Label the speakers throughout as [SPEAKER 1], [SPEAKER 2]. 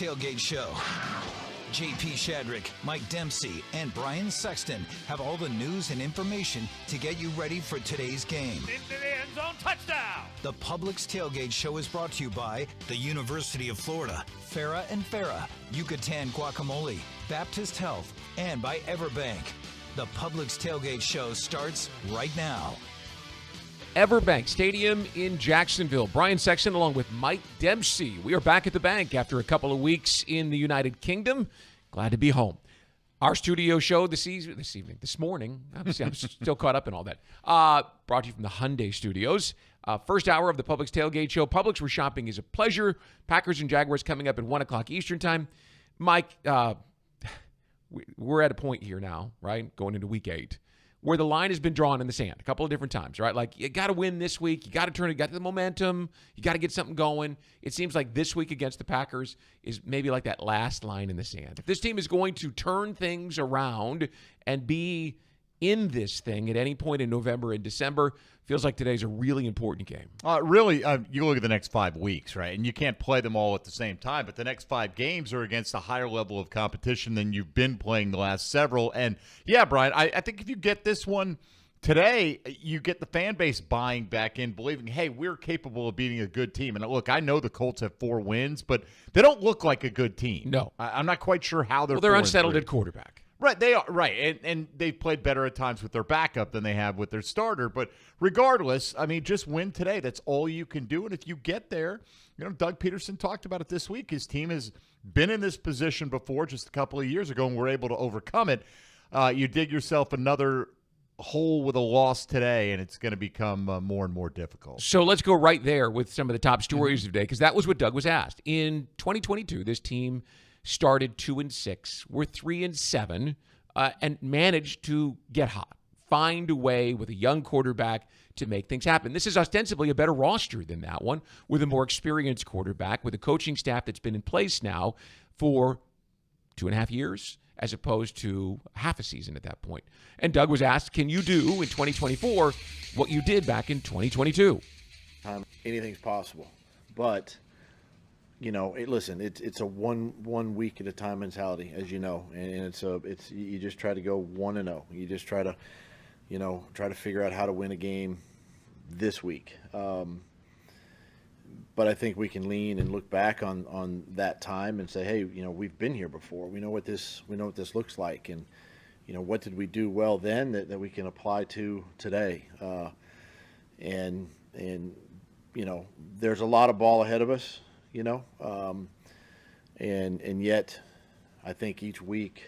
[SPEAKER 1] Tailgate Show. JP Shadrick, Mike Dempsey, and Brian Sexton have all the news and information to get you ready for today's game.
[SPEAKER 2] Into the end zone, touchdown!
[SPEAKER 1] The Publix Tailgate Show is brought to you by the University of Florida, Farah and Farah, Yucatan Guacamole, Baptist Health, and by EverBank. The Publix Tailgate Show starts right now.
[SPEAKER 3] EverBank Stadium in Jacksonville. Brian Sexton along with Mike Dempsey. We are back at the bank after a couple of weeks in the United Kingdom. Glad to be home. Our studio show this morning, I'm still caught up in all that, brought to you from the Hyundai Studios. First hour of the Publix Tailgate Show. Publix, where shopping is a pleasure. Packers and Jaguars coming up at 1 o'clock Eastern time. Mike, we're at a point here now, right, going into week 8, where the line has been drawn in the sand a couple of different times, right? Like, you got to win this week. You got to turn it, got the momentum. You got to get something going. It seems like this week against the Packers is maybe like that last line in the sand. If this team is going to turn things around and be in this thing at any point in November and December, feels like today's a really important game.
[SPEAKER 4] Really, you look at the next 5 weeks, right? And you can't play them all at the same time, but the next 5 games are against a higher level of competition than you've been playing the last several. And, yeah, Brian, I think if you get this one today, you get the fan base buying back in, believing, hey, we're capable of beating a good team. And, look, I know the Colts have 4 wins, but they don't look like a good team.
[SPEAKER 3] No.
[SPEAKER 4] I'm not quite sure how they're
[SPEAKER 3] they're unsettled at quarterback.
[SPEAKER 4] Right, they are right, and they've played better at times with their backup than they have with their starter. But regardless, I mean, just win today. That's all you can do. And if you get there, you know, Doug Peterson talked about it this week. His team has been in this position before, just a couple of years ago, and we're able to overcome it. You dig yourself another hole with a loss today, and it's going to become more and more difficult.
[SPEAKER 3] So let's go right there with some of the top stories of the day, because that was what Doug was asked. In 2022, this team started 2-6. We're 3-7, and managed to get hot, find a way with a young quarterback to make things happen. This is ostensibly a better roster than that one, with a more experienced quarterback, with a coaching staff that's been in place now for 2.5 years, as opposed to half a season at that point. And Doug was asked, can you do in 2024 what you did back in 2022?
[SPEAKER 5] Anything's possible, but you know, it's a one week at a time mentality, as you know, and it's you just try to go 1-0. You just try to, you know, figure out how to win a game this week. But I think we can lean and look back on that time and say, hey, you know, we've been here before. We know what this looks like, and you know, what did we do well then that we can apply to today? And you know, there's a lot of ball ahead of us. You know, and yet I think each week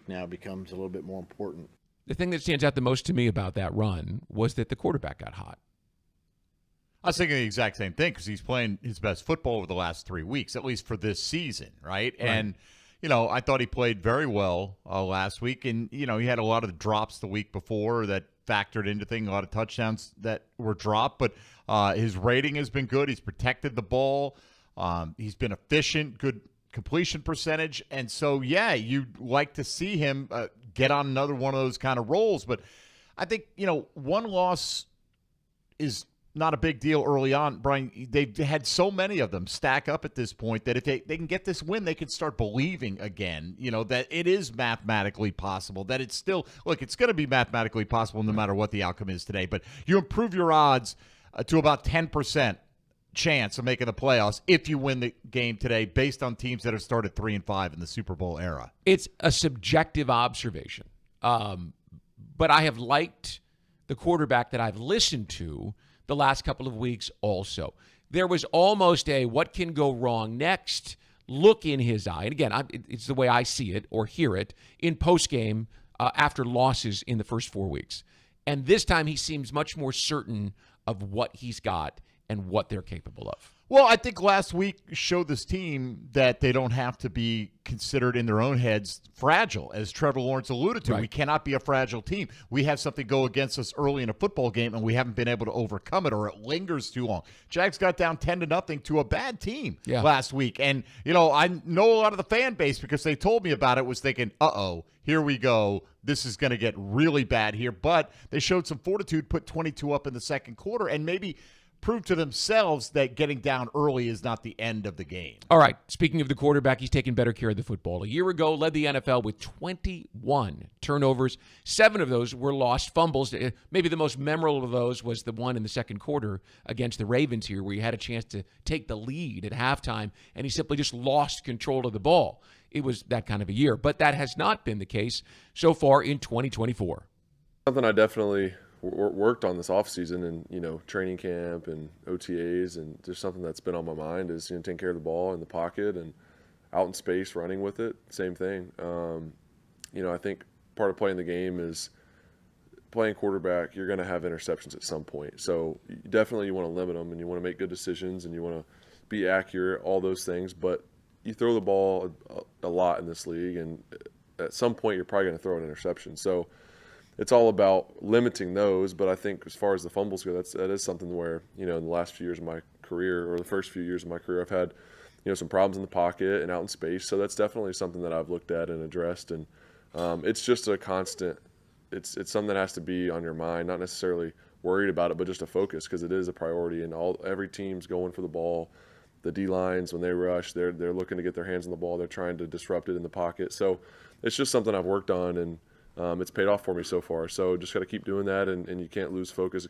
[SPEAKER 5] now becomes a little bit more important.
[SPEAKER 3] The thing that stands out the most to me about that run was that the quarterback got hot.
[SPEAKER 4] I was thinking the exact same thing, because he's playing his best football over the last 3 weeks, at least for this season, right? And, you know, I thought he played very well last week, and, you know, he had a lot of drops the week before that factored into things, a lot of touchdowns that were dropped, but his rating has been good. He's protected the ball. He's been efficient, good completion percentage. And so, yeah, you'd like to see him get on another one of those kind of roles. But I think, you know, one loss is not a big deal early on. Brian, they've had so many of them stack up at this point that if they can get this win, they can start believing again, you know, that it is mathematically possible, that it's still – look, it's going to be mathematically possible no matter what the outcome is today. But you improve your odds to about 10% chance of making the playoffs if you win the game today based on teams that have started 3-5 in the Super Bowl era.
[SPEAKER 3] It's a subjective observation. But I have liked the quarterback that I've listened to the last couple of weeks also. There was almost a what can go wrong next look in his eye. And again, it's the way I see it or hear it in postgame after losses in the first 4 weeks. And this time he seems much more certain of what he's got and what they're capable of.
[SPEAKER 4] Well, I think last week showed this team that they don't have to be considered in their own heads fragile, as Trevor Lawrence alluded to.
[SPEAKER 3] Right.
[SPEAKER 4] We cannot be a fragile team. We have something go against us early in a football game, and we haven't been able to overcome it, or it lingers too long. Jags got down 10-0 to a bad team last week. And, you know, I know a lot of the fan base, because they told me about it, was thinking, here we go. This is going to get really bad here. But they showed some fortitude, put 22 up in the second quarter, and maybe prove to themselves that getting down early is not the end of the game.
[SPEAKER 3] All right, speaking of the quarterback, he's taking better care of the football. A year ago, led the NFL with 21 turnovers. 7 of those were lost fumbles. Maybe the most memorable of those was the one in the second quarter against the Ravens here, where he had a chance to take the lead at halftime, and he simply just lost control of the ball. It was that kind of a year. But that has not been the case so far in 2024.
[SPEAKER 6] Something I definitely worked on this offseason and, training camp and OTAs, and just something that's been on my mind is, taking care of the ball in the pocket and out in space, running with it. Same thing. I think part of playing the game is playing quarterback. You're going to have interceptions at some point. So definitely you want to limit them, and you want to make good decisions, and you want to be accurate, all those things. But you throw the ball a lot in this league, and at some point you're probably going to throw an interception. So it's all about limiting those. But I think as far as the fumbles go, that is something where, in the last few years of my career, or the first few years of my career, I've had, some problems in the pocket and out in space. So that's definitely something that I've looked at and addressed. And it's just a constant. It's something that has to be on your mind, not necessarily worried about it, but just a focus, because it is a priority. And every team's going for the ball. The D-lines, when they rush, they're looking to get their hands on the ball. They're trying to disrupt it in the pocket. So it's just something I've worked on, and it's paid off for me so far. So just got to keep doing that, and you can't lose focus.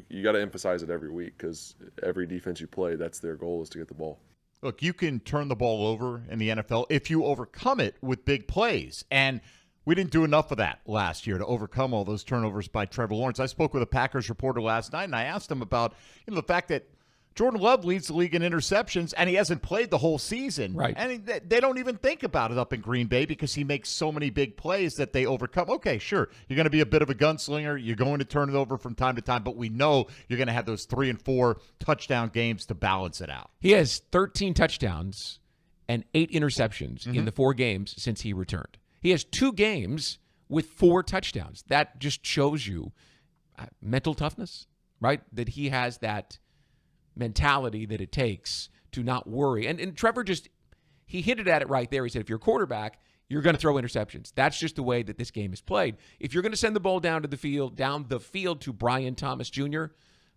[SPEAKER 6] You got to emphasize it every week, because every defense you play, that's their goal, is to get the ball.
[SPEAKER 4] Look, you can turn the ball over in the NFL if you overcome it with big plays. And we didn't do enough of that last year to overcome all those turnovers by Trevor Lawrence. I spoke with a Packers reporter last night, and I asked him about the fact that Jordan Love leads the league in interceptions, and he hasn't played the whole season.
[SPEAKER 3] Right.
[SPEAKER 4] And they don't even think about it up in Green Bay, because he makes so many big plays that they overcome. Okay, sure, you're going to be a bit of a gunslinger. You're going to turn it over from time to time, but we know you're going to have those 3 and 4 touchdown games to balance it out.
[SPEAKER 3] He has 13 touchdowns and 8 interceptions in the 4 games since he returned. He has 2 games with 4 touchdowns. That just shows you mental toughness, right? That he has that mentality that it takes to not worry. And Trevor he hinted at it right there. He said, if you're a quarterback, you're going to throw interceptions. That's just the way that this game is played. If you're going to send the ball down the field to Brian Thomas Jr.,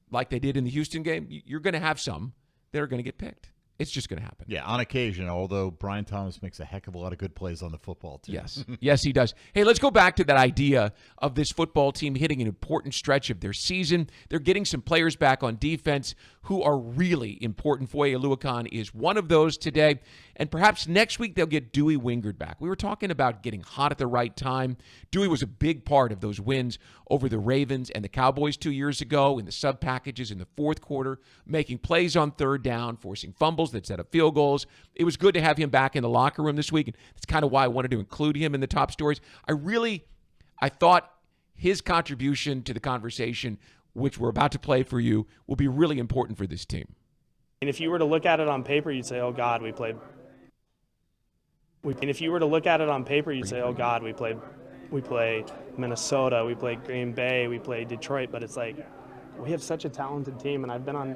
[SPEAKER 3] like they did in the Houston game, you're going to have some that are going to get picked. It's just going to happen.
[SPEAKER 4] Yeah, on occasion, although Brian Thomas makes a heck of a lot of good plays on the football team.
[SPEAKER 3] Yes. Yes, he does. Hey, let's go back to that idea of this football team hitting an important stretch of their season. They're getting some players back on defense who are really important. Foye Oluokun is one of those today. And perhaps next week they'll get Dewey Wingard back. We were talking about getting hot at the right time. Dewey was a big part of those wins over the Ravens and the Cowboys 2 years ago in the sub packages in the fourth quarter, making plays on third down, forcing fumbles that set up field goals. It was good to have him back in the locker room this week, and that's kind of why I wanted to include him in the top stories. I thought his contribution to the conversation, which we're about to play for you, will be really important for this team.
[SPEAKER 7] And if you were to look at it on paper, you'd say, oh, God, we played. And if you were to look at it on paper, you'd say, oh, God, we play Minnesota, we played Green Bay, we played Detroit. But it's like, we have such a talented team, and I've been on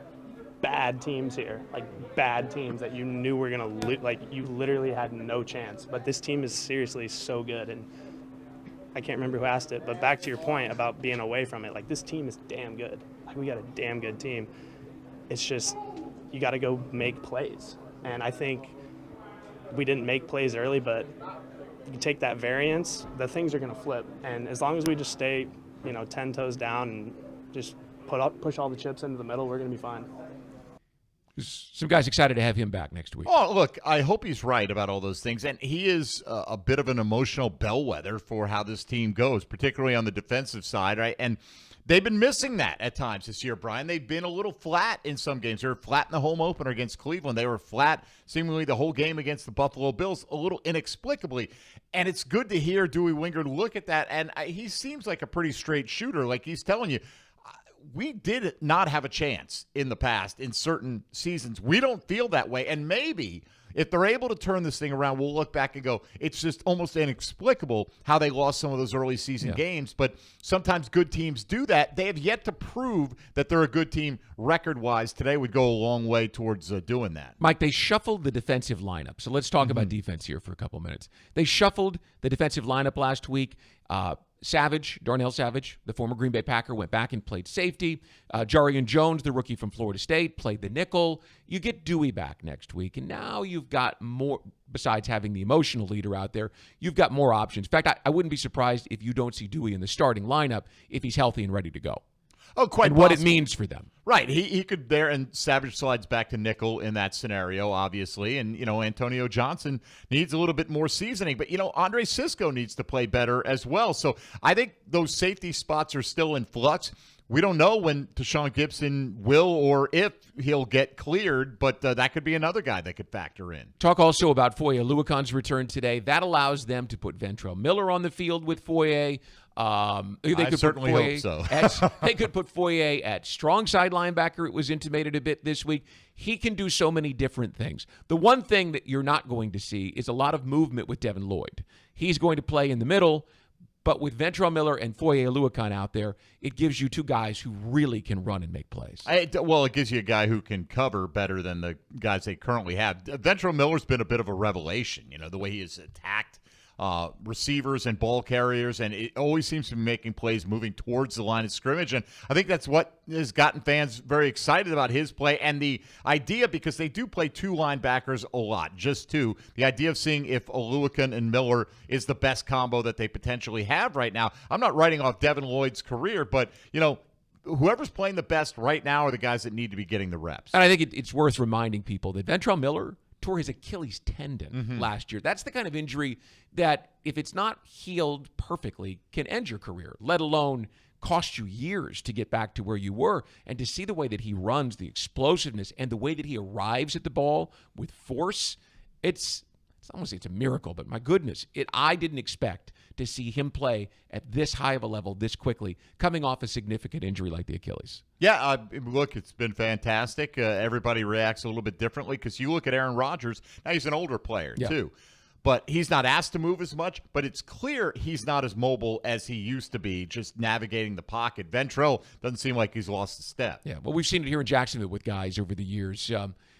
[SPEAKER 7] bad teams here, like bad teams that you knew were going to like you literally had no chance. But this team is seriously so good. And I can't remember who asked it, but back to your point about being away from it, like this team is damn good. Like we got a damn good team. It's just you got to go make plays. And I think we didn't make plays early, but you take that variance, the things are going to flip. And as long as we just stay, 10 toes down and just push all the chips into the middle, we're going to be fine.
[SPEAKER 3] Some guys excited to have him back next week.
[SPEAKER 4] Oh, look, I hope he's right about all those things. And he is a bit of an emotional bellwether for how this team goes, particularly on the defensive side, right? And they've been missing that at times this year, Brian. They've been a little flat in some games. They were flat in the home opener against Cleveland. They were flat seemingly the whole game against the Buffalo Bills, a little inexplicably. And it's good to hear Dewey Wingard look at that. And he seems like a pretty straight shooter. Like he's telling you, we did not have a chance in the past in certain seasons. We don't feel that way. And maybe if they're able to turn this thing around, we'll look back and go, it's just almost inexplicable how they lost some of those early season games. But sometimes good teams do that. They have yet to prove that they're a good team record-wise. Today would go a long way towards doing that.
[SPEAKER 3] Mike, they shuffled the defensive lineup. So let's talk about defense here for a couple minutes. They shuffled the defensive lineup last week. Darnell Savage, the former Green Bay Packer, went back and played safety. Jarian Jones, the rookie from Florida State, played the nickel. You get Dewey back next week, and now you've got more, besides having the emotional leader out there, you've got more options. In fact, I wouldn't be surprised if you don't see Dewey in the starting lineup if he's healthy and ready to go.
[SPEAKER 4] Oh, quite
[SPEAKER 3] and what it
[SPEAKER 4] possible.
[SPEAKER 3] means for them.
[SPEAKER 4] Right. He could there, and Savage slides back to nickel in that scenario, obviously. And, Antonio Johnson needs a little bit more seasoning. But, Andre Sisco needs to play better as well. So I think those safety spots are still in flux. We don't know when Tashaun Gibson will or if he'll get cleared, but that could be another guy that could factor in.
[SPEAKER 3] Talk also about Foye Oluwakon's return today. That allows them to put Ventrell Miller on the field with Foye.
[SPEAKER 4] I certainly hope so.
[SPEAKER 3] They could put Foye at strong side linebacker. It was intimated a bit this week. He can do so many different things. The one thing that you're not going to see is a lot of movement with Devin Lloyd. He's going to play in the middle, but with Ventrell Miller and Foye Oluwakon out there, it gives you two guys who really can run and make plays.
[SPEAKER 4] It gives you a guy who can cover better than the guys they currently have. Ventrell Miller's been a bit of a revelation, the way he has attacked receivers and ball carriers, and it always seems to be making plays moving towards the line of scrimmage. And I think that's what has gotten fans very excited about his play and the idea, because they do play two linebackers a lot, just two. The idea of seeing if Oluwakon and Miller is the best combo that they potentially have right now. I'm not writing off Devin Lloyd's career, but, whoever's playing the best right now are the guys that need to be getting the reps.
[SPEAKER 3] And I think it's worth reminding people that Ventrell Miller tore his Achilles tendon last year. That's the kind of injury that, if it's not healed perfectly, can end your career, let alone cost you years to get back to where you were. And to see the way that he runs, the explosiveness, and the way that he arrives at the ball with force, it's almost a miracle. But my goodness, I didn't expect to see him play at this high of a level this quickly, coming off a significant injury like the Achilles.
[SPEAKER 4] Yeah, look, it's been fantastic. Everybody reacts a little bit differently, because you look at Aaron Rodgers, now he's an older player too. But he's not asked to move as much, but it's clear he's not as mobile as he used to be, just navigating the pocket. Ventrell doesn't seem like he's lost a step.
[SPEAKER 3] Yeah, well, we've seen it here in Jacksonville with guys over the years.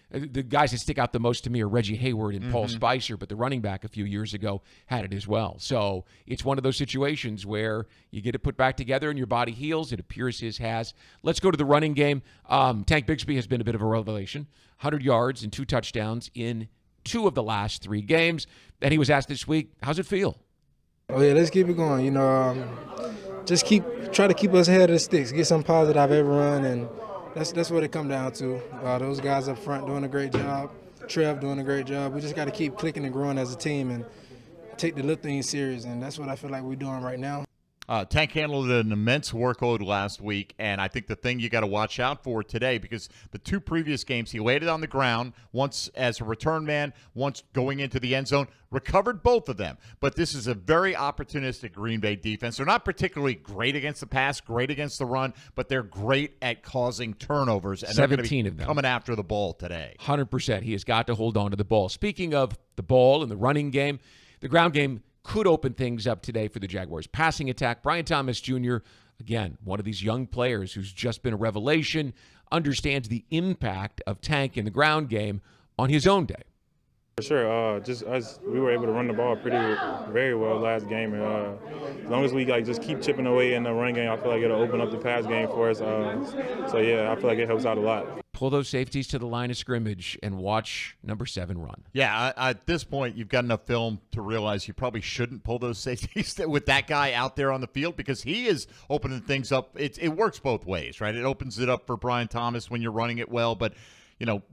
[SPEAKER 3] The guys that stick out the most to me are Reggie Hayward and Paul Spicer, but the running back a few years ago had it as well. So it's one of those situations where you get it put back together and your body heals. It appears his has. Let's go to the running game. Tank Bigsby has been a bit of a revelation. 100 yards and 2 touchdowns in 2 of the last 3 games. And he was asked this week, how's it feel?
[SPEAKER 8] Oh, yeah, let's keep it going. Just try to keep us ahead of the sticks, get some positive every run, and that's what it come down to. Those guys up front doing a great job, Trev doing a great job. We just got to keep clicking and growing as a team and take the little things serious, and that's what I feel like we're doing right now.
[SPEAKER 4] Tank handled an immense workload last week, and I think the thing you got to watch out for today, because the 2 previous games he laid it on the ground, once as a return man, once going into the end zone, recovered both of them. But this is a very opportunistic Green Bay defense. They're not particularly great against the pass, great against the run, but they're great at causing turnovers, and they're going to be coming after the ball today.
[SPEAKER 3] 100%. He has got to hold on to the ball. Speaking of the ball and the running game, the ground game could open things up today for the Jaguars. Passing attack, Brian Thomas Jr., again, one of these young players who's just been a revelation, understands the impact of Tank in the ground game on his own day.
[SPEAKER 9] For sure, we were able to run the ball very well last game, and as long as we just keep chipping away in the run game, I feel like it'll open up the pass game for us. So yeah, I feel like it helps out a lot.
[SPEAKER 3] Pull those safeties to the line of scrimmage and watch number 7 run.
[SPEAKER 4] Yeah, at this point, you've got enough film to realize you probably shouldn't pull those safeties with that guy out there on the field, because he is opening things up. It works both ways, right? It opens it up for Brian Thomas when you're running it well, but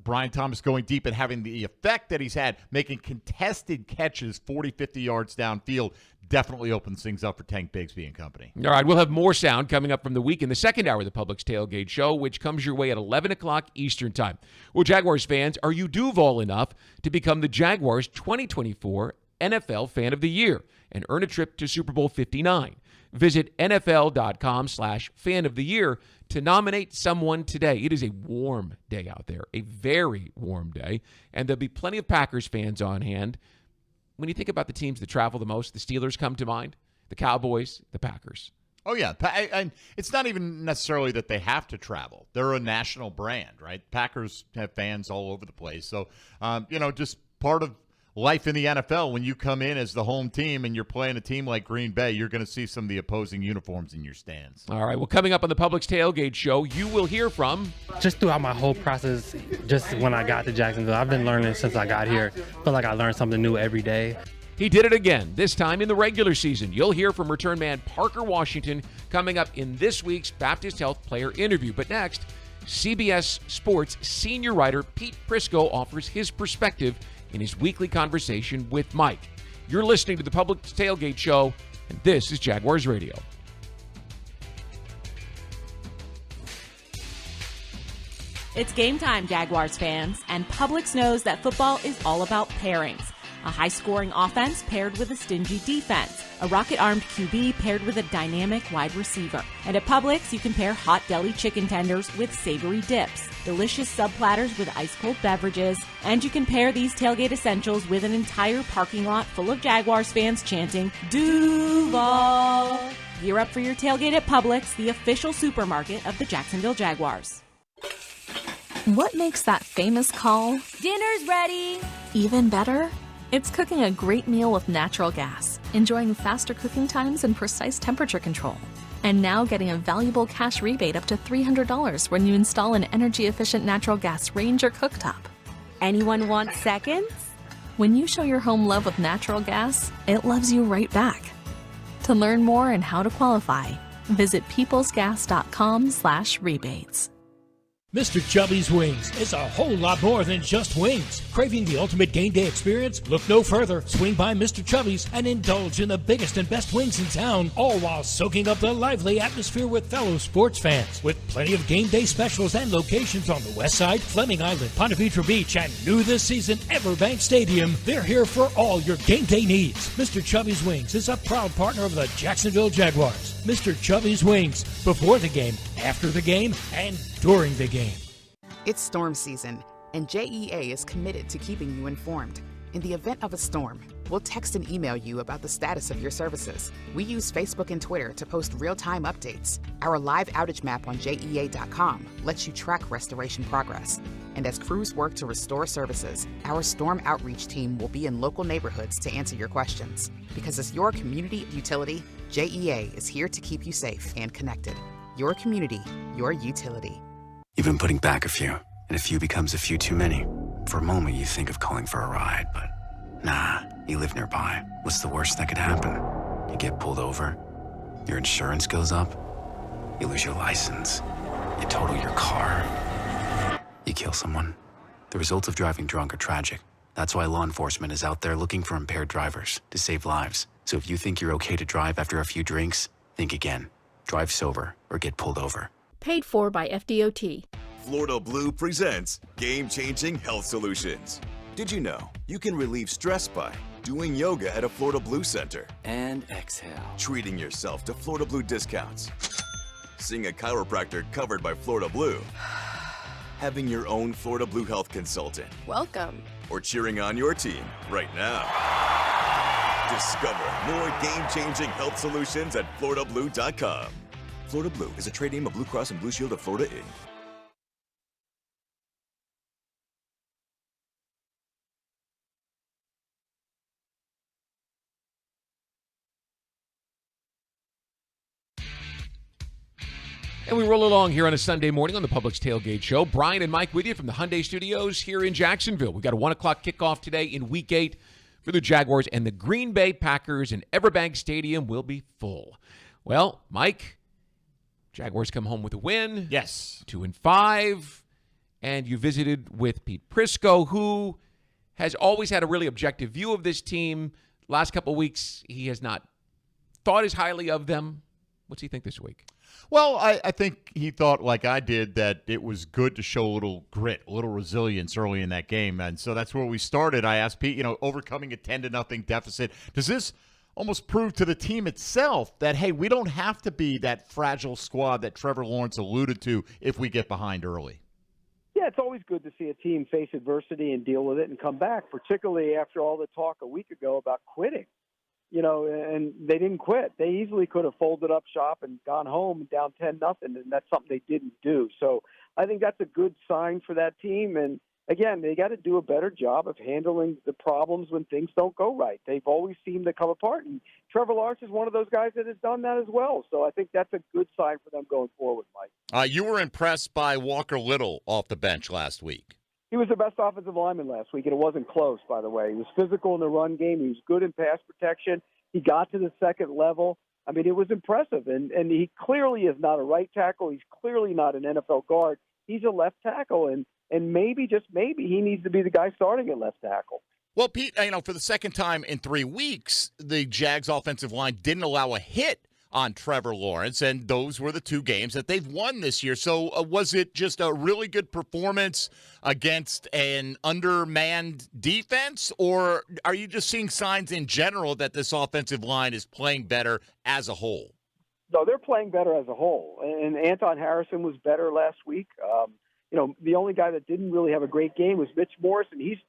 [SPEAKER 4] Brian Thomas going deep and having the effect that he's had, making contested catches 40, 50 yards downfield, definitely opens things up for Tank Bigsby and company.
[SPEAKER 3] All right, we'll have more sound coming up from the week in the second hour of the Publix Tailgate Show, which comes your way at 11 o'clock Eastern Time. Well, Jaguars fans, are you Duval enough to become the Jaguars 2024 NFL Fan of the Year and earn a trip to Super Bowl 59? Visit NFL.com/fan of the year to nominate someone today. It is a warm day out there, a very warm day, and there'll be plenty of Packers fans on hand. When you think about the teams that travel the most, the Steelers come to mind, the Cowboys, the Packers.
[SPEAKER 4] Oh, yeah. And it's not even necessarily that they have to travel. They're a national brand, right? Packers have fans all over the place. So, just part of life in the NFL. When you come in as the home team and you're playing a team like Green Bay, you're going to see some of the opposing uniforms in your stands.
[SPEAKER 3] All right, well, coming up on the Publix Tailgate Show, you will hear from...
[SPEAKER 10] Just throughout my whole process, just when I got to Jacksonville, I've been learning since I got here. I feel like I learn something new every day.
[SPEAKER 3] He did it again, this time in the regular season. You'll hear from return man Parker Washington coming up in this week's Baptist Health Player Interview. But next, CBS Sports senior writer Pete Prisco offers his perspective in his weekly conversation with Mike. You're listening to the Publix Tailgate Show, and this is Jaguars Radio.
[SPEAKER 11] It's game time, Jaguars fans, and Publix knows that football is all about pairings. A high-scoring offense paired with a stingy defense. A rocket-armed QB paired with a dynamic wide receiver. And at Publix, you can pair hot deli chicken tenders with savory dips. Delicious sub platters with ice-cold beverages. And you can pair these tailgate essentials with an entire parking lot full of Jaguars fans chanting, Duval! Gear up for your tailgate at Publix, the official supermarket of the Jacksonville Jaguars.
[SPEAKER 12] What makes that famous call
[SPEAKER 11] Dinner's ready!
[SPEAKER 12] even better? It's cooking a great meal with natural gas, enjoying faster cooking times and precise temperature control. And now getting a valuable cash rebate up to $300 when you install an energy-efficient natural gas range or cooktop.
[SPEAKER 11] Anyone want seconds?
[SPEAKER 12] When you show your home love with natural gas, it loves you right back. To learn more and how to qualify, visit peoplesgas.com/rebates.
[SPEAKER 2] Mr. Chubby's Wings is a whole lot more than just wings. Craving the ultimate game day experience? Look no further. Swing by Mr. Chubby's and indulge in the biggest and best wings in town, all while soaking up the lively atmosphere with fellow sports fans. With plenty of game day specials and locations on the West Side, Fleming Island, Ponte Vedra Beach, and new this season, EverBank Stadium, they're here for all your game day needs. Mr. Chubby's Wings is a proud partner of the Jacksonville Jaguars. Mr. Chubby's Wings, before the game, after the game, and during the game.
[SPEAKER 13] It's storm season, and JEA is committed to keeping you informed. In the event of a storm, we'll text and email you about the status of your services. We use Facebook and Twitter to post real-time updates. Our live outage map on JEA.com lets you track restoration progress. And as crews work to restore services, our storm outreach team will be in local neighborhoods to answer your questions. Because as your community utility, JEA is here to keep you safe and connected. Your community, your utility.
[SPEAKER 14] You've been putting back a few, and a few becomes a few too many. For a moment, you think of calling for a ride, but nah, you live nearby. What's the worst that could happen? You get pulled over, your insurance goes up, you lose your license, you total your car, you kill someone. The results of driving drunk are tragic. That's why law enforcement is out there looking for impaired drivers to save lives. So if you think you're okay to drive after a few drinks, think again. Drive sober or get pulled over.
[SPEAKER 15] Paid for by FDOT.
[SPEAKER 16] Florida Blue presents game-changing health solutions. Did you know you can relieve stress by doing yoga at a Florida Blue center?
[SPEAKER 14] And exhale.
[SPEAKER 16] Treating yourself to Florida Blue discounts. Seeing a chiropractor covered by Florida Blue. Having your own Florida Blue health consultant.
[SPEAKER 15] Welcome.
[SPEAKER 16] Or cheering on your team right now. Discover more game-changing health solutions at FloridaBlue.com. Florida Blue is a trade name of Blue Cross and Blue Shield of Florida, Inc.
[SPEAKER 3] And we roll along here on a Sunday morning on the Publix Tailgate Show. Brian and Mike with you from the Hyundai Studios here in Jacksonville. We've got a 1 o'clock kickoff today in Week 8 for the Jaguars, and the Green Bay Packers and EverBank Stadium will be full. Well, Mike, Jaguars come home with a win.
[SPEAKER 4] Yes.
[SPEAKER 3] 2-5. And you visited with Pete Prisco, who has always had a really objective view of this team. Last couple of weeks, he has not thought as highly of them. What's he think this week?
[SPEAKER 4] Well, I think he thought, like I did, that it was good to show a little grit, a little resilience early in that game. And so that's where we started. I asked Pete, overcoming a 10-0 deficit, does this almost prove to the team itself that, hey, we don't have to be that fragile squad that Trevor Lawrence alluded to if we get behind early?
[SPEAKER 17] Yeah, it's always good to see a team face adversity and deal with it and come back, particularly after all the talk a week ago about quitting. And they didn't quit. They easily could have folded up shop and gone home down 10-0, and that's something they didn't do. So I think that's a good sign for that team. And, again, they got to do a better job of handling the problems when things don't go right. They've always seemed to come apart, and Trevor Lawrence is one of those guys that has done that as well. So I think that's a good sign for them going forward, Mike.
[SPEAKER 4] You were impressed by Walker Little off the bench last week.
[SPEAKER 17] He was the best offensive lineman last week, and it wasn't close, by the way. He was physical in the run game. He was good in pass protection. He got to the second level. I mean, it was impressive, and he clearly is not a right tackle. He's clearly not an NFL guard. He's a left tackle, and maybe, just maybe, he needs to be the guy starting at left tackle.
[SPEAKER 4] Well, Pete, for the second time in 3 weeks, the Jags offensive line didn't allow a hit on Trevor Lawrence, and those were the 2 games that they've won this year. So was it just a really good performance against an undermanned defense, or are you just seeing signs in general that this offensive line is playing better as a whole?
[SPEAKER 17] No, they're playing better as a whole, and Anton Harrison was better last week. The only guy that didn't really have a great game was Mitch Morris, and he's,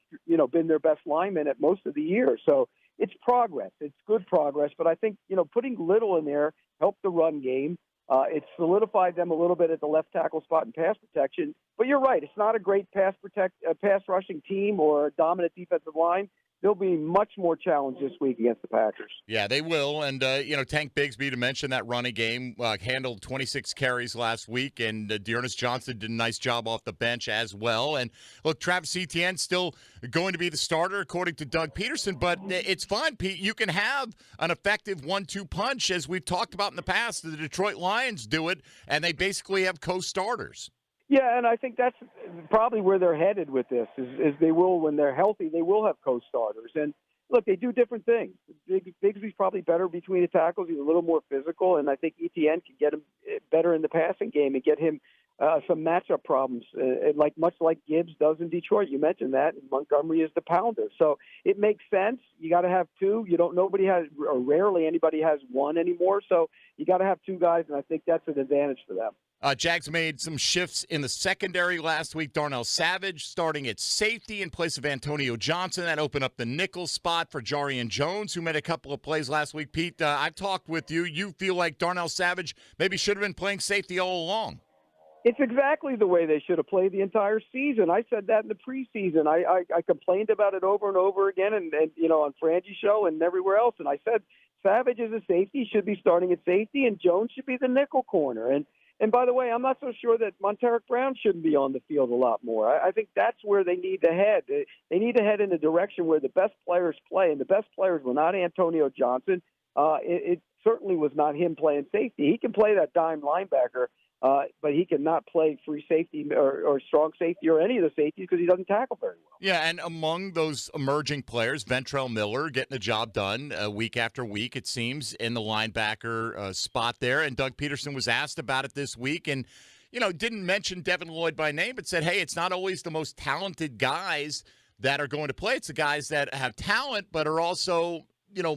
[SPEAKER 17] been their best lineman at most of the year. So it's progress. It's good progress. But I think, putting Little in there helped the run game. It solidified them a little bit at the left tackle spot in pass protection. But you're right. It's not a great pass rushing team or a dominant defensive line. They'll be much more challenged this week against the Packers.
[SPEAKER 4] Yeah, they will. And, Tank Bigsby, to mention that running game, handled 26 carries last week, and Dearness Johnson did a nice job off the bench as well. And, look, Travis Etienne's still going to be the starter, according to Doug Peterson, but it's fine, Pete. You can have an effective 1-2 punch, as we've talked about in the past. The Detroit Lions do it, and they basically have co-starters.
[SPEAKER 17] Yeah, and I think that's probably where they're headed with this, is they will, when they're healthy, they will have co-starters. And, look, they do different things. Bigsby's probably better between the tackles. He's a little more physical, and I think Etienne can get him better in the passing game and get him some matchup problems, much like Gibbs does in Detroit. You mentioned that, and Montgomery is the pounder. So it makes sense. You got to have 2. Nobody has, or rarely anybody has 1 anymore. So you got to have 2 guys, and I think that's an advantage for them.
[SPEAKER 4] Jags made some shifts in the secondary last week. Darnell Savage starting at safety in place of Antonio Johnson. That opened up the nickel spot for Jarian Jones, who made a couple of plays last week. Pete, I've talked with you. You feel like Darnell Savage maybe should have been playing safety all along.
[SPEAKER 17] It's exactly the way they should have played the entire season. I said that in the preseason. I complained about it over and over again, and on Frangi's show and everywhere else. And I said Savage is a safety, should be starting at safety, and Jones should be the nickel corner. And by the way, I'm not so sure that Monteric Brown shouldn't be on the field a lot more. I think that's where they need to head. They need to head in the direction where the best players play, and the best players were not Antonio Johnson. It certainly was not him playing safety. He can play that dime linebacker, but he cannot play free safety or strong safety or any of the safeties because he doesn't tackle very well.
[SPEAKER 4] Yeah, and among those emerging players, Ventrell Miller getting the job done week after week, it seems, in the linebacker spot there. And Doug Peterson was asked about it this week and, didn't mention Devin Lloyd by name, but said, hey, it's not always the most talented guys that are going to play. It's the guys that have talent but are also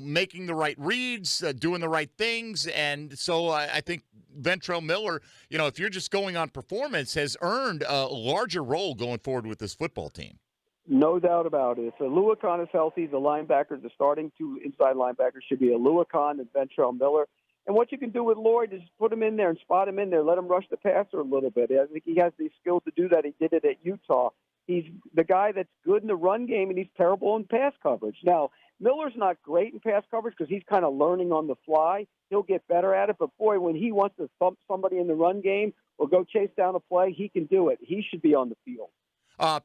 [SPEAKER 4] making the right reads, doing the right things. And so I think Ventrell Miller, if you're just going on performance, has earned a larger role going forward with this football team.
[SPEAKER 17] No doubt about it. If Aluakon is healthy, the linebackers, the starting 2 inside linebackers should be Aluakon and Ventrell Miller. And what you can do with Lloyd is put him in there and spot him in there, let him rush the passer a little bit. I think he has the skills to do that. He did it at Utah. He's the guy that's good in the run game, and he's terrible in pass coverage. Now, Miller's not great in pass coverage because he's kind of learning on the fly. He'll get better at it. But, boy, when he wants to thump somebody in the run game or go chase down a play, he can do it. He should be on the field.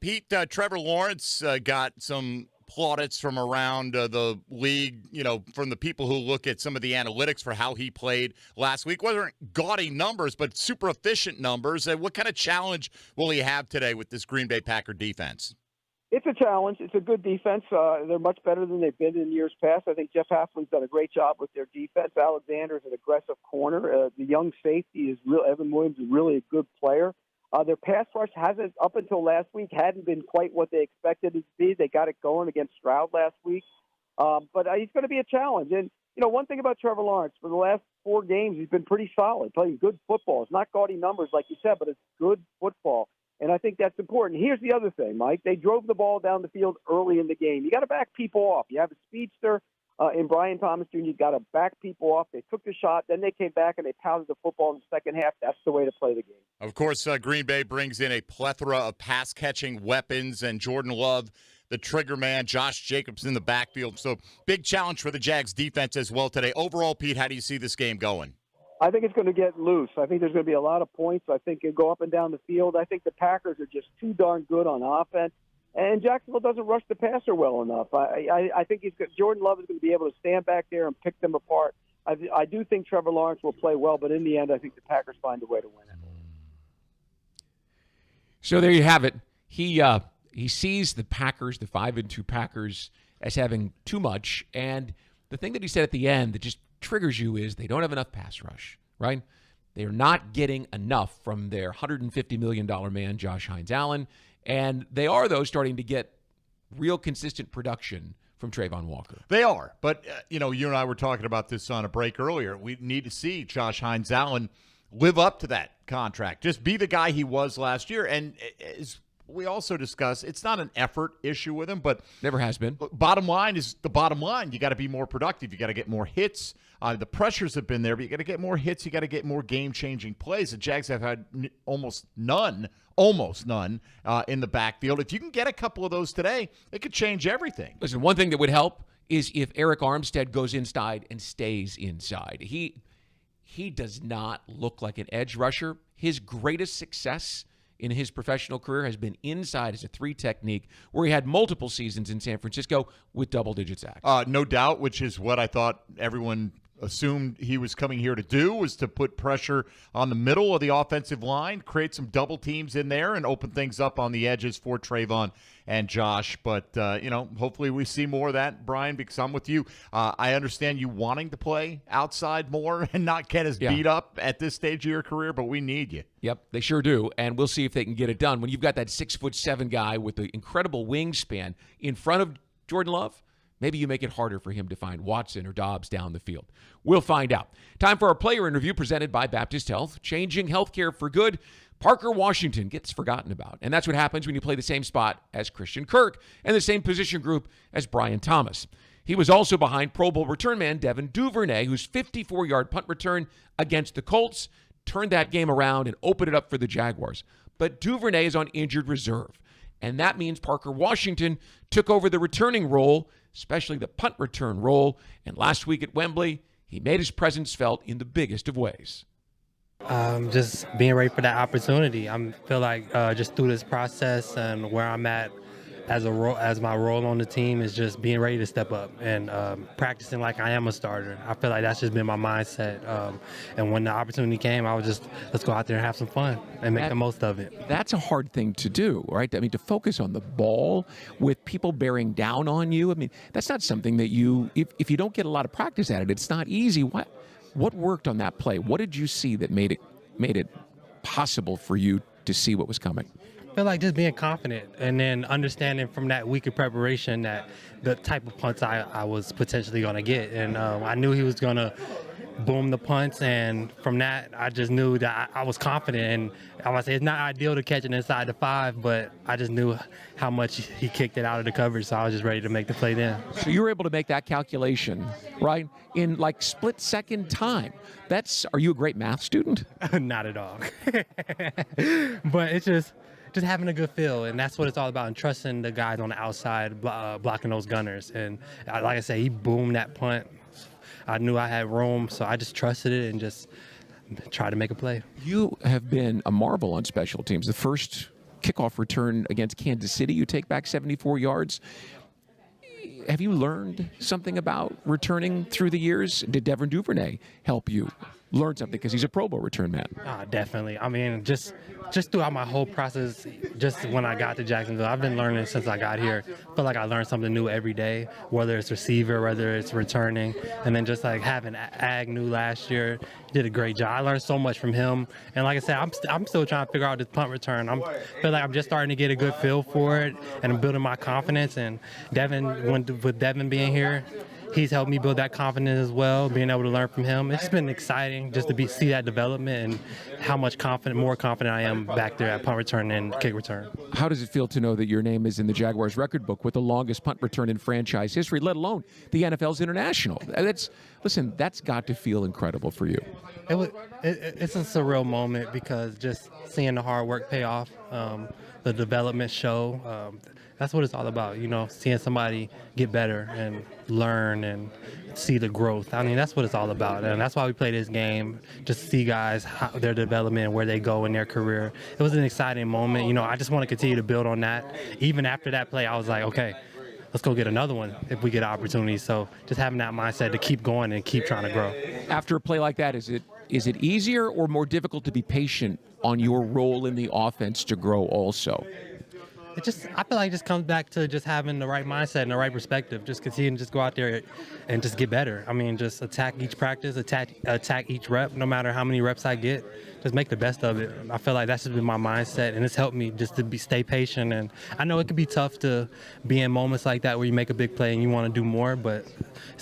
[SPEAKER 4] Pete, Trevor Lawrence got some plaudits from around the league, from the people who look at some of the analytics for how he played last week. Wasn't gaudy numbers, but super efficient numbers. What kind of challenge will he have today with this Green Bay Packer defense?
[SPEAKER 17] It's a challenge. It's a good defense. They're much better than they've been in years past. I think Jeff Haflin's done a great job with their defense. Alexander's an aggressive corner. The young safety is real. Evan Williams is really a good player. Their pass rush hasn't, up until last week, hadn't been quite what they expected it to be. They got it going against Stroud last week. But he's going to be a challenge. And, one thing about Trevor Lawrence, for the last 4 games, he's been pretty solid, playing good football. It's not gaudy numbers, like you said, but it's good football. And I think that's important. Here's the other thing, Mike. They drove the ball down the field early in the game. You got to back people off. You have a speedster. in Brian Thomas Jr., you got to back people off. They took the shot, then they came back and they pounded the football in the second half. That's the way to play the game.
[SPEAKER 4] Of course, Green Bay brings in a plethora of pass-catching weapons, and Jordan Love, the trigger man, Josh Jacobs in the backfield. So big challenge for the Jags defense as well today. Overall, Pete, how do you see this game going?
[SPEAKER 17] I think it's going to get loose. I think there's going to be a lot of points. I think it'll go up and down the field. I think the Packers are just too darn good on offense. And Jacksonville doesn't rush the passer well enough. I think Jordan Love is going to be able to stand back there and pick them apart. I do think Trevor Lawrence will play well, but in the end, I think the Packers find a way to win it.
[SPEAKER 3] So there you have it. He sees the Packers, the 5-2 Packers, as having too much. And the thing that he said at the end that just triggers you is they don't have enough pass rush, right? They're not getting enough from their $150 million man, Josh Hines-Allen. And they are, though, starting to get real consistent production from Trayvon Walker.
[SPEAKER 4] They are. But, you and I were talking about this on a break earlier. We need to see Josh Hines-Allen live up to that contract. Just be the guy he was last year. And as we also discussed, it's not an effort issue with him, but
[SPEAKER 3] never has been.
[SPEAKER 4] Bottom line is the bottom line. You got to be more productive. You got to get more hits. The pressures have been there, but you got to get more hits. You got to get more game-changing plays. The Jags have had almost none in the backfield. If you can get a couple of those today, it could change everything.
[SPEAKER 3] Listen, one thing that would help is if Eric Armstead goes inside and stays inside. He does not look like an edge rusher. His greatest success in his professional career has been inside as a 3 technique, where he had multiple seasons in San Francisco with double-digit sacks.
[SPEAKER 4] No doubt, which is what I thought everyone assumed he was coming here to do, was to put pressure on the middle of the offensive line, create some double teams in there, and open things up on the edges for Trayvon and Josh. But, hopefully we see more of that, Brian, because I'm with you. I understand you wanting to play outside more and not get as beat up at this stage of your career, but we need you.
[SPEAKER 3] Yep, they sure do, and we'll see if they can get it done. When you've got that 6'7" guy with the incredible wingspan in front of Jordan Love, maybe you make it harder for him to find Watson or Dobbs down the field. We'll find out. Time for our player interview presented by Baptist Health. Changing healthcare for good. Parker Washington gets forgotten about. And that's what happens when you play the same spot as Christian Kirk and the same position group as Brian Thomas. He was also behind Pro Bowl return man Devin Duvernay, whose 54-yard punt return against the Colts turned that game around and opened it up for the Jaguars. But Duvernay is on injured reserve. And that means Parker Washington took over the returning role, especially the punt return role. And last week at Wembley, he made his presence felt in the biggest of ways.
[SPEAKER 10] Just being ready for that opportunity. I feel like just through this process and where I'm at as my role on the team is just being ready to step up and practicing like I am a starter. I feel like that's just been my mindset. And when the opportunity came, I was just, let's go out there and have some fun and make the most of it.
[SPEAKER 3] That's a hard thing to do, right? I mean, to focus on the ball with people bearing down on you. I mean, that's not something that if you don't get a lot of practice at it, it's not easy. What worked on that play? What did you see that made it possible for you to see what was coming?
[SPEAKER 10] I feel like just being confident and then understanding from that week of preparation that the type of punts I was potentially going to get. And I knew he was going to boom the punts. And from that, I just knew that I was confident. And I want to say it's not ideal to catch it inside the 5, but I just knew how much he kicked it out of the coverage. So I was just ready to make the play then.
[SPEAKER 3] So you were able to make that calculation, right, in like split-second time. Are you a great math student?
[SPEAKER 10] Not at all. But it's just having a good feel, and that's what it's all about, and trusting the guys on the outside blocking those gunners. And like I said, he boomed that punt. I knew I had room, so I just trusted it and just tried to make a play.
[SPEAKER 3] You have been a marvel on special teams. The first kickoff return against Kansas City, you take back 74 yards. Have you learned something about returning through the years? Did Devin Duvernay help you learn something because he's a Pro Bowl return man?
[SPEAKER 10] Definitely. I mean, just throughout my whole process, just when I got to Jacksonville, I've been learning since I got here. I feel like I learn something new every day, whether it's receiver, whether it's returning, and then just like having Agnew last year, he did a great job. I learned so much from him, and like I said, I'm still trying to figure out this punt return. I feel like I'm just starting to get a good feel for it, and I'm building my confidence. And with Devin being here, he's helped me build that confidence as well, being able to learn from him. It's been exciting just to see that development and how much more confident I am back there at punt return and kick return.
[SPEAKER 3] How does it feel to know that your name is in the Jaguars record book with the longest punt return in franchise history, let alone the NFL's international? That's got to feel incredible for you.
[SPEAKER 10] It's a surreal moment because just seeing the hard work pay off, the development show, that's what it's all about, seeing somebody get better and learn and see the growth. I mean, that's what it's all about, and that's why we play this game, just to see guys, their development and where they go in their career. It was an exciting moment. I just want to continue to build on that. Even after that play, I was like, okay, let's go get another one if we get opportunities. So just having that mindset to keep going and keep trying to grow.
[SPEAKER 3] After a play like that, is it easier or more difficult to be patient on your role in the offense to grow also?
[SPEAKER 10] I feel like it just comes back to just having the right mindset and the right perspective. Just continue to just go out there and just get better. I mean, just attack each practice, attack each rep, no matter how many reps I get. Just make the best of it. I feel like that's just been my mindset, and it's helped me just to stay patient. And I know it can be tough to be in moments like that where you make a big play and you want to do more, but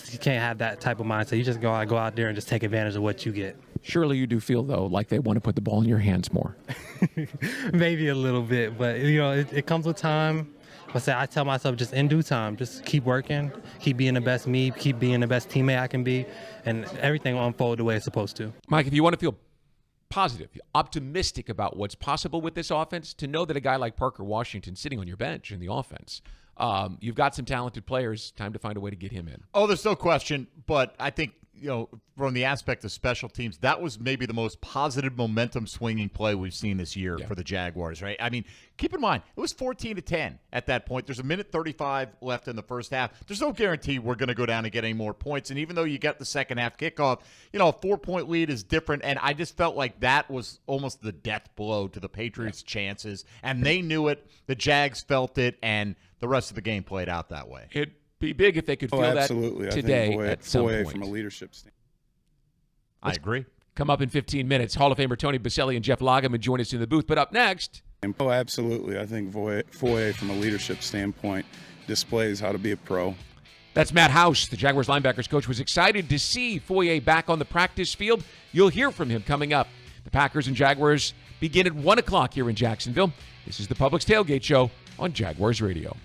[SPEAKER 10] you can't have that type of mindset. You just go out there and just take advantage of what you get.
[SPEAKER 3] Surely you do feel, though, like they want to put the ball in your hands more.
[SPEAKER 10] Maybe a little bit, but, it comes with time. I tell myself just in due time, just keep working, keep being the best me, keep being the best teammate I can be, and everything will unfold the way it's supposed to.
[SPEAKER 3] Mike, if you want to feel positive, optimistic about what's possible with this offense, to know that a guy like Parker Washington sitting on your bench in the offense, you've got some talented players, time to find a way to get him in.
[SPEAKER 4] Oh, there's no question, but I think, from the aspect of special teams, that was maybe the most positive momentum swinging play we've seen this year for the Jaguars, right? I mean, keep in mind, it was 14-10 at that point. There's a minute 35 left in the first half. There's no guarantee we're going to go down and get any more points. And even though you get the second half kickoff, a 4-point lead is different. And I just felt like that was almost the death blow to the Patriots' chances. And they knew it. The Jags felt it. And the rest of the game played out that way.
[SPEAKER 3] It'd be big if they could feel that today at some point.
[SPEAKER 18] From a leadership standpoint.
[SPEAKER 4] I agree.
[SPEAKER 3] Come up in 15 minutes. Hall of Famer Tony Boselli and Jeff Lageman join us in the booth. But up next.
[SPEAKER 18] Oh, absolutely. I think Foye, from a leadership standpoint, displays how to be a pro.
[SPEAKER 3] That's Matt House, the Jaguars linebackers coach, was excited to see Foye back on the practice field. You'll hear from him coming up. The Packers and Jaguars begin at 1 o'clock here in Jacksonville. This is the Publix Tailgate Show on Jaguars Radio.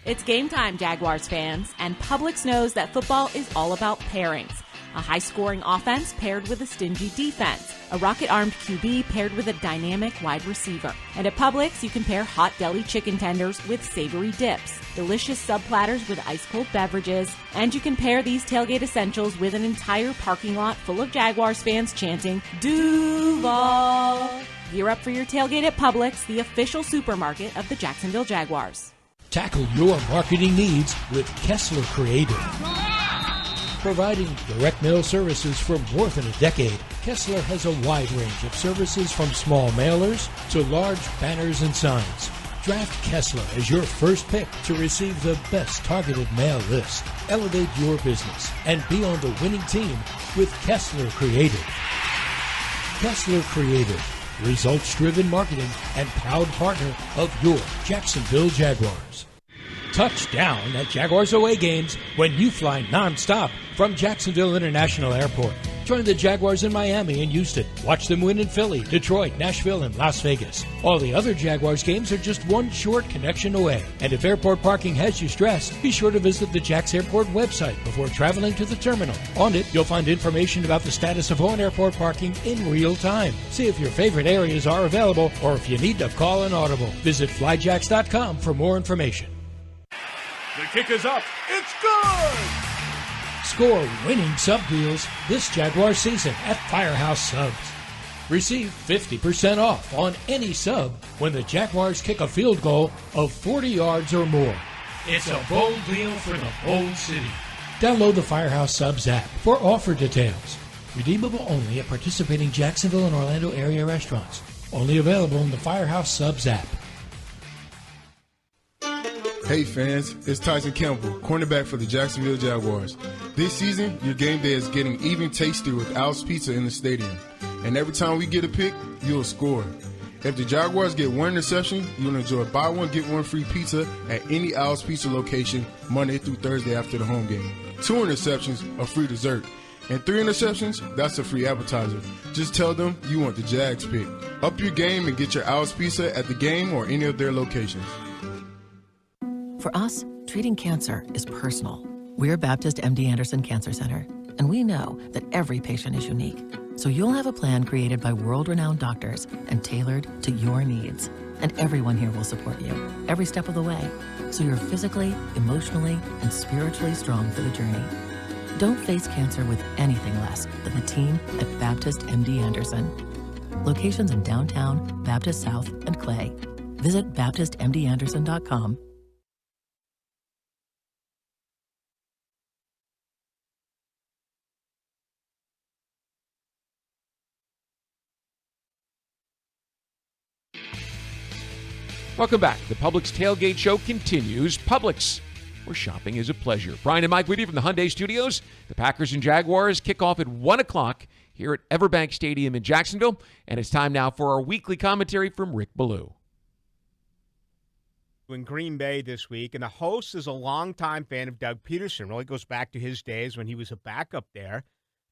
[SPEAKER 11] It's game time, Jaguars fans, and Publix knows that football is all about pairings. A high-scoring offense paired with a stingy defense. A rocket-armed QB paired with a dynamic wide receiver. And at Publix, you can pair hot deli chicken tenders with savory dips, delicious sub platters with ice-cold beverages, and you can pair these tailgate essentials with an entire parking lot full of Jaguars fans chanting, Duval! Gear up for your tailgate at Publix, the official supermarket of the Jacksonville Jaguars.
[SPEAKER 2] Tackle your marketing needs with Kessler Creative. Providing direct mail services for more than a decade, Kessler has a wide range of services from small mailers to large banners and signs. Draft Kessler as your first pick to receive the best targeted mail list. Elevate your business and be on the winning team with Kessler Creative. Kessler Creative, results-driven marketing and proud partner of your Jacksonville Jaguars. Touchdown at Jaguars away games when you fly nonstop from Jacksonville International Airport. Join the Jaguars in Miami and Houston. Watch them win in Philly, Detroit, Nashville, and Las Vegas. All the other Jaguars games are just one short connection away. And if airport parking has you stressed, be sure to visit the Jax Airport website before traveling to the terminal. On it, you'll find information about the status of on-airport parking in real time. See if your favorite areas are available or if you need to call an audible. Visit flyjax.com for more information.
[SPEAKER 19] The kick is up. It's good!
[SPEAKER 2] Score winning sub deals this Jaguar season at Firehouse Subs. Receive 50% off on any sub when the Jaguars kick a field goal of 40 yards or more. It's a bold deal for the bold city. Download the Firehouse Subs app for offer details. Redeemable only at participating Jacksonville and Orlando area restaurants. Only available in the Firehouse Subs app.
[SPEAKER 20] Hey fans, it's Tyson Campbell, cornerback for the Jacksonville Jaguars. This season, your game day is getting even tastier with Al's Pizza in the stadium. And every time we get a pick, you'll score. If the Jaguars get one interception, you'll enjoy buy one, get one free pizza at any Al's Pizza location Monday through Thursday after the home game. 2 interceptions, a free dessert. And 3 interceptions, that's a free appetizer. Just tell them you want the Jags pick. Up your game and get your Al's Pizza at the game or any of their locations.
[SPEAKER 21] For us, treating cancer is personal. We're Baptist MD Anderson Cancer Center, and we know that every patient is unique. So you'll have a plan created by world-renowned doctors and tailored to your needs. And everyone here will support you every step of the way, so you're physically, emotionally, and spiritually strong for the journey. Don't face cancer with anything less than the team at Baptist MD Anderson. Locations in downtown, Baptist South, and Clay. Visit BaptistMDAnderson.com.
[SPEAKER 3] Welcome back. The Publix Tailgate Show continues. Publix, where shopping is a pleasure. Brian and Mike with you from the Hyundai Studios. The Packers and Jaguars kick off at 1 o'clock here at EverBank Stadium in Jacksonville. And it's time now for our weekly commentary from Rick Ballou.
[SPEAKER 22] In Green Bay this week, and the host is a longtime fan of Doug Peterson. Really goes back to his days when he was a backup there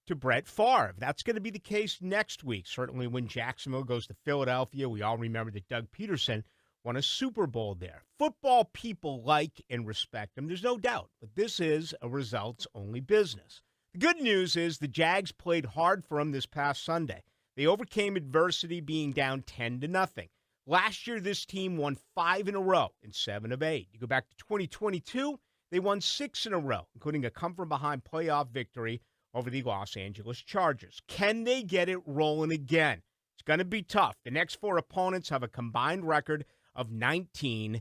[SPEAKER 22] to Brett Favre. That's going to be the case next week. Certainly when Jacksonville goes to Philadelphia, we all remember that Doug Peterson won a Super Bowl there. Football people like and respect him, there's no doubt. But this is a results-only business. The good news is the Jags played hard for him this past Sunday. They overcame adversity being down 10-0. Last year, this team won 5 in a row in 7 of 8. You go back to 2022, they won 6 in a row, including a come-from-behind playoff victory over the Los Angeles Chargers. Can they get it rolling again? It's going to be tough. The next 4 opponents have a combined record of 19-6.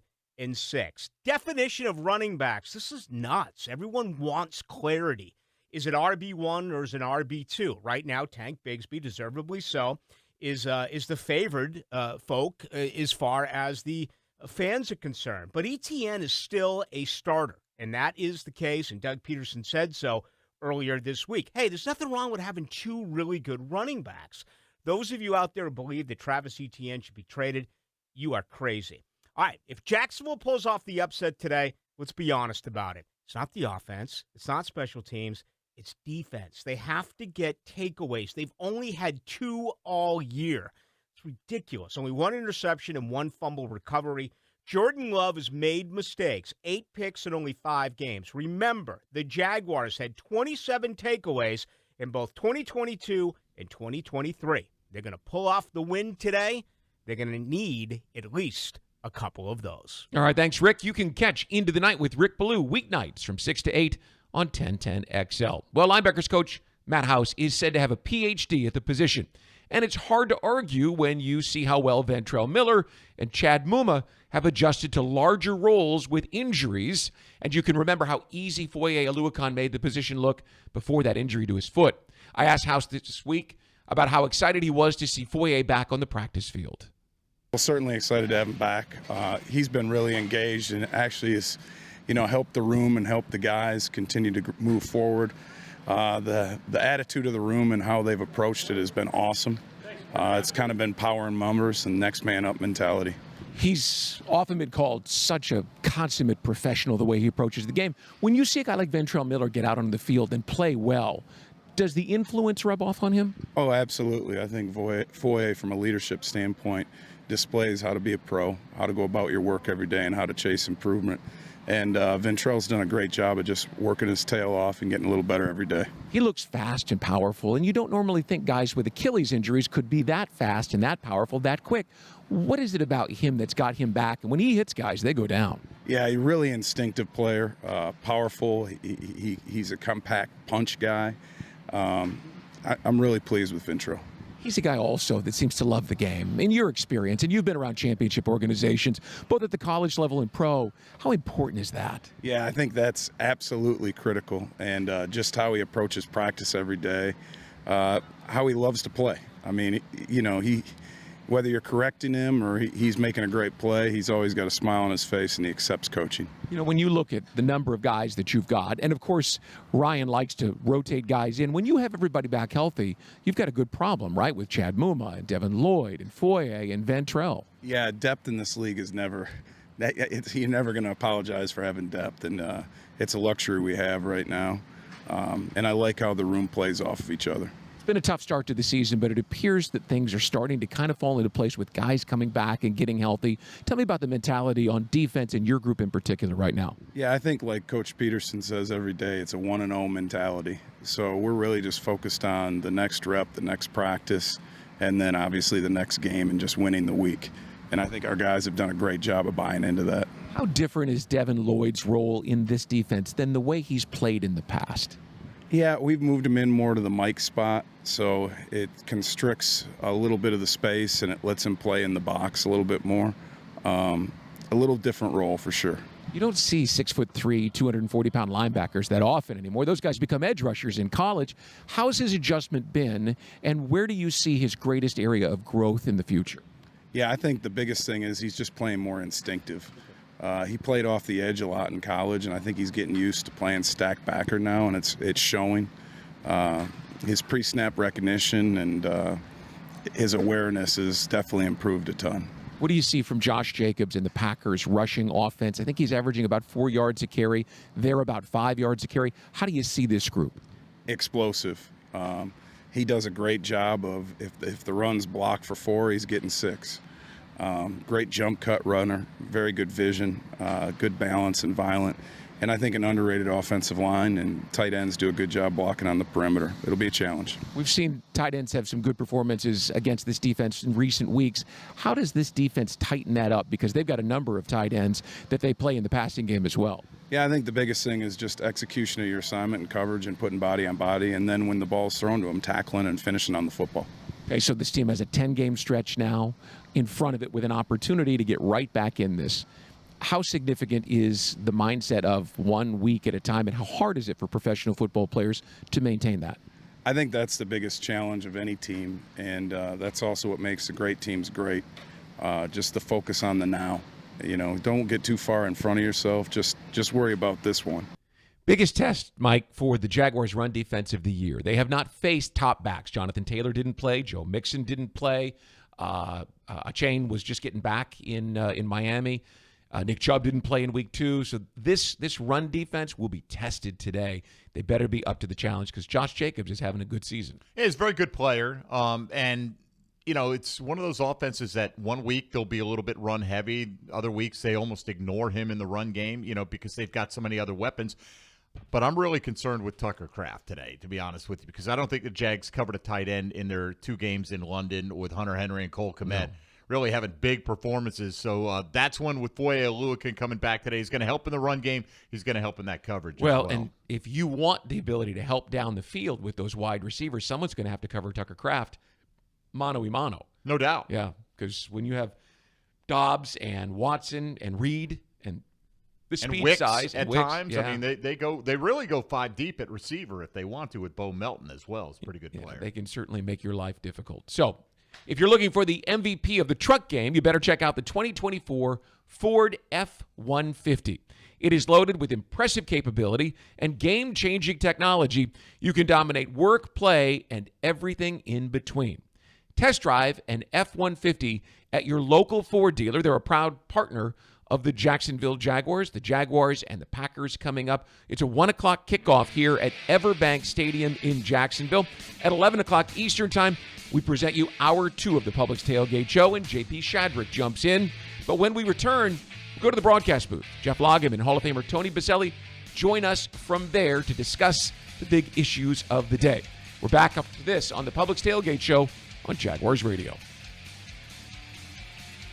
[SPEAKER 22] Definition of running backs. This is nuts. Everyone wants clarity. Is it RB1 or is it RB2? Right now, Tank Bigsby, deservedly so, is the favored folk as far as the fans are concerned. But ETN is still a starter, and that is the case, and Doug Peterson said so earlier this week. Hey, there's nothing wrong with having 2 really good running backs. Those of you out there who believe that Travis Etienne should be traded, you are crazy. All right, if Jacksonville pulls off the upset today, let's be honest about it. It's not the offense. It's not special teams. It's defense. They have to get takeaways. They've only had 2 all year. It's ridiculous. Only 1 interception and 1 fumble recovery. Jordan Love has made mistakes. 8 picks in only 5 games. Remember, the Jaguars had 27 takeaways in both 2022 and 2023. They're going to pull off the win today. They're going to need at least a couple of those.
[SPEAKER 3] All right, thanks, Rick. You can catch Into the Night with Rick Ballou weeknights from 6 to 8 on 1010XL. Well, linebackers coach Matt House is said to have a PhD at the position, and it's hard to argue when you see how well Ventrell Miller and Chad Muma have adjusted to larger roles with injuries, and you can remember how easy Foye Oluokun made the position look before that injury to his foot. I asked House this week about how excited he was to see Foye back on the practice field.
[SPEAKER 18] Well, certainly excited to have him back. He's been really engaged and actually has, helped the room and helped the guys continue to move forward. The attitude of the room and how they've approached it has been awesome. It's kind of been power in numbers and next man up mentality.
[SPEAKER 3] He's often been called such a consummate professional the way he approaches the game. When you see a guy like Ventrell Miller get out on the field and play well, does the influence rub off on him?
[SPEAKER 18] Oh, absolutely. I think Foye, from a leadership standpoint, displays how to be a pro, how to go about your work every day, and how to chase improvement. And Ventrell's done a great job of just working his tail off and getting a little better every day.
[SPEAKER 3] He looks fast and powerful, and you don't normally think guys with Achilles injuries could be that fast and that powerful that quick. What is it about him that's got him back? And when he hits guys, they go down.
[SPEAKER 18] Yeah, he's a really instinctive player, powerful. He's a compact punch guy. I'm really pleased with Ventrell.
[SPEAKER 3] He's a guy also that seems to love the game. In your experience, and you've been around championship organizations, both at the college level and pro, how important is that?
[SPEAKER 18] Yeah, I think that's absolutely critical. And just how he approaches practice every day, how he loves to play. I mean, whether you're correcting him or he's making a great play, he's always got a smile on his face and he accepts coaching.
[SPEAKER 3] You know, when you look at the number of guys that you've got, and of course, Ryan likes to rotate guys in. When you have everybody back healthy, you've got a good problem, right, with Chad Muma and Devin Lloyd and Foye and Ventrell.
[SPEAKER 18] Yeah, depth in this league is never you're never going to apologize for having depth, and it's a luxury we have right now. And I like how the room plays off of each other.
[SPEAKER 3] It's been a tough start to the season, but it appears that things are starting to kind of fall into place with guys coming back and getting healthy. Tell me about the mentality on defense in your group in particular right now.
[SPEAKER 18] Yeah, I think like Coach Peterson says every day, it's a 1-0 mentality. So we're really just focused on the next rep, the next practice, and then obviously the next game and just winning the week. And I think our guys have done a great job of buying into that.
[SPEAKER 3] How different is Devin Lloyd's role in this defense than the way he's played in the past?
[SPEAKER 18] Yeah, we've moved him in more to the Mike spot, so it constricts a little bit of the space and it lets him play in the box a little bit more. A little different role for sure.
[SPEAKER 3] You don't see 6'3", 240-pound linebackers that often anymore. Those guys become edge rushers in college. How's his adjustment been, and where do you see his greatest area of growth in the future?
[SPEAKER 18] Yeah, I think the biggest thing is he's just playing more instinctive. He played off the edge a lot in college, and I think he's getting used to playing stack backer now, and it's showing. His pre-snap recognition and his awareness has definitely improved a ton.
[SPEAKER 3] What do you see from Josh Jacobs in the Packers' rushing offense? I think he's averaging about 4 yards a carry. They're about 5 yards a carry. How do you see this group?
[SPEAKER 18] Explosive. He does a great job of, if the run's blocked for 4, he's getting 6. Great jump cut runner, very good vision, good balance and violent. And I think an underrated offensive line and tight ends do a good job blocking on the perimeter. It'll be a challenge.
[SPEAKER 3] We've seen tight ends have some good performances against this defense in recent weeks. How does this defense tighten that up? Because they've got a number of tight ends that they play in the passing game as well.
[SPEAKER 18] Yeah, I think the biggest thing is just execution of your assignment and coverage and putting body on body. And then when the ball's thrown to them, tackling and finishing on the football.
[SPEAKER 3] Okay, so this team has a 10-game stretch now in front of it with an opportunity to get right back in this. How significant is the mindset of 1 week at a time, and how hard is it for professional football players to maintain that?
[SPEAKER 18] I think that's the biggest challenge of any team, and that's also what makes the great teams great, just the focus on the now. You know, don't get too far in front of yourself. Just worry about this one.
[SPEAKER 3] Biggest test, Mike, for the Jaguars' run defense of the year. They have not faced top backs. Jonathan Taylor didn't play. Joe Mixon didn't play. Achane was just getting back in Miami. Nick Chubb didn't play in week 2. So this run defense will be tested today. They better be up to the challenge because Josh Jacobs is having a good season.
[SPEAKER 4] Yeah, he's a very good player. And, you know, it's one of those offenses that 1 week they'll be a little bit run heavy. Other weeks they almost ignore him in the run game, you know, because they've got so many other weapons. But I'm really concerned with Tucker Kraft today, to be honest with you, because I don't think the Jags covered a tight end in their 2 games in London with Hunter Henry and Cole Kmet. No. Really having big performances. So that's one with Foye Oluokun coming back today. He's going to help in the run game. He's going to help in that coverage as well.
[SPEAKER 3] And if you want the ability to help down the field with those wide receivers, someone's going to have to cover Tucker Kraft mano-a-mano.
[SPEAKER 4] No doubt.
[SPEAKER 3] Yeah, because when you have Dobbs and Watson and Reed and the speed
[SPEAKER 4] and Wicks
[SPEAKER 3] size
[SPEAKER 4] at
[SPEAKER 3] Wicks,
[SPEAKER 4] times.
[SPEAKER 3] yeah.
[SPEAKER 4] I mean, they really go 5 deep at receiver if they want to with Bo Melton as well. It's a pretty good player.
[SPEAKER 3] They can certainly make your life difficult. So if you're looking for the MVP of the truck game, you better check out the 2024 Ford F-150. It is loaded with impressive capability and game-changing technology. You can dominate work, play, and everything in between. Test drive an F-150 at your local Ford dealer. They're a proud partner of the Jacksonville Jaguars. The Jaguars and the Packers coming up. It's a 1 o'clock kickoff here at EverBank Stadium in Jacksonville. At 11 o'clock Eastern Time, we present you Hour 2 of the Publix Tailgate Show, and J.P. Shadrick jumps in. But when we return, we go to the broadcast booth. Jeff Loggeman and Hall of Famer Tony Boselli join us from there to discuss the big issues of the day. We're back up to this on the Publix Tailgate Show on Jaguars Radio.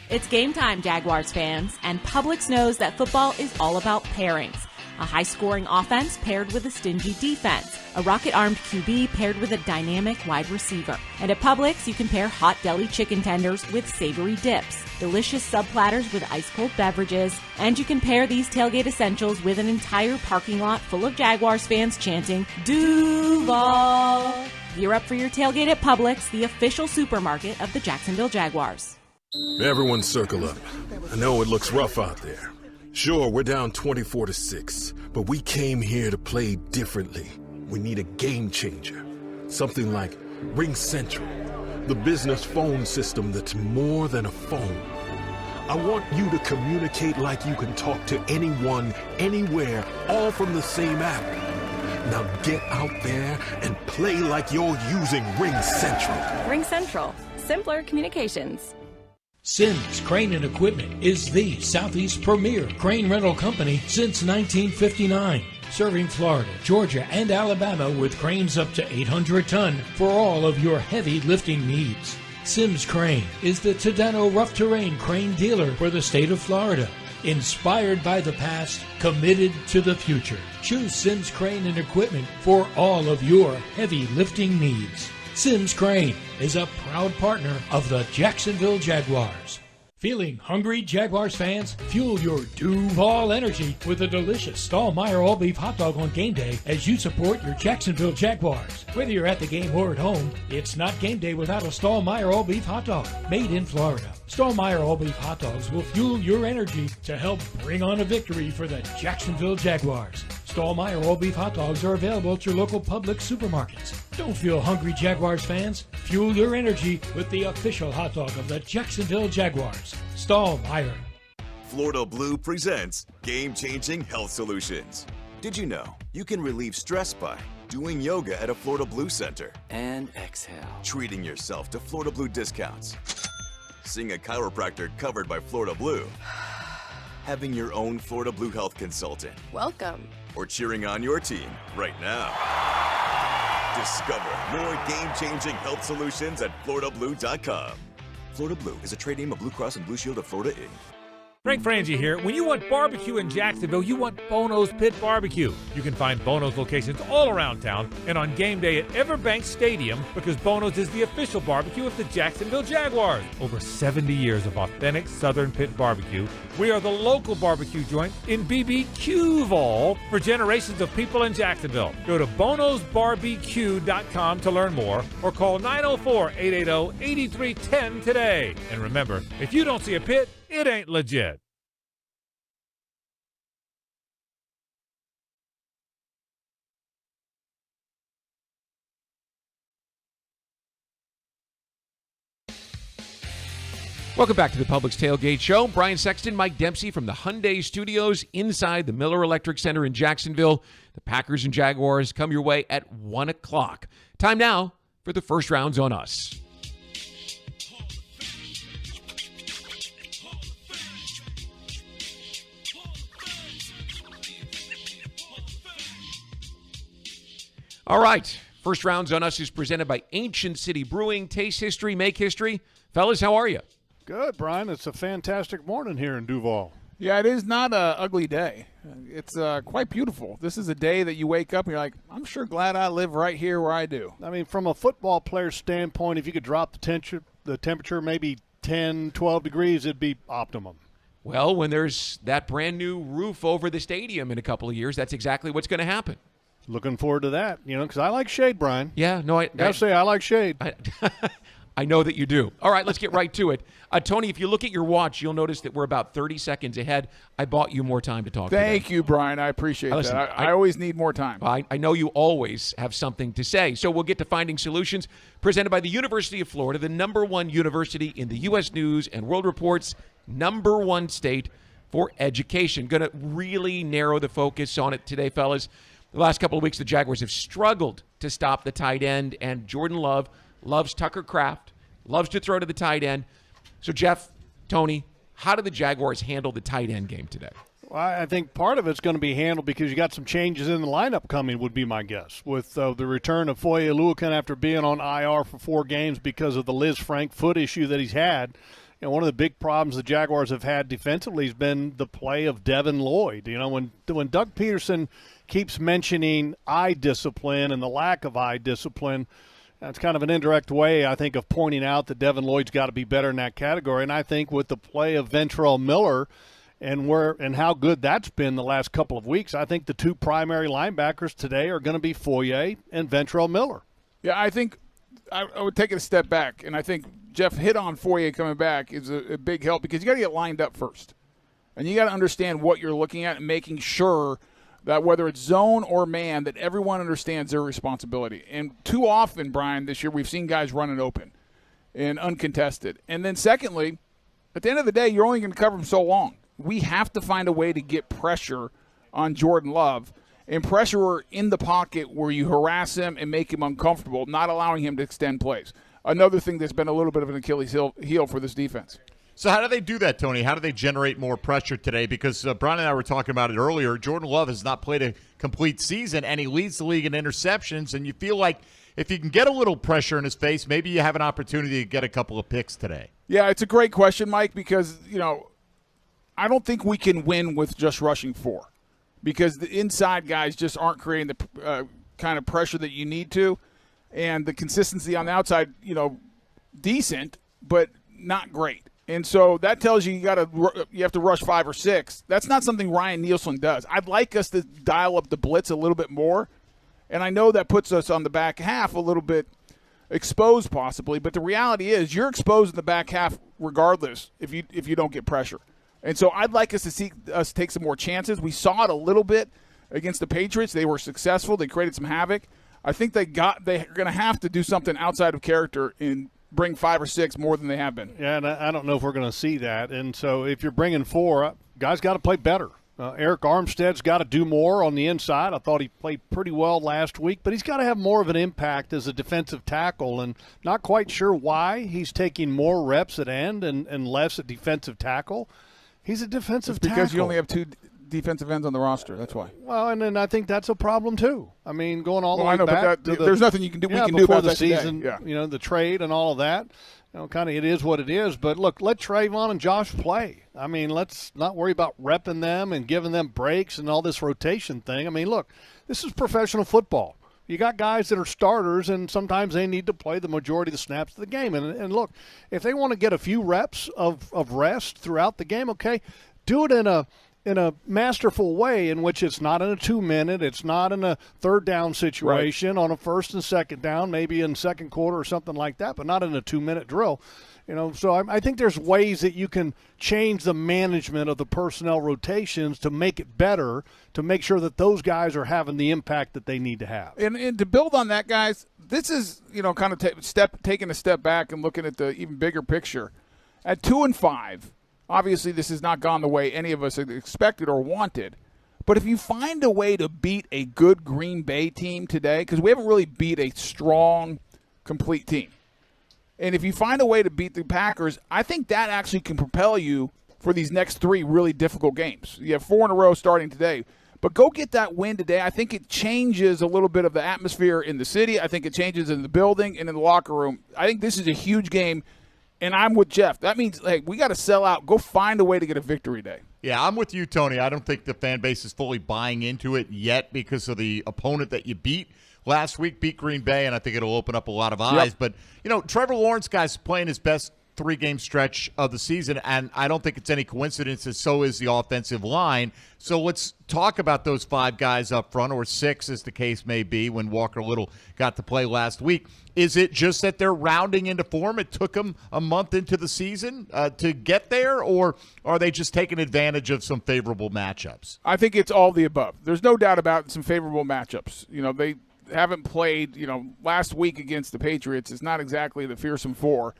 [SPEAKER 11] It's game time, Jaguars fans, and Publix knows that football is all about pairings. A high-scoring offense paired with a stingy defense. A rocket-armed QB paired with a dynamic wide receiver. And at Publix, you can pair hot deli chicken tenders with savory dips, delicious sub-platters with ice-cold beverages, and you can pair these tailgate essentials with an entire parking lot full of Jaguars fans chanting, Duval! Gear up for your tailgate at Publix, the official supermarket of the Jacksonville Jaguars.
[SPEAKER 1] Everyone circle up. I know it looks rough out there. Sure, we're down 24-6, but we came here to play differently. We need a game changer. Something like Ring Central, the business phone system that's more than a phone. I want you to communicate like you can talk to anyone, anywhere, all from the same app. Now get out there and play like you're using Ring Central.
[SPEAKER 5] Ring Central. Simpler communications.
[SPEAKER 2] Sims Crane and Equipment is the Southeast premier crane rental company since 1959. Serving Florida, Georgia, and Alabama with cranes up to 800 ton for all of your heavy lifting needs. Sims Crane is the Tadano rough terrain crane dealer for the state of Florida. Inspired by the past, committed to the future. Choose Sims Crane and Equipment for all of your heavy lifting needs. Sims Crane is a proud partner of the Jacksonville Jaguars. Feeling hungry, Jaguars fans? Fuel your Duval energy with a delicious Stallmeyer all-beef hot dog on game day as you support your Jacksonville Jaguars. Whether you're at the game or at home, it's not game day without a Stallmeyer all-beef hot dog made in Florida. Stallmeyer all-beef hot dogs will fuel your energy to help bring on a victory for the Jacksonville Jaguars. Stallmeyer all-beef hot dogs are available at your local Publix supermarkets. Don't feel hungry, Jaguars fans. Fuel your energy with the official hot dog of the Jacksonville Jaguars. Stallmeyer.
[SPEAKER 16] Florida Blue presents game-changing health solutions. Did you know you can relieve stress by doing yoga at a Florida Blue center?
[SPEAKER 14] And exhale.
[SPEAKER 16] Treating yourself to Florida Blue discounts. Seeing a chiropractor covered by Florida Blue. Having your own Florida Blue health consultant.
[SPEAKER 5] Welcome.
[SPEAKER 16] Or cheering on your team right now. Discover more game-changing health solutions at FloridaBlue.com. Florida Blue is a trade name of Blue Cross and Blue Shield of Florida, Inc.
[SPEAKER 23] Frank Frangie here. When you want barbecue in Jacksonville, you want Bono's Pit Barbecue. You can find Bono's locations all around town and on game day at EverBank Stadium because Bono's is the official barbecue of the Jacksonville Jaguars. Over 70 years of authentic Southern Pit Barbecue. We are the local barbecue joint in BBQval for generations of people in Jacksonville. Go to bonosbarbecue.com to learn more or call 904-880-8310 today. And remember, if you don't see a pit, it ain't legit.
[SPEAKER 3] Welcome back to the Publix Tailgate Show. Brian Sexton, Mike Dempsey from the Hyundai Studios inside the Miller Electric Center in Jacksonville. The Packers and Jaguars come your way at 1 o'clock. Time now for the first rounds on us. All right, first rounds on us is presented by Ancient City Brewing. Taste history, make history. Fellas, how are you?
[SPEAKER 24] Good, Brian. It's a fantastic morning here in Duval.
[SPEAKER 25] Yeah, it is not an ugly day. It's quite beautiful. This is a day that you wake up and you're like, I'm sure glad I live right here where I do.
[SPEAKER 24] I mean, from a football player's standpoint, if you could drop the temperature maybe 10, 12 degrees, it'd be optimum.
[SPEAKER 3] Well, when there's that brand new roof over the stadium in a couple of years, that's exactly what's going to happen.
[SPEAKER 24] Looking forward to that, because I like shade, Brian.
[SPEAKER 3] Yeah, no, I
[SPEAKER 24] like shade.
[SPEAKER 3] I know that you do. All right, let's get right to it. Tony, if you look at your watch, you'll notice that we're about 30 seconds ahead. I bought you more time to talk
[SPEAKER 25] Thank you, Brian. I appreciate that. I always need more time.
[SPEAKER 3] I know you always have something to say. So we'll get to Finding Solutions, presented by the University of Florida, the #1 university in the U.S. News and World Report's #1 state for education. Going to really narrow the focus on it today, fellas. The last couple of weeks, the Jaguars have struggled to stop the tight end, and Jordan Love loves Tucker Kraft, loves to throw to the tight end. So, Jeff, Tony, how do the Jaguars handle the tight end game today?
[SPEAKER 24] Well, I think part of it's going to be handled because you got some changes in the lineup coming, would be my guess, with the return of Foye Oluokun after being on IR for 4 games because of the Liz Frank foot issue that he's had. One of the big problems the Jaguars have had defensively has been the play of Devin Lloyd. When Doug Peterson keeps mentioning eye discipline and the lack of eye discipline, that's kind of an indirect way, I think, of pointing out that Devin Lloyd's got to be better in that category. And I think with the play of Ventrell Miller and how good that's been the last couple of weeks, I think the 2 primary linebackers today are going to be Foye and Ventrell Miller.
[SPEAKER 25] Yeah, I think I would take it a step back, and I think Jeff hit on Foye coming back is a big help because you got to get lined up first. And you got to understand what you're looking at and making sure that whether it's zone or man, that everyone understands their responsibility. And too often, Brian, this year we've seen guys running open and uncontested. And then secondly, at the end of the day, you're only going to cover them so long. We have to find a way to get pressure on Jordan Love and pressure in the pocket where you harass him and make him uncomfortable, not allowing him to extend plays. Another thing that's been a little bit of an Achilles heel for this defense.
[SPEAKER 4] So how do they do that, Tony? How do they generate more pressure today? Because Brian and I were talking about it earlier. Jordan Love has not played a complete season, and he leads the league in interceptions, and you feel like if you can get a little pressure in his face, maybe you have an opportunity to get a couple of picks today.
[SPEAKER 25] Yeah, it's a great question, Mike, because, I don't think we can win with just rushing 4 because the inside guys just aren't creating the kind of pressure that you need to, and the consistency on the outside, decent, but not great. And so that tells you you have to rush 5 or 6. That's not something Ryan Nielsen does. I'd like us to dial up the blitz a little bit more, and I know that puts us on the back half a little bit exposed possibly, but the reality is you're exposed in the back half regardless if you don't get pressure. And so I'd like us to see us take some more chances. We saw it a little bit against the Patriots. They were successful. They created some havoc. I think they're going to have to do something outside of character in bring 5 or 6 more than they have been.
[SPEAKER 24] Yeah, and I don't know if we're going to see that. And so if you're bringing 4, guys got to play better. Eric Armstead's got to do more on the inside. I thought he played pretty well last week, but he's got to have more of an impact as a defensive tackle, and not quite sure why he's taking more reps at end and less at defensive tackle. He's a defensive tackle.
[SPEAKER 25] Because you only have 2 defensive ends on the roster. That's why.
[SPEAKER 24] Well, and then I think that's a problem too. I mean, going all the way
[SPEAKER 25] back
[SPEAKER 24] to
[SPEAKER 25] there's nothing you can do.
[SPEAKER 24] Yeah,
[SPEAKER 25] we can do
[SPEAKER 24] before
[SPEAKER 25] about
[SPEAKER 24] the season.
[SPEAKER 25] Yeah.
[SPEAKER 24] The trade and all of that. Kind of it is what it is. But look, let Trayvon and Josh play. I mean, let's not worry about repping them and giving them breaks and all this rotation thing. I mean, look, this is professional football. You got guys that are starters, and sometimes they need to play the majority of the snaps of the game. And look, if they want to get a few reps of rest throughout the game, okay, do it in a masterful way in which it's not in a 2-minute, it's not in a third down situation, right, on a first and second down, maybe in second quarter or something like that, but not in a 2-minute drill. So I think there's ways that you can change the management of the personnel rotations to make it better, to make sure that those guys are having the impact that they need to have.
[SPEAKER 25] And to build on that, guys, this is kind of taking a step back and looking at the even bigger picture. At 2-5. Obviously, this has not gone the way any of us had expected or wanted. But if you find a way to beat a good Green Bay team today, because we haven't really beat a strong, complete team. And if you find a way to beat the Packers, I think that actually can propel you for these next 3 really difficult games. You have 4 in a row starting today. But go get that win today. I think it changes a little bit of the atmosphere in the city. I think it changes in the building and in the locker room. I think this is a huge game. And I'm with Jeff. That means, we got to sell out. Go find a way to get a victory day.
[SPEAKER 4] Yeah, I'm with you, Tony. I don't think the fan base is fully buying into it yet because of the opponent that you beat last week, beat Green Bay, and I think it'll open up a lot of eyes. Yep. But, Trevor Lawrence, guys, playing his best 3-game stretch of the season, and I don't think it's any coincidence that so is the offensive line. So let's talk about those 5 guys up front, or 6 as the case may be, when Walker Little got to play last week. Is it just that they're rounding into form? It took them a month into the season to get there, or are they just taking advantage of some favorable matchups?
[SPEAKER 25] I think it's all the above. There's no doubt about some favorable matchups. They haven't played, last week against the Patriots. It's not exactly the fearsome 4.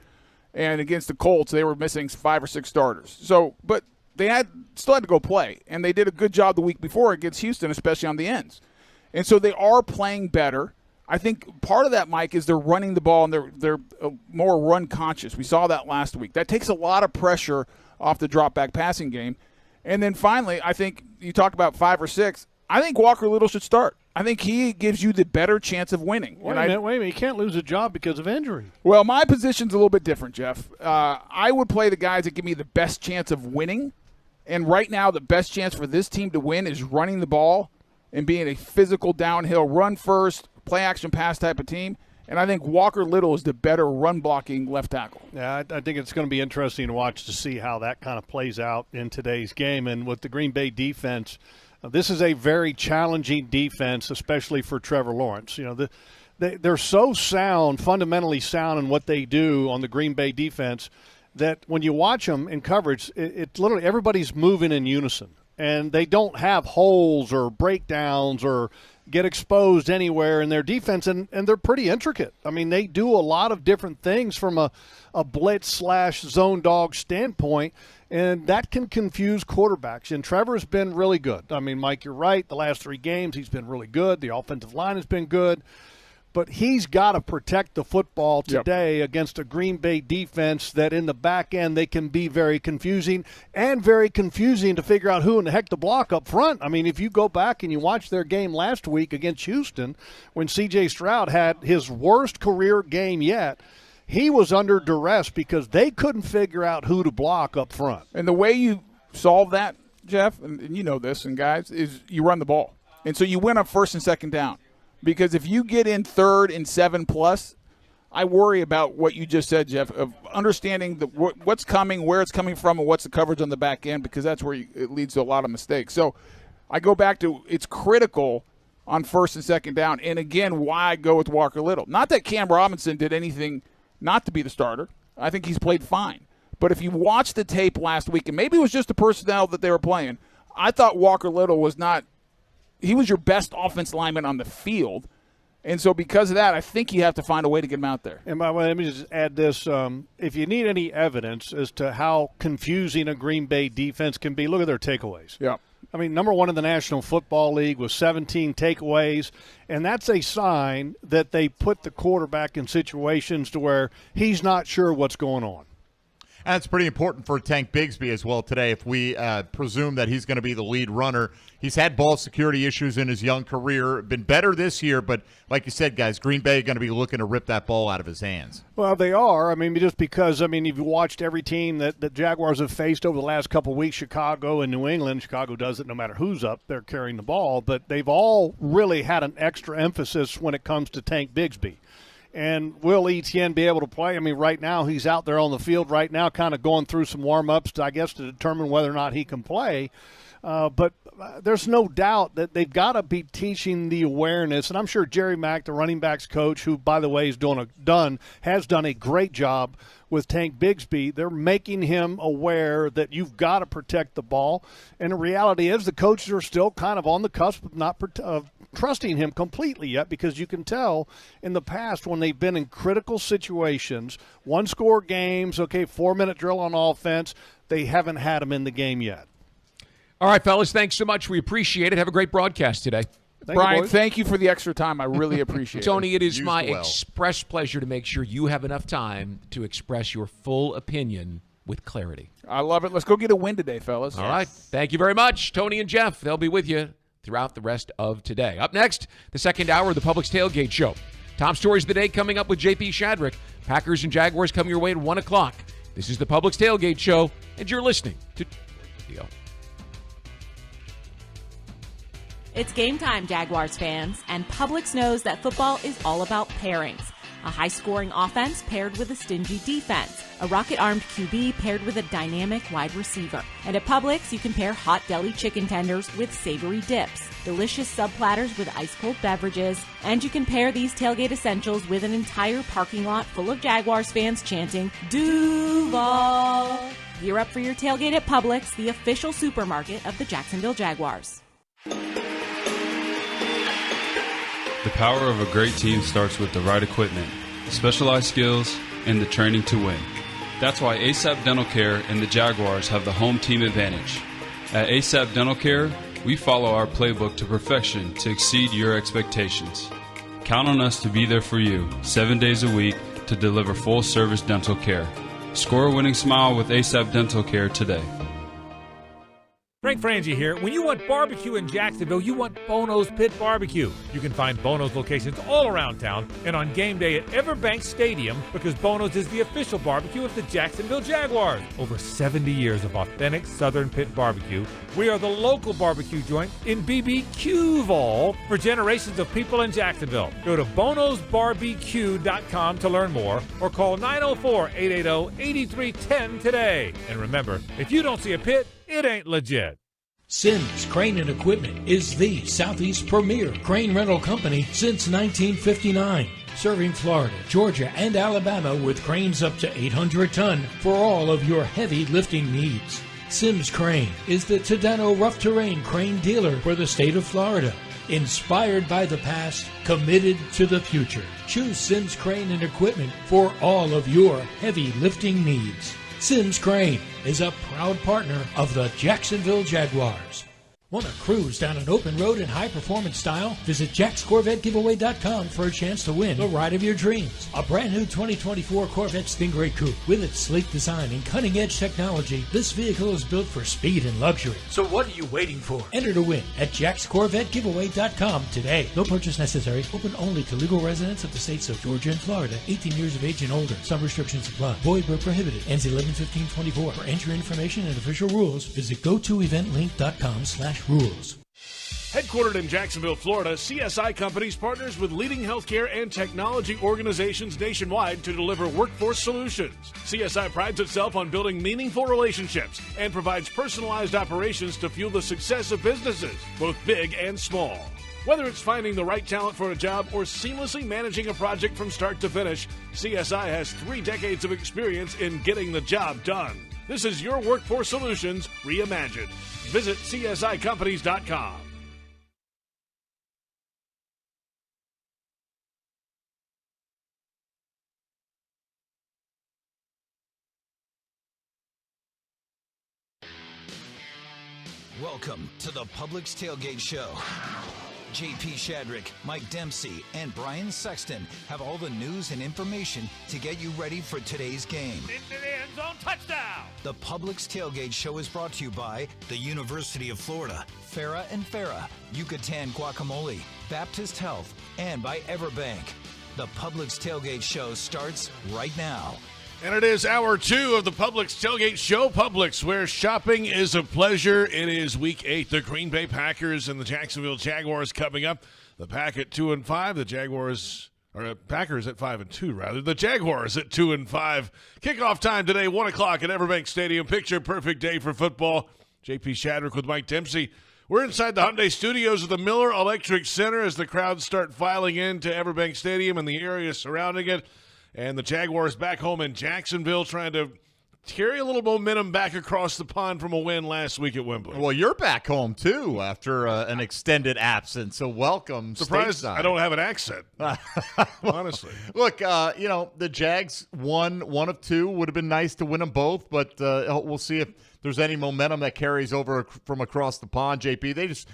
[SPEAKER 25] And against the Colts, they were missing 5 or 6 starters. So, but they still had to go play, and they did a good job the week before against Houston, especially on the ends. And so they are playing better. I think part of that, Mike, is they're running the ball, and they're more run conscious. We saw that last week. That takes a lot of pressure off the drop back passing game. And then finally, I think you talk about 5 or 6. I think Walker Little should start. I think he gives you the better chance of winning.
[SPEAKER 24] Wait a minute. You can't lose a job because of injury.
[SPEAKER 25] Well, my position's a little bit different, Jeff. I would play the guys that give me the best chance of winning. And right now, the best chance for this team to win is running the ball and being a physical downhill run first, play action pass type of team. And I think Walker Little is the better run blocking left tackle.
[SPEAKER 24] Yeah, I think it's going to be interesting to watch to see how that kind of plays out in today's game. And with the Green Bay defense, this is a very challenging defense, especially for Trevor Lawrence. they're so sound, fundamentally sound in what they do on the Green Bay defense, that when you watch them in coverage, it literally everybody's moving in unison. And they don't have holes or breakdowns or get exposed anywhere in their defense, and they're pretty intricate. I mean, they do a lot of different things from a blitz/zone dog standpoint, and that can confuse quarterbacks. And Trevor's been really good. I mean, Mike, you're right. The last 3 games, he's been really good. The offensive line has been good. But he's got to protect the football today against a Green Bay defense that in the back end they can be very confusing to figure out who in the heck to block up front. I mean, if you go back and you watch their game last week against Houston when C.J. Stroud had his worst career game yet, he was under duress because they couldn't figure out who to block up front.
[SPEAKER 25] And the way you solve that, Jeff, and you know this, and guys, is you run the ball. And so you win on 1st and 2nd down. Because if you get in 3rd and 7+, I worry about what you just said, Jeff, of understanding what's coming, where it's coming from, and what's the coverage on the back end, because that's where it leads to a lot of mistakes. So I go back to it's critical on 1st and 2nd down. And, again, why I go with Walker Little. Not that Cam Robinson did anything not to be the starter. I think he's played fine. But if you watch the tape last week, and maybe it was just the personnel that they were playing, I thought Walker Little was not – he was your best offense lineman on the field. And so because of that, I think you have to find a way to get him out there.
[SPEAKER 24] And by the way, let me just add this. If you need any evidence as to how confusing a Green Bay defense can be, look at their takeaways.
[SPEAKER 25] Yeah.
[SPEAKER 24] I mean, number 1 in the National Football League with 17 takeaways, and that's a sign that they put the quarterback in situations to where he's not sure what's going on.
[SPEAKER 4] And it's pretty important for Tank Bigsby as well today if we presume that he's going to be the lead runner. He's had ball security issues in his young career, been better this year, but like you said, guys, Green Bay going to be looking to rip that ball out of his hands.
[SPEAKER 24] Well, they are. I mean, just because, if you watched every team that the Jaguars have faced over the last couple of weeks, Chicago and New England, Chicago does it no matter who's up, they're carrying the ball, but they've all really had an extra emphasis when it comes to Tank Bigsby. And will Etienne be able to play? I mean, right now he's out there on the field right now kind of going through some warm-ups, I guess, to determine whether or not he can play. But there's no doubt that they've got to be teaching the awareness. And I'm sure Jerry Mack, the running backs coach, who, by the way, has done a great job with Tank Bigsby. They're making him aware that you've got to protect the ball. And the reality is the coaches are still kind of on the cusp of not trusting him completely yet, because you can tell in the past when they've been in critical situations, 1-score games, 4-minute drill on offense, they haven't had him in the game yet.
[SPEAKER 3] All right, fellas, thanks so much. We appreciate it. Have a great broadcast today.
[SPEAKER 25] Brian, thank you for the extra time. I really appreciate it.
[SPEAKER 3] Tony, it is my express pleasure to make sure you have enough time to express your full opinion with clarity.
[SPEAKER 25] I love it. Let's go get a win today, fellas.
[SPEAKER 3] All right. Thank you very much. Tony and Jeff, they'll be with you throughout the rest of today. Up next, the second hour of the Publix Tailgate Show. Top stories of the day coming up with JP Shadrick. Packers and Jaguars coming your way at 1 o'clock. This is the Publix Tailgate Show, and you're listening to Radio.
[SPEAKER 11] It's game time, Jaguars fans, and Publix knows that football is all about pairings. A high-scoring offense paired with a stingy defense. A rocket-armed QB paired with a dynamic wide receiver. And at Publix, you can pair hot deli chicken tenders with savory dips, delicious sub platters with ice-cold beverages, and you can pair these tailgate essentials with an entire parking lot full of Jaguars fans chanting, Duval! Gear up for your tailgate at Publix, the official supermarket of the Jacksonville Jaguars.
[SPEAKER 6] The power of a great team starts with the right equipment, specialized skills, and the training to win. That's why ASAP Dental Care and the Jaguars have the home team advantage. At ASAP Dental Care, we follow our playbook to perfection to exceed your expectations. Count on us to be there for you 7 days a week to deliver full-service dental care. Score a winning smile with ASAP Dental Care today.
[SPEAKER 23] Frank Frangie here. When you want barbecue in Jacksonville, you want Bono's Pit Barbecue. You can find Bono's locations all around town and on game day at EverBank Stadium, because Bono's is the official barbecue of the Jacksonville Jaguars. Over 70 years of authentic Southern Pit Barbecue. We are the local barbecue joint in BBQval for generations of people in Jacksonville. Go to bonosbarbecue.com to learn more or call 904-880-8310 today. And remember, if you don't see a pit, it ain't legit.
[SPEAKER 2] Sims Crane and Equipment is the Southeast premier crane rental company since 1959. Serving Florida, Georgia, and Alabama with cranes up to 800 ton for all of your heavy lifting needs. Sims Crane is the Tadano rough terrain crane dealer for the state of Florida. Inspired by the past, committed to the future. Choose Sims Crane and Equipment for all of your heavy lifting needs. Sims Crane is a proud partner of the Jacksonville Jaguars. Want to cruise down an open road in high-performance style? Visit JacksCorvetteGiveaway.com for a chance to win the ride of your dreams. A brand new 2024 Corvette Stingray Coupe. With its sleek design and cutting-edge technology, this vehicle is built for speed and luxury. So what are you waiting for? Enter to win at JacksCorvetteGiveaway.com today. No purchase necessary. Open only to legal residents of the states of Georgia and Florida. 18 years of age and older. Some restrictions apply. Void where prohibited. Ends 11/15/24. For entry information and official rules, visit gotoeventlink.com/rules.
[SPEAKER 19] Headquartered in Jacksonville, Florida, CSI Companies partners with leading healthcare and technology organizations nationwide to deliver workforce solutions. CSI prides itself on building meaningful relationships and provides personalized operations to fuel the success of businesses, both big and small. Whether it's finding the right talent for a job or seamlessly managing a project from start to finish, CSI has 3 decades of experience in getting the job done. This is your workforce solutions reimagined. Visit CSICompanies.com.
[SPEAKER 7] Welcome to the Publix Tailgate Show. JP Shadrick, Mike Dempsey, and Brian Sexton have all the news and information to get you ready for today's game.
[SPEAKER 19] Into the end zone, touchdown!
[SPEAKER 7] The Publix Tailgate Show is brought to you by the University of Florida, Farah and Farah, Yucatan Guacamole, Baptist Health, and by EverBank. The Publix Tailgate Show starts right now.
[SPEAKER 19] And it is hour 2 of the Publix Tailgate Show. Publix, where shopping is a pleasure. It is week 8. The Green Bay Packers and the Jacksonville Jaguars coming up. The Pack at 2-5. The Jaguars, or Packers at 5-2, rather. The Jaguars at 2-5. Kickoff time today, 1 o'clock at EverBank Stadium. Picture perfect day for football. JP Shadrick with Mike Dempsey. We're inside the Hyundai Studios of the Miller Electric Center as the crowds start filing into EverBank Stadium and the area surrounding it. And the Jaguars back home in Jacksonville trying to carry a little momentum back across the pond from a win last week at Wembley.
[SPEAKER 4] Well, you're back home, too, after an extended absence, so welcome.
[SPEAKER 19] Surprised I don't have an accent, honestly.
[SPEAKER 4] Look, the Jags won 1 of 2. Would have been nice to win them both, but we'll see if there's any momentum that carries over from across the pond, JP. They just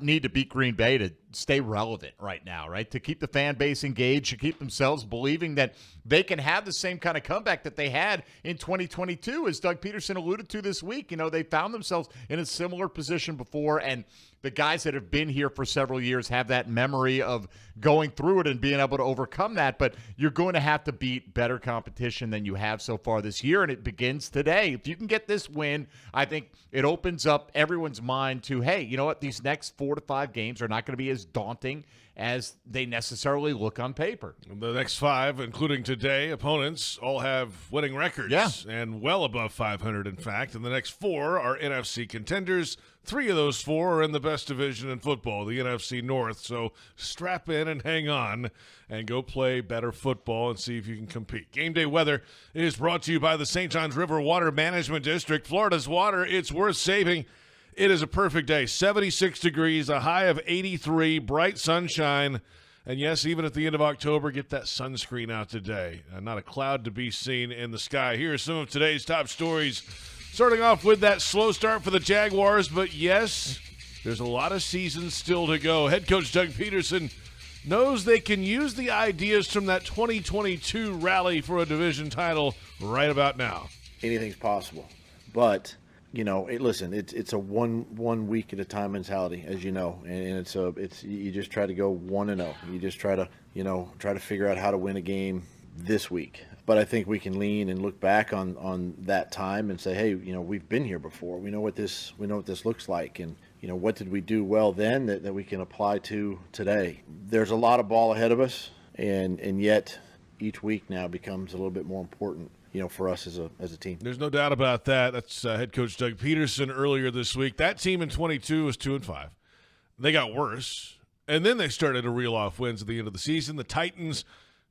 [SPEAKER 4] need to beat Green Bay to stay relevant right now, right? To keep the fan base engaged, to keep themselves believing that they can have the same kind of comeback that they had in 2022, as Doug Peterson alluded to this week. They found themselves in a similar position before, and the guys that have been here for several years have that memory of going through it and being able to overcome that. But you're going to have to beat better competition than you have so far this year, and it begins today. If you can get this win, I think it opens up everyone's mind to, hey, you know what? These next 4 to 5 games are not going to be as daunting as they necessarily look on paper.
[SPEAKER 19] The next 5, including today, opponents all have winning records, and well above 500, in fact. And the next 4 are NFC contenders. 3 of those 4 are in the best division in football, the NFC North. So strap in and hang on and go play better football and see if you can compete. Game day weather is brought to you by the St. Johns River Water Management District. Florida's water, it's worth saving. It is a perfect day, 76 degrees, a high of 83, bright sunshine. And yes, even at the end of October, get that sunscreen out today. Not a cloud to be seen in the sky. Here are some of today's top stories. Starting off with that slow start for the Jaguars, but yes, there's a lot of season still to go. Head coach Doug Peterson knows they can use the ideas from that 2022 rally for a division title right about now.
[SPEAKER 8] Anything's possible, but listen, it's a one week at a time mentality, as you know, and it's you just try to go 1-0. You just try to figure out how to win a game this week. But I think we can lean and look back on that time and say, hey, we've been here before. We know what this looks like, and what did we do well then that we can apply to today. There's a lot of ball ahead of us, and yet each week now becomes a little bit more important for us as a team.
[SPEAKER 19] There's no doubt about that. That's head coach Doug Peterson earlier this week. That team in 22 was 2-5. They got worse, and then they started to reel off wins at the end of the season. The Titans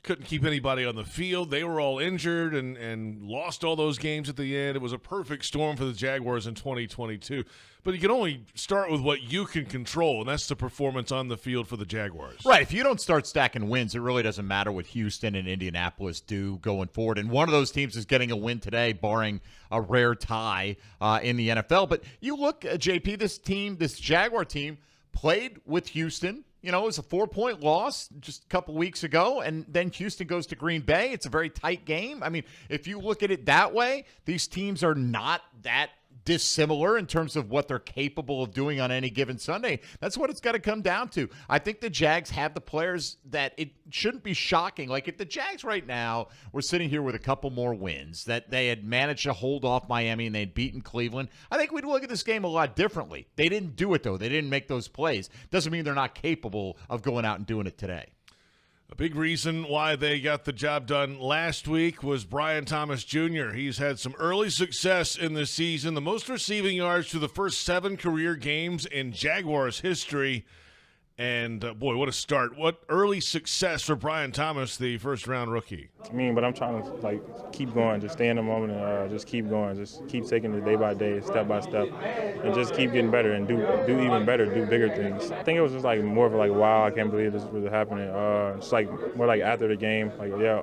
[SPEAKER 19] couldn't keep anybody on the field. They were all injured and lost all those games at the end. It was a perfect storm for the Jaguars in 2022. But you can only start with what you can control, and that's the performance on the field for the Jaguars.
[SPEAKER 4] Right. If you don't start stacking wins, it really doesn't matter what Houston and Indianapolis do going forward. And one of those teams is getting a win today, barring a rare tie in the NFL. But you look, JP, this Jaguar team played with Houston. It was a 4-point loss just a couple weeks ago, and then Houston goes to Green Bay. It's a very tight game. I mean, if you look at it that way, these teams are not that dissimilar in terms of what they're capable of doing on any given Sunday. That's what it's got to come down to. I think the Jags have the players that it shouldn't be shocking. Like if the Jags right now were sitting here with a couple more wins, that they had managed to hold off Miami and they'd beaten Cleveland, I think we'd look at this game a lot differently. They didn't do it, though. They didn't make those plays. Doesn't mean they're not capable of going out and doing it today.
[SPEAKER 19] A big reason why they got the job done last week was Brian Thomas Jr. He's had some early success in this season, the most receiving yards through the first 7 career games in Jaguars history. And, boy, what a start. What early success for Brian Thomas, the first-round rookie.
[SPEAKER 9] But I'm trying to, keep going, just stay in the moment and just keep going, just keep taking it day by day, step by step, and just keep getting better and do even better, do bigger things. I think it was just, more of wow, I can't believe this was happening. Just, more after the game,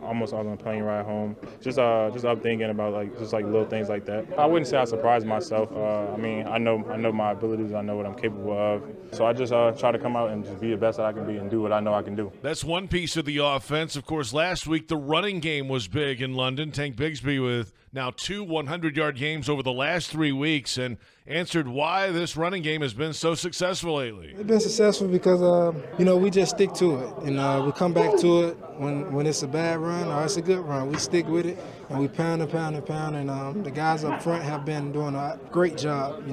[SPEAKER 9] almost on the plane ride home. Just up thinking about, little things like that. I wouldn't say I surprised myself. I know my abilities. I know what I'm capable of. So I just try to come out and just be the best that I can be and do what I know I can do.
[SPEAKER 19] That's one piece of the offense. Of course, last week the running game was big in London. Tank Bigsby with now 2 100-yard games over the last 3 weeks and answered why this running game has been so successful lately.
[SPEAKER 12] It's been successful because, we just stick to it. And we come back to it when it's a bad run or it's a good run. We stick with it, and we pound and pound and pound. And the guys up front have been doing a great job.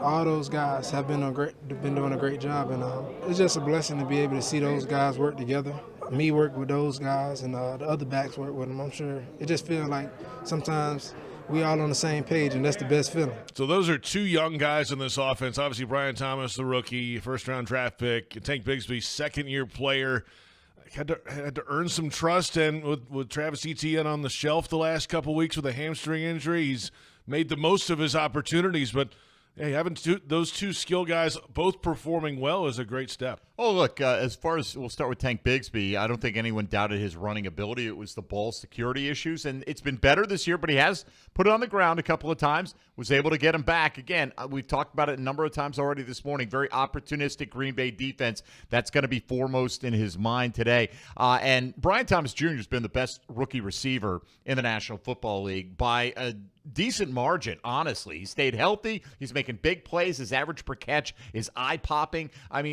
[SPEAKER 12] All those guys have been doing a great job. And it's just a blessing to be able to see those guys work together. Me work with those guys and the other backs work with them. I'm sure it just feels like sometimes we all on the same page, and that's the best feeling.
[SPEAKER 19] So those are 2 young guys in this offense. Obviously, Brian Thomas, the rookie, first-round draft pick. Tank Bigsby, second-year player. Had to earn some trust, and with Travis Etienne on the shelf the last couple weeks with a hamstring injury, he's made the most of his opportunities. But hey, having those 2 skill guys both performing well is a great step.
[SPEAKER 4] Oh, look, as far as we'll start with Tank Bigsby, I don't think anyone doubted his running ability. It was the ball security issues, and it's been better this year, but he has put it on the ground a couple of times, was able to get him back. Again, we've talked about it a number of times already this morning. Very opportunistic Green Bay defense. That's going to be foremost in his mind today. And Brian Thomas Jr. has been the best rookie receiver in the National Football League by a decent margin, honestly. He stayed healthy. He's making big plays. His average per catch is eye-popping.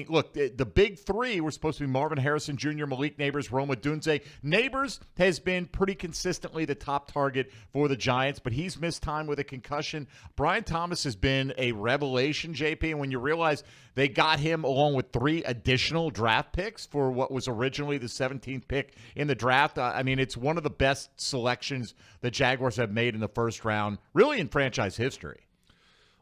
[SPEAKER 4] Look, the big 3 were supposed to be Marvin Harrison Jr., Malik Neighbors, Rome Odunze. Neighbors has been pretty consistently the top target for the Giants, but he's missed time with a concussion. Brian Thomas has been a revelation, JP, and when you realize they got him along with 3 additional draft picks for what was originally the 17th pick in the draft, it's one of the best selections the Jaguars have made in the first round, really in franchise history.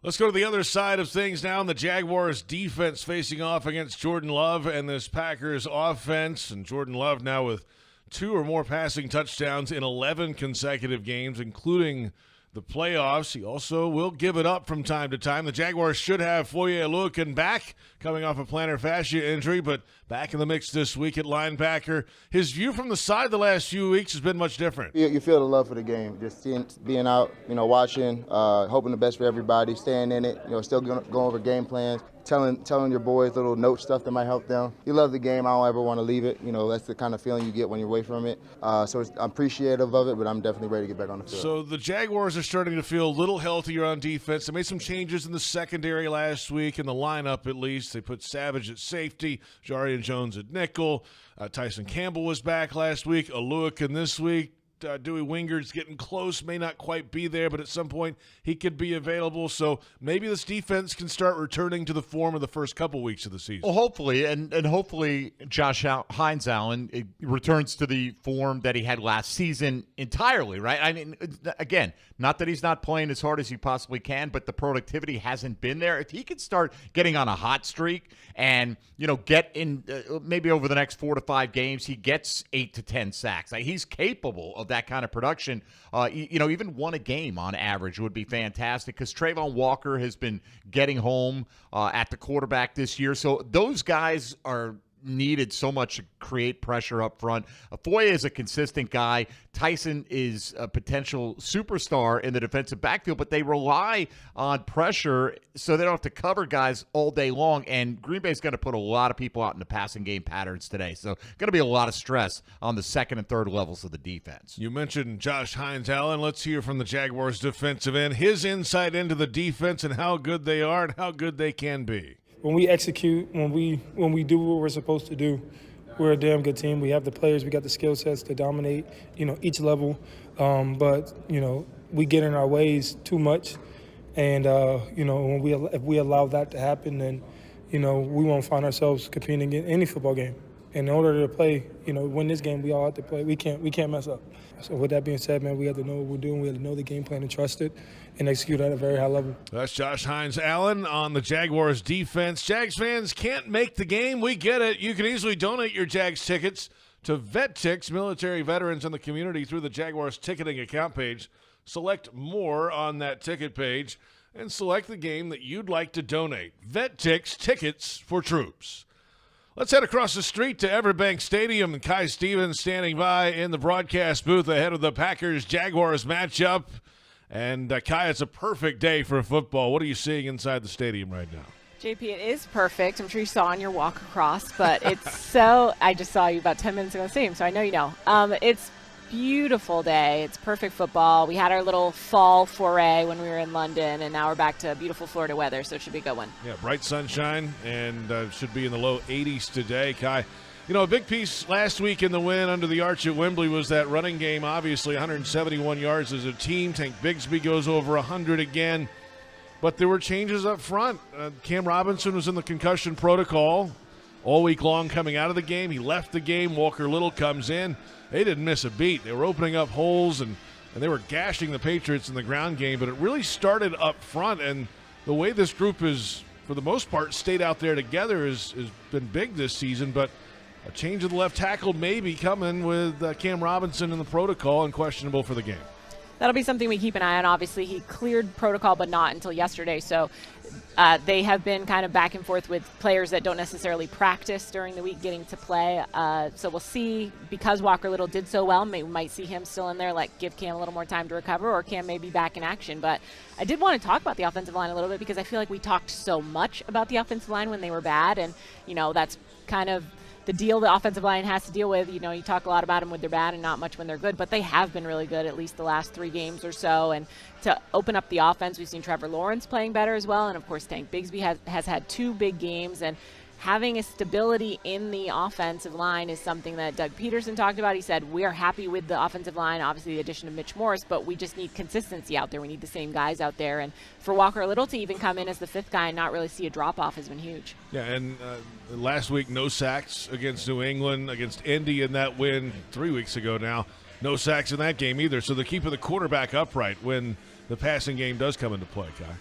[SPEAKER 19] Let's go to the other side of things now. The Jaguars defense facing off against Jordan Love and this Packers offense. And Jordan Love now with 2 or more passing touchdowns in 11 consecutive games, including the playoffs. He also will give it up from time to time. The Jaguars should have Foye Oluokun back, coming off a plantar fascia injury, but back in the mix this week at linebacker. His view from the side the last few weeks has been much different.
[SPEAKER 13] You feel the love for the game, just being out, watching, hoping the best for everybody, staying in it, still going over game plans, telling your boys little note stuff that might help them. You love the game. I don't ever want to leave it. That's the kind of feeling you get when you're away from it. So I'm appreciative of it, but I'm definitely ready to get back on the field.
[SPEAKER 19] So the Jaguars are starting to feel a little healthier on defense. They made some changes in the secondary last week, in the lineup at least. They put Savage at safety, Jarian Jones at nickel. Tyson Campbell was back last week. Oluokun this week. Dewey Winger's getting close, may not quite be there, but at some point he could be available. So maybe this defense can start returning to the form of the first couple weeks of the season.
[SPEAKER 4] Well, hopefully, and hopefully Josh Hines Allen returns to the form that he had last season entirely, right? I mean, again, not that he's not playing as hard as he possibly can, but the productivity hasn't been there. If he could start getting on a hot streak and, get in maybe over the next 4 to 5 games, he gets 8 to 10 sacks. Like, he's capable of that kind of production. Even 1 a game on average would be fantastic because Trayvon Walker has been getting home at the quarterback this year. So those guys are needed so much to create pressure up front. Foye is a consistent guy. Tyson is a potential superstar in the defensive backfield, but they rely on pressure so they don't have to cover guys all day long, and Green Bay's going to put a lot of people out in the passing game patterns today. So going to be a lot of stress on the second and third levels of the defense.
[SPEAKER 19] You mentioned Josh Hines Allen. Let's hear from the Jaguars defensive end, his insight into the defense and how good they are and how good they can be.
[SPEAKER 12] When we execute, when we do what we're supposed to do, we're a damn good team. We have the players, we got the skill sets to dominate, each level. But we get in our ways too much, and if we allow that to happen, then we won't find ourselves competing in any football game. And in order to play, win this game, we all have to play. We can't mess up. So with that being said, man, we have to know what we're doing. We have to know the game plan and trust it and execute at a very high level.
[SPEAKER 19] That's Josh Hines Allen on the Jaguars defense. Jags fans can't make the game. We get it. You can easily donate your Jags tickets to VetTix, military veterans in the community, through the Jaguars ticketing account page. Select more on that ticket page and select the game that you'd like to donate. VetTix, tickets for troops. Let's head across the street to EverBank Stadium. Kai Stevens standing by in the broadcast booth ahead of the Packers-Jaguars matchup. And Kai, it's a perfect day for football. What are you seeing inside the stadium right now?
[SPEAKER 10] JP, it is perfect. I'm sure you saw on your walk across, but it's so – I just saw you about 10 minutes ago in the stadium, so I know you know. It's beautiful day. It's perfect football. We had our little fall foray when we were in London, and now we're back to beautiful Florida weather, so it should be a good one.
[SPEAKER 19] Yeah, bright sunshine, and should be in the low 80s today. Kai, a big piece last week in the win under the arch at Wembley was that running game, obviously 171 yards as a team. Tank Bigsby goes over 100 again, but there were changes up front. Cam Robinson was in the concussion protocol all week long coming out of the game. He left the game. Walker Little comes in. They didn't miss a beat. They were opening up holes, and they were gashing the Patriots in the ground game. But it really started up front, and the way this group is, for the most part, stayed out there together has been big this season. But a change of the left tackle may be coming with Cam Robinson in the protocol and questionable for the game.
[SPEAKER 10] That'll be something we keep an eye on. Obviously, he cleared protocol, but not until yesterday. So they have been kind of back and forth with players that don't necessarily practice during the week getting to play. So we'll see. Because Walker Little did so well, we might see him still in there, give Cam a little more time to recover, or Cam may be back in action. But I did want to talk about the offensive line a little bit because I feel like we talked so much about the offensive line when they were bad. And, that's kind of the deal the offensive line has to deal with. You talk a lot about them when they're bad and not much when they're good, but they have been really good at least the last 3 games or so. And to open up the offense, we've seen Trevor Lawrence playing better as well. And, of course, Tank Bigsby has had 2 big games. And having a stability in the offensive line is something that Doug Peterson talked about. He said, we are happy with the offensive line, obviously the addition of Mitch Morse, but we just need consistency out there. We need the same guys out there. And for Walker Little to even come in as the 5th guy and not really see a drop-off has been huge.
[SPEAKER 19] Yeah, and last week, no sacks against New England, against Indy in that win 3 weeks ago now. No sacks in that game either. So they're keeping the quarterback upright when the passing game does come into play, Kai.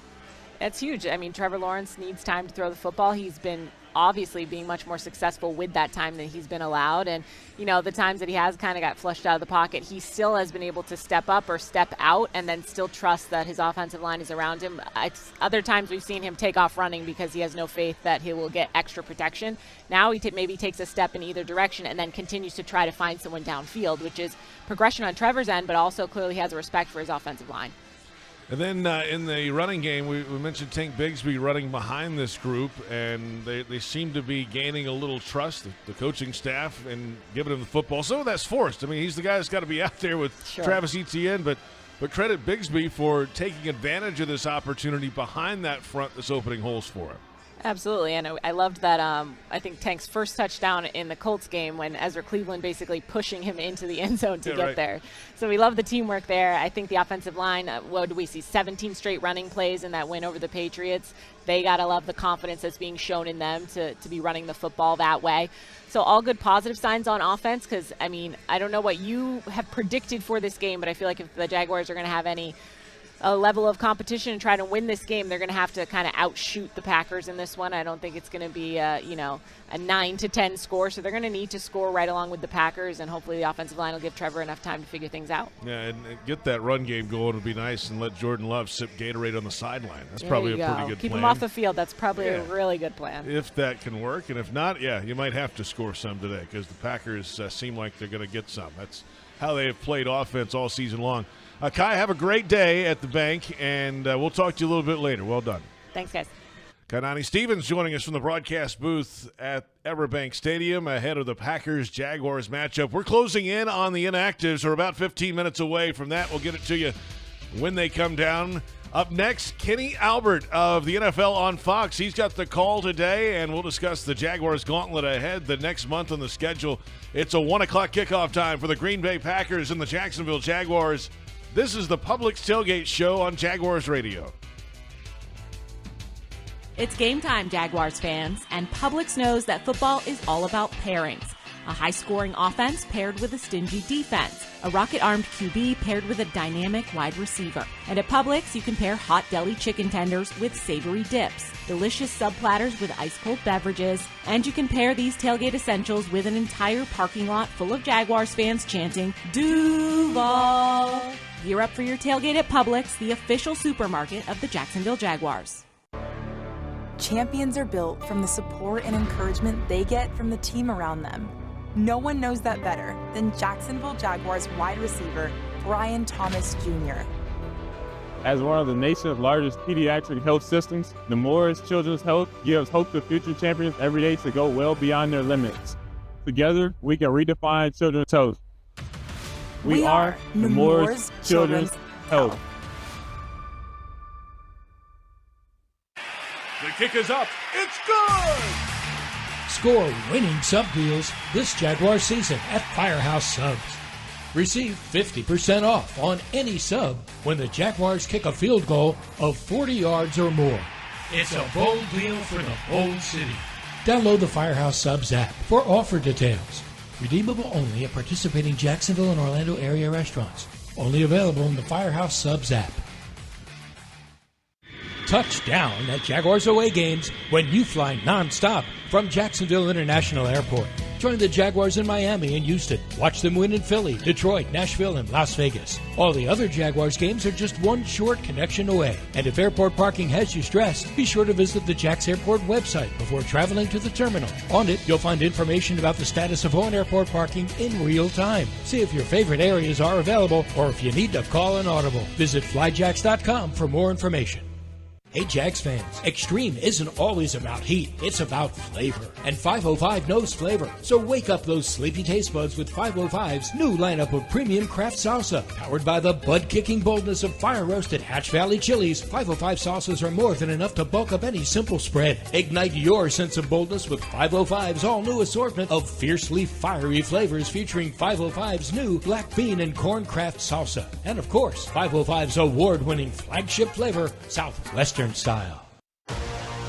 [SPEAKER 10] That's huge. I mean, Trevor Lawrence needs time to throw the football. He's been obviously being much more successful with that time than he's been allowed. And, the times that he has kind of got flushed out of the pocket, he still has been able to step up or step out and then still trust that his offensive line is around him. Other times we've seen him take off running because he has no faith that he will get extra protection. Now he maybe takes a step in either direction and then continues to try to find someone downfield, which is progression on Trevor's end, but also clearly has a respect for his offensive line.
[SPEAKER 19] And then in the running game, we mentioned Tank Bigsby running behind this group, and they seem to be gaining a little trust, the coaching staff, and giving him the football. Some of that's forced. I mean, he's the guy that's got to be out there with Travis Etienne, but credit Bigsby for taking advantage of this opportunity behind that front that's opening holes for him.
[SPEAKER 10] Absolutely, and I loved that. I think Tank's first touchdown in the Colts game when Ezra Cleveland basically pushing him into the end zone to get there. So we love the teamwork there. I think the offensive line, what do we see, 17 straight running plays in that win over the Patriots. They got to love the confidence that's being shown in them to be running the football that way. So all good positive signs on offense because, I mean, I don't know what you have predicted for this game, but I feel like if the Jaguars are going to have a level of competition and try to win this game, they're going to have to kind of outshoot the Packers in this one. I don't think it's going to be a 9-10 score, so they're going to need to score right along with the Packers, and hopefully the offensive line will give Trevor enough time to figure things out.
[SPEAKER 19] Yeah, and get that run game going would be nice, and let Jordan Love sip Gatorade on the sideline. That's probably a pretty good
[SPEAKER 10] Keep
[SPEAKER 19] plan.
[SPEAKER 10] him off the field. That's probably a really good plan.
[SPEAKER 19] If that can work, and if not, you might have to score some today because the Packers seem like they're going to get some. That's how they have played offense all season long. Kai, have a great day at the bank, and we'll talk to you a little bit later. Well done.
[SPEAKER 10] Thanks, guys.
[SPEAKER 19] Kanani Stevens joining us from the broadcast booth at EverBank Stadium ahead of the Packers-Jaguars matchup. We're closing in on the inactives. We're about 15 minutes away from that. We'll get it to you when they come down. Up next, Kenny Albert of the NFL on Fox. He's got the call today, and we'll discuss the Jaguars gauntlet ahead the next month on the schedule. It's a 1 o'clock kickoff time for the Green Bay Packers and the Jacksonville Jaguars. This is the Publix Tailgate Show on Jaguars Radio.
[SPEAKER 11] It's game time, Jaguars fans, and Publix knows that football is all about pairings. A high-scoring offense paired with a stingy defense. A rocket-armed QB paired with a dynamic wide receiver. And at Publix, you can pair hot deli chicken tenders with savory dips, delicious sub platters with ice-cold beverages, and you can pair these tailgate essentials with an entire parking lot full of Jaguars fans chanting, Duval! Gear up for your tailgate at Publix, the official supermarket of the Jacksonville Jaguars.
[SPEAKER 15] Champions are built from the support and encouragement they get from the team around them. No one knows that better than Jacksonville Jaguars wide receiver Brian Thomas Jr.
[SPEAKER 9] As one of the nation's largest pediatric health systems, Nemours Children's Health gives hope to future champions every day to go well beyond their limits. Together, we can redefine children's health. We are Nemours Children's Health.
[SPEAKER 19] The kick is up. It's good!
[SPEAKER 2] Score winning sub deals this Jaguar season at Firehouse Subs. Receive 50% off on any sub when the Jaguars kick a field goal of 40 yards or more. It's a bold deal for the bold city. Download the Firehouse Subs app for offer details. Redeemable only at participating Jacksonville and Orlando area restaurants. Only available in the Firehouse Subs app. Touchdown at Jaguars away games when you fly nonstop from Jacksonville International Airport. Join the Jaguars in Miami and Houston. Watch them win in Philly, Detroit, Nashville, and Las Vegas. All the other Jaguars games are just one short connection away. And if airport parking has you stressed, be sure to visit the Jax Airport website before traveling to the terminal. On it, you'll find information about the status of on airport parking in real time. See if your favorite areas are available or if you need to call an audible. Visit flyjax.com for more information. Hey Jags fans, Extreme isn't always about heat, it's about flavor. And 505 knows flavor. So wake up those sleepy taste buds with 505's new lineup of premium craft salsa. Powered by the bud-kicking boldness of fire-roasted Hatch Valley chilies, 505 salsas are more than enough to bulk up any simple spread. Ignite your sense of boldness with 505's all-new assortment of fiercely fiery flavors featuring 505's new black bean and corn craft salsa. And of course, 505's award-winning flagship flavor, Southwestern style.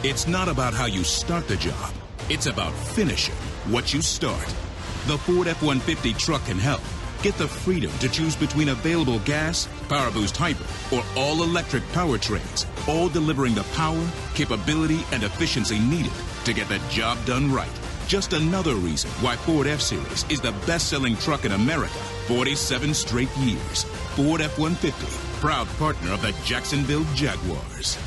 [SPEAKER 17] It's not about how you start the job. It's about finishing what you start. The Ford F-150 truck can help. Get the freedom to choose between available gas, PowerBoost Hybrid, or all-electric powertrains, all delivering the power, capability, and efficiency needed to get the job done right. Just another reason why Ford F-Series is the best-selling truck in America 47 straight years. Ford F-150, proud partner of the Jacksonville Jaguars.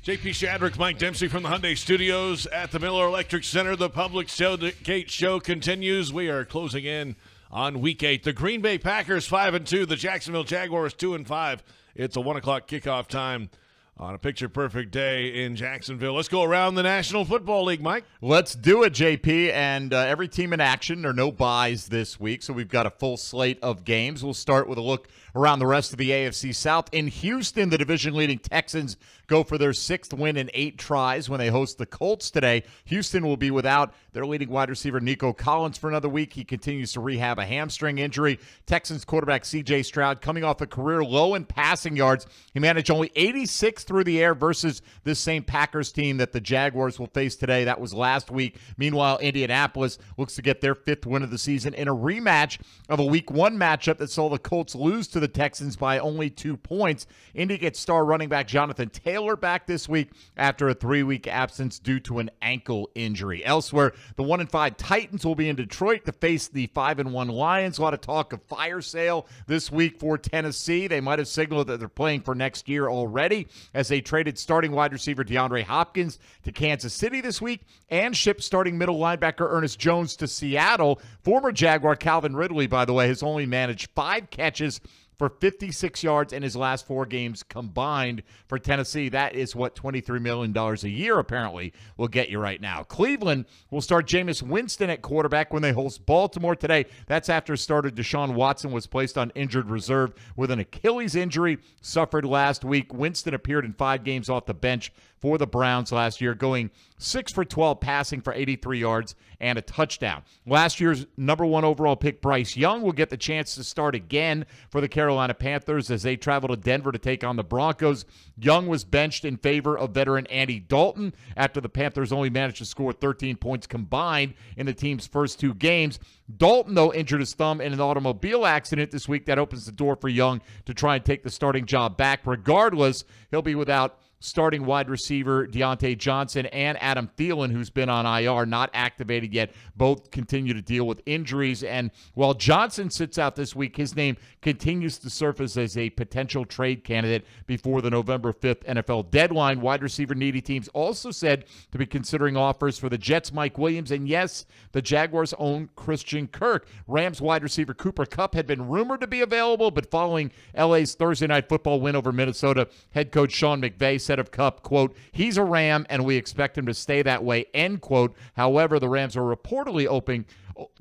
[SPEAKER 19] JP Shadrick, Mike Dempsey from the Hyundai Studios at the Miller Electric Center. The Publix Tailgate Show continues. We are closing in on Week 8. The Green Bay Packers 5-2, the Jacksonville Jaguars 2-5. It's a 1 o'clock kickoff time on a picture-perfect day in Jacksonville. Let's go around the National Football League, Mike.
[SPEAKER 4] Let's do it, JP. And every team in action. There are no buys this week, so we've got a full slate of games. We'll start with a look around the rest of the AFC South. In Houston, the division-leading Texans go for their 6th win in 8 tries when they host the Colts today. Houston will be without their leading wide receiver, Nico Collins, for another week. He continues to rehab a hamstring injury. Texans quarterback C.J. Stroud coming off a career low in passing yards. He managed only 86 through the air versus this same Packers team that the Jaguars will face today. That was last week. Meanwhile, Indianapolis looks to get their 5th win of the season in a rematch of a Week 1 matchup that saw the Colts lose to the Texans by only 2 points. Indy gets star running back Jonathan Taylor back this week after a 3-week absence due to an ankle injury. Elsewhere, the 1-5 Titans will be in Detroit to face the 5-1 Lions. A lot of talk of fire sale this week for Tennessee. They might have signaled that they're playing for next year already as they traded starting wide receiver DeAndre Hopkins to Kansas City this week and shipped starting middle linebacker Ernest Jones to Seattle. Former Jaguar Calvin Ridley, by the way, has only managed 5 catches for 56 yards in his last 4 games combined for Tennessee. That is what $23 million a year apparently will get you right now. Cleveland will start Jameis Winston at quarterback when they host Baltimore today. That's after starter Deshaun Watson was placed on injured reserve with an Achilles injury suffered last week. Winston appeared in 5 games off the bench for the Browns last year, going 6 for 12 passing for 83 yards and a touchdown. Last year's number 1 overall pick Bryce Young will get the chance to start again for the Carolina Panthers as they travel to Denver to take on the Broncos. Young was benched in favor of veteran Andy Dalton after the Panthers only managed to score 13 points combined in the team's first 2 games. Dalton, though, injured his thumb in an automobile accident this week. That opens the door for Young to try and take the starting job back. Regardless, he'll be without starting wide receiver Deontay Johnson and Adam Thielen, who's been on IR, not activated yet. Both continue to deal with injuries. And while Johnson sits out this week, his name continues to surface as a potential trade candidate before the November 5th NFL deadline. Wide receiver needy teams also said to be considering offers for the Jets' Mike Williams and, yes, the Jaguars' own Christian Kirk. Rams wide receiver Cooper Kupp had been rumored to be available, but following LA's Thursday Night Football win over Minnesota, head coach Sean McVay said of Kupp, quote, "He's a Ram and we expect him to stay that way," end quote. However, the Rams are reportedly open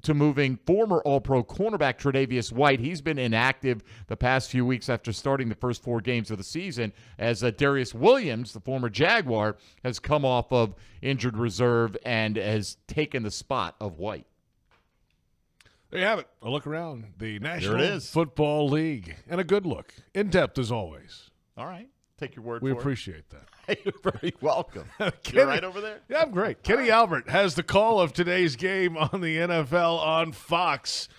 [SPEAKER 4] to moving former All-Pro cornerback Tre'Davious White. He's been inactive the past few weeks after starting the first 4 games of the season as Darius Williams, the former Jaguar, has come off of injured reserve and has taken the spot of White.
[SPEAKER 19] There you have it. A look around the National Football League. And a good look. In depth as always.
[SPEAKER 4] All right. Take your word
[SPEAKER 19] we
[SPEAKER 4] for it.
[SPEAKER 19] We appreciate that.
[SPEAKER 4] You're very welcome.
[SPEAKER 19] Kenny,
[SPEAKER 4] you're right over there?
[SPEAKER 19] Yeah, I'm great. Kenny Albert has the call of today's game on the NFL on Fox.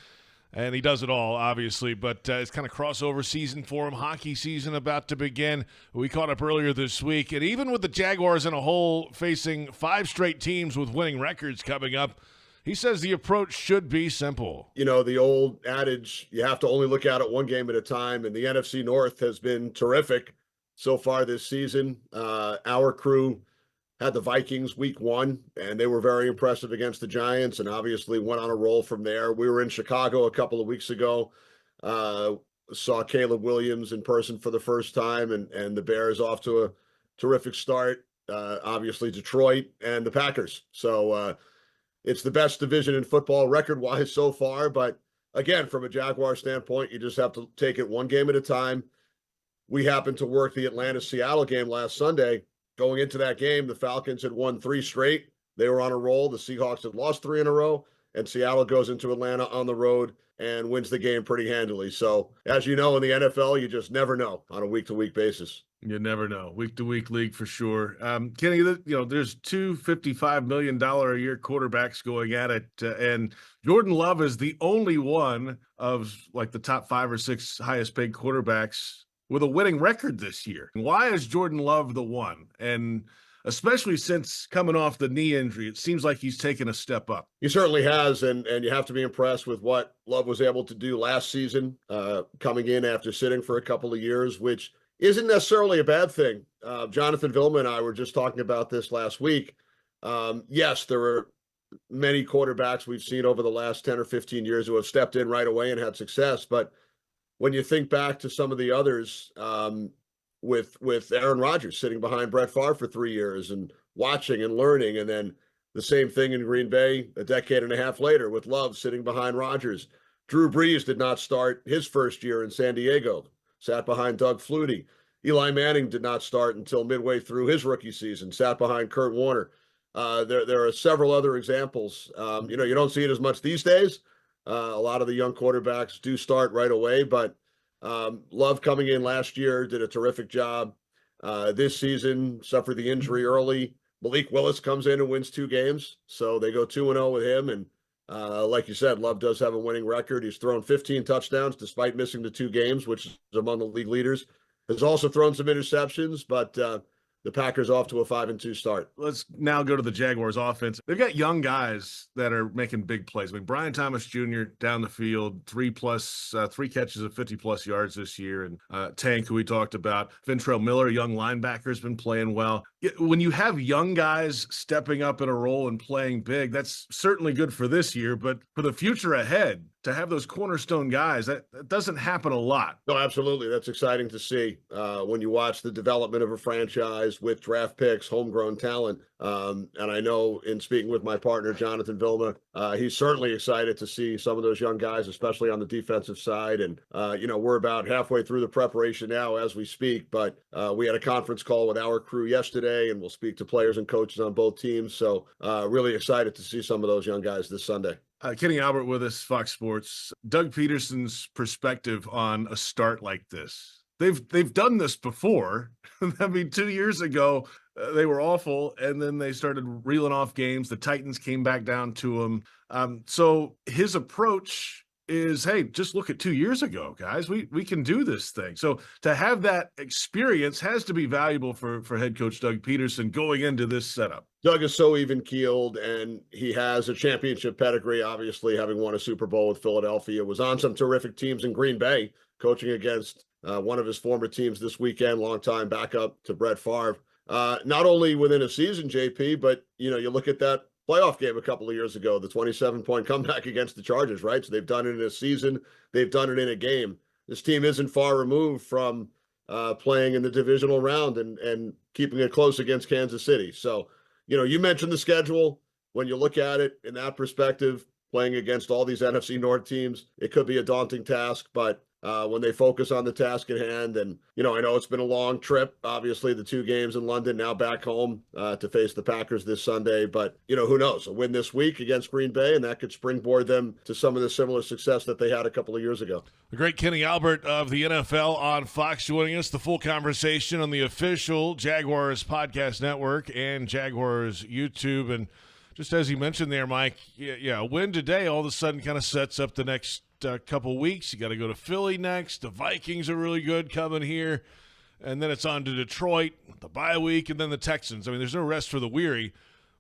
[SPEAKER 19] And he does it all, obviously, but it's kind of crossover season for him. Hockey season about to begin. We caught up earlier this week. And even with the Jaguars in a hole facing 5 straight teams with winning records coming up, he says the approach should be simple.
[SPEAKER 1] You know, the old adage, you have to only look at it one game at a time, and the NFC North has been terrific so far this season. Our crew had the Vikings week 1, and they were very impressive against the Giants and obviously went on a roll from there. We were in Chicago a couple of weeks ago, saw Caleb Williams in person for the first time, and the Bears off to a terrific start. Obviously Detroit and the Packers. So it's the best division in football record-wise so far, but again, from a Jaguar standpoint, you just have to take it one game at a time. We happened to work the Atlanta-Seattle game last Sunday. Going into that game, the Falcons had won 3 straight. They were on a roll. The Seahawks had lost 3 in a row, and Seattle goes into Atlanta on the road and wins the game pretty handily. So, as you know, in the NFL, you just never know on a week-to-week basis.
[SPEAKER 19] You never know. Week-to-week league for sure. Kenny, there's 2 $55 million a year quarterbacks going at it, and Jordan Love is the only one of like the top 5 or 6 highest paid quarterbacks with a winning record this year. Why is Jordan Love the one? And especially since coming off the knee injury, it seems like he's taken a step up.
[SPEAKER 1] He certainly has, and you have to be impressed with what Love was able to do last season, coming in after sitting for a couple of years, which isn't necessarily a bad thing. Jonathan Vilma and I were just talking about this last week. Yes, there are many quarterbacks we've seen over the last 10 or 15 years who have stepped in right away and had success, but when you think back to some of the others, with Aaron Rodgers sitting behind Brett Favre for 3 years and watching and learning. And then the same thing in Green Bay a decade and a half later with Love sitting behind Rodgers. Drew Brees did not start his first year in San Diego, sat behind Doug Flutie. Eli Manning did not start until midway through his rookie season, sat behind Kurt Warner. There are several other examples. You don't see it as much these days. A lot of the young quarterbacks do start right away, but Love coming in last year did a terrific job. This season suffered the injury early. Malik Willis comes in and wins 2 games, so they go 2-0 with him. And like you said, Love does have a winning record. He's thrown 15 touchdowns despite missing the 2 games, which is among the league leaders. Has also thrown some interceptions, but the Packers off to a 5-2 start.
[SPEAKER 19] Let's now go to the Jaguars offense. They've got young guys that are making big plays. I mean, Brian Thomas Jr. down the field, 3 catches of 50-plus yards this year. And Tank, who we talked about. Ventrell Miller, young linebacker, has been playing well. When you have young guys stepping up in a role and playing big, that's certainly good for this year. But for the future ahead, to have those cornerstone guys, that doesn't happen a lot.
[SPEAKER 1] No, absolutely. That's exciting to see when you watch the development of a franchise with draft picks, homegrown talent. And I know in speaking with my partner, Jonathan Vilma, he's certainly excited to see some of those young guys, especially on the defensive side. And, we're about halfway through the preparation now as we speak, but we had a conference call with our crew yesterday, and we'll speak to players and coaches on both teams. So really excited to see some of those young guys this Sunday.
[SPEAKER 19] Kenny Albert with us, Fox Sports. Doug Peterson's perspective on a start like this. They've done this before. I mean, 2 years ago, they were awful, and then they started reeling off games. The Titans came back down to them. So his approach is, hey, just look at 2 years ago, guys. We can do this thing. So to have that experience has to be valuable for head coach Doug Peterson going into this setup.
[SPEAKER 1] Doug is so even-keeled, and he has a championship pedigree, obviously, having won a Super Bowl with Philadelphia. Was on some terrific teams in Green Bay, coaching against one of his former teams this weekend, longtime backup to Brett Favre. Not only within a season, JP, but, you look at that playoff game a couple of years ago, the 27-point comeback against the Chargers, right? So they've done it in a season. They've done it in a game. This team isn't far removed from playing in the divisional round and keeping it close against Kansas City. So, you mentioned the schedule. When you look at it in that perspective, playing against all these NFC North teams, it could be a daunting task, but when they focus on the task at hand, and, I know it's been a long trip, obviously the 2 games in London, now back home to face the Packers this Sunday, but, who knows, a win this week against Green Bay, and that could springboard them to some of the similar success that they had a couple of years ago.
[SPEAKER 19] The great Kenny Albert of the NFL on Fox joining us. The full conversation on the official Jaguars podcast network and Jaguars YouTube. And just as you mentioned there, Mike, a win today all of a sudden kind of sets up the next couple weeks. You got to go to Philly next. The Vikings are really good coming here. And then it's on to Detroit, the bye week, and then the Texans. I mean, there's no rest for the weary.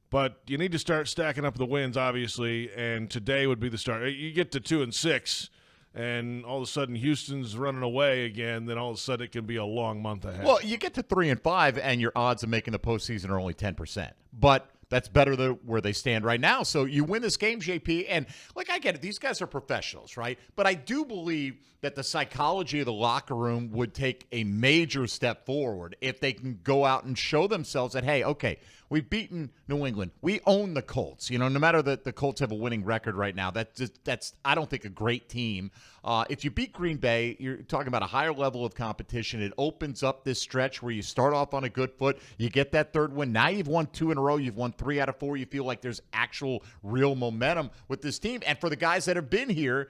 [SPEAKER 19] But you need to start stacking up the wins, obviously, and today would be the start. You get to 2-6, and all of a sudden Houston's running away again, then all of a sudden it can be a long month ahead.
[SPEAKER 4] Well, you get to 3-5, and your odds of making the postseason are only 10%. But that's better than where they stand right now. So you win this game, JP, and, I get it. These guys are professionals, right? But I do believe that the psychology of the locker room would take a major step forward if they can go out and show themselves that, hey, okay, we've beaten New England. We own the Colts. No matter that the Colts have a winning record right now, that's I don't think, a great team. If you beat Green Bay, you're talking about a higher level of competition. It opens up this stretch where you start off on a good foot. You get that 3rd win. Now you've won 2 in a row. You've won 3 out of 4. You feel like there's actual real momentum with this team. And for the guys that have been here,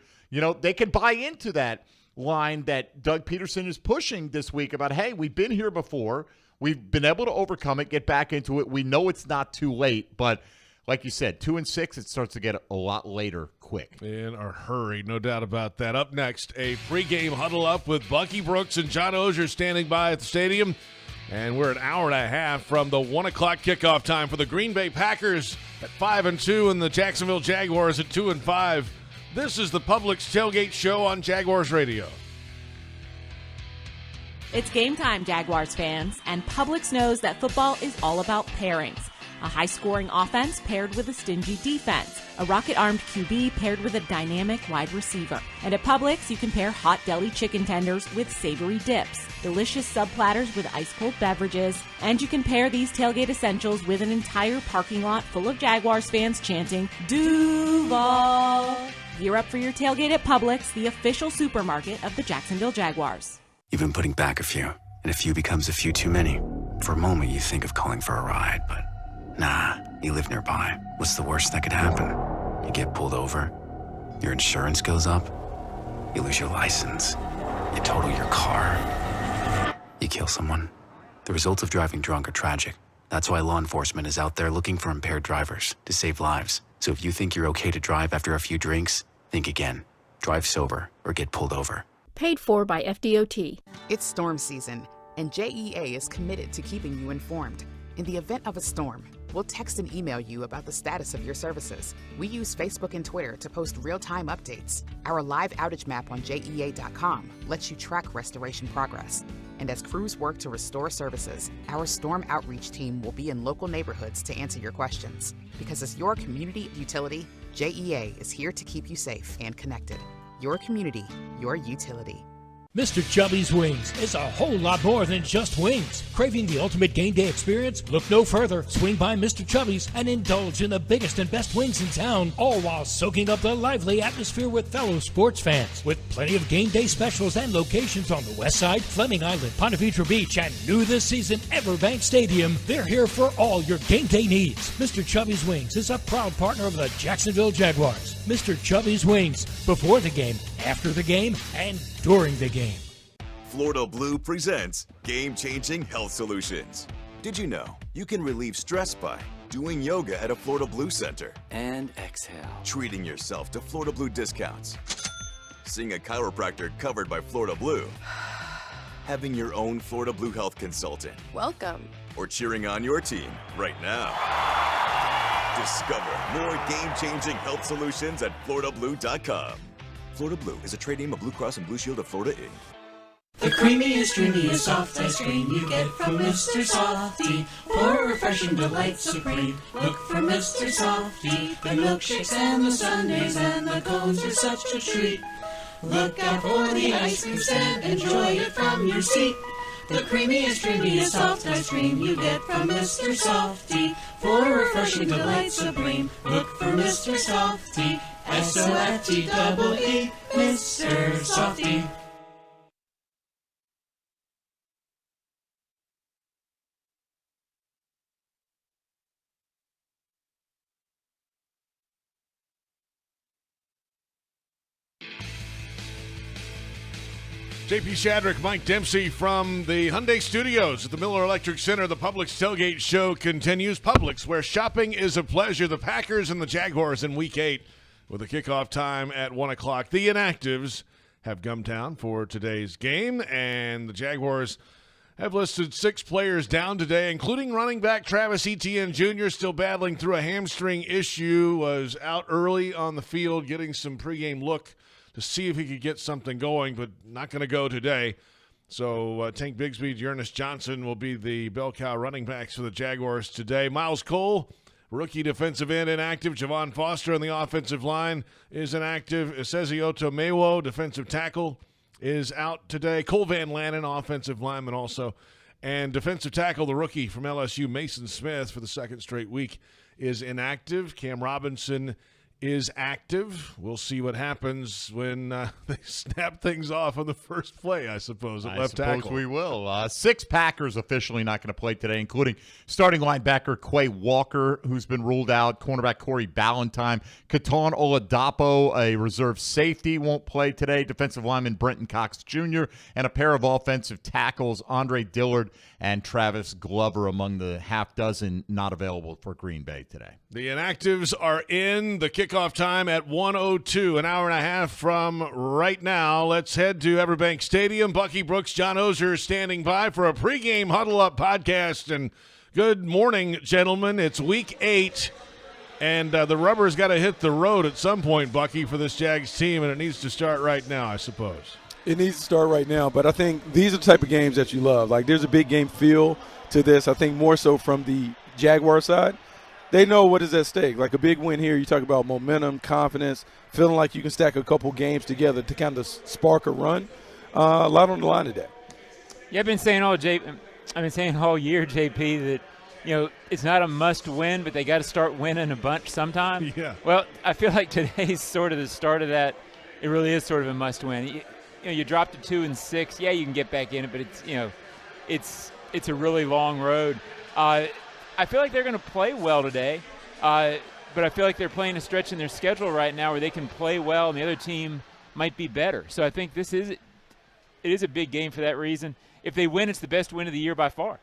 [SPEAKER 4] they can buy into that line that Doug Peterson is pushing this week about, hey, we've been here before. We've been able to overcome it, get back into it. We know it's not too late, but like you said, 2-6, it starts to get a lot later quick.
[SPEAKER 19] In a hurry, no doubt about that. Up next, a pregame huddle up with Bucky Brooks and John Oehser standing by at the stadium. And we're an hour and a half from the 1 o'clock kickoff time for the Green Bay Packers at 5-2 and the Jacksonville Jaguars at 2-5. This is the Publix Tailgate Show on Jaguars Radio.
[SPEAKER 11] It's game time, Jaguars fans, and Publix knows that football is all about pairings. A high-scoring offense paired with a stingy defense. A rocket-armed QB paired with a dynamic wide receiver. And at Publix, you can pair hot deli chicken tenders with savory dips. Delicious sub platters with ice-cold beverages. And you can pair these tailgate essentials with an entire parking lot full of Jaguars fans chanting, Duval! Gear up for your tailgate at Publix, the official supermarket of the Jacksonville Jaguars.
[SPEAKER 14] You've been putting back a few, and a few becomes a few too many. For a moment, you think of calling for a ride, but nah, you live nearby. What's the worst that could happen? You get pulled over, your insurance goes up, you lose your license, you total your car, you kill someone. The results of driving drunk are tragic. That's why law enforcement is out there looking for impaired drivers to save lives. So if you think you're okay to drive after a few drinks, think again. Drive sober or get pulled over.
[SPEAKER 18] Paid for by FDOT.
[SPEAKER 20] It's storm season, and JEA is committed to keeping you informed. In the event of a storm, we'll text and email you about the status of your services. We use Facebook and Twitter to post real-time updates. Our live outage map on JEA.com lets you track restoration progress. And as crews work to restore services, our storm outreach team will be in local neighborhoods to answer your questions. Because as your community utility, JEA is here to keep you safe and connected. Your community, your utility.
[SPEAKER 2] Mr. Chubby's Wings is a whole lot more than just wings. Craving the ultimate game day experience? Look no further. Swing by Mr. Chubby's and indulge in the biggest and best wings in town, all while soaking up the lively atmosphere with fellow sports fans. With plenty of game day specials and locations on the West Side, Fleming Island, Ponte Vedra Beach, and new this season, EverBank Stadium, they're here for all your game day needs. Mr. Chubby's Wings is a proud partner of the Jacksonville Jaguars. Mr. Chubby's Wings, before the game, after the game, and during the game.
[SPEAKER 16] Florida Blue presents game-changing health solutions. Did you know you can relieve stress by doing yoga at a Florida Blue center? And exhale. Treating yourself to Florida Blue discounts. Seeing a chiropractor covered by Florida Blue. Having your own Florida Blue health consultant.
[SPEAKER 18] Welcome.
[SPEAKER 16] Or cheering on your team right now. Discover more game-changing health solutions at FloridaBlue.com. Florida Blue is a trade name of Blue Cross and Blue Shield of Florida, Inc.
[SPEAKER 21] The creamiest, dreamiest, soft ice cream you get from Mr. Softy. For a refreshing delight supreme, look for Mr. Softy. The milkshakes and the sundaes and the cones are such a treat. Look out for the ice cream stand, enjoy it from your seat. The creamiest, dreamiest, soft ice cream you get from Mr. Softy. For a refreshing delight supreme, look for Mr. Softy. S-O-F-T-E-E, Mr. Softy.
[SPEAKER 19] JP Shadrick, Mike Dempsey from the Hyundai Studios at the Miller Electric Center. The Publix Tailgate Show continues. Publix, where shopping is a pleasure. The Packers and the Jaguars in Week 8 with a kickoff time at 1 o'clock. The Inactives have come down for today's game, and the Jaguars have listed 6 players down today, including running back Travis Etienne Jr., still battling through a hamstring issue, was out early on the field getting some pregame look to see if he could get something going, but not going to go today. So Tank Bigsby, Ernest Johnson will be the bell cow running backs for the Jaguars today. Miles Cole, rookie defensive end, inactive. Javon Foster on the offensive line is inactive. Esezioto Mewo, defensive tackle, is out today. Cole Van Lanen, offensive lineman also. And defensive tackle, the rookie from LSU, Mason Smith, for the second straight week, is inactive. Cam Robinson is active. We'll see what happens when they snap things off on the first play, I suppose, at left tackle.
[SPEAKER 4] I suppose we will. 6 Packers officially not going to play today, including starting linebacker Quay Walker, who's been ruled out, cornerback Corey Ballantyne, Keton Oladapo, a reserve safety, won't play today, defensive lineman Brenton Cox Jr., and a pair of offensive tackles, Andre Dillard and Travis Glover, among the half dozen not available for Green Bay today.
[SPEAKER 19] The inactives are in. The kickoff time at 1:02, an hour and a half from right now. Let's head to EverBank Stadium. Bucky Brooks, John Ozer standing by for a pregame Huddle Up podcast. And good morning, gentlemen. It's Week 8, and the rubber's got to hit the road at some point, Bucky, for this Jags team, and it needs to start right now, I suppose.
[SPEAKER 22] It needs to start right now, but I think these are the type of games that you love. Like, there's a big game feel to this, I think more so from the Jaguar side. they know what is at stake. Like a big win here, you talk about momentum, confidence, feeling like you can stack a couple games together to kind of spark a run. A lot on the line today.
[SPEAKER 3] Yeah, I've been saying all year, JP, that it's not a must-win, but they got to start winning a bunch sometime.
[SPEAKER 19] Yeah.
[SPEAKER 3] Well, I feel like today's sort of the start of that. It really is sort of a must-win. You dropped to 2-6. Yeah, you can get back in it, but it's a really long road. I feel like they're going to play well today, but I feel like they're playing a stretch in their schedule right now where they can play well and the other team might be better. So I think it is a big game for that reason. If they win, it's the best win of the year by far.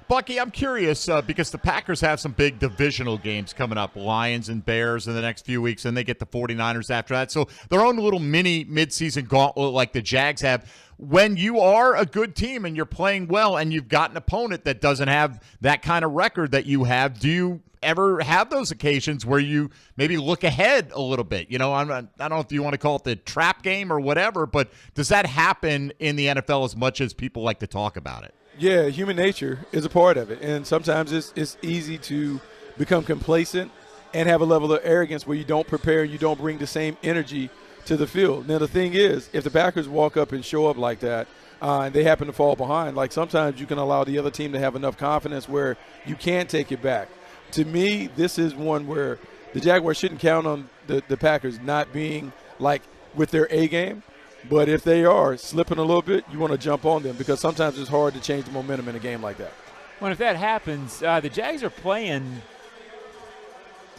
[SPEAKER 4] Bucky, I'm curious because the Packers have some big divisional games coming up, Lions and Bears in the next few weeks, and they get the 49ers after that. So their own little mini midseason gauntlet like the Jags have. When you are a good team and you're playing well and you've got an opponent that doesn't have that kind of record that you have, do you ever have those occasions where you maybe look ahead a little bit? I don't know if you want to call it the trap game or whatever, but does that happen in the NFL as much as people like to talk about it?
[SPEAKER 22] Yeah, human nature is a part of it, and sometimes it's easy to become complacent and have a level of arrogance where you don't prepare, you don't bring the same energy to the field. Now, the thing is, if the Packers walk up and show up like that and they happen to fall behind, like sometimes you can allow the other team to have enough confidence where you can take it back. To me, this is one where the Jaguars shouldn't count on the Packers not being like with their A game. But if they are slipping a little bit, you want to jump on them because sometimes it's hard to change the momentum in a game like that.
[SPEAKER 3] Well, if that happens, the Jags are playing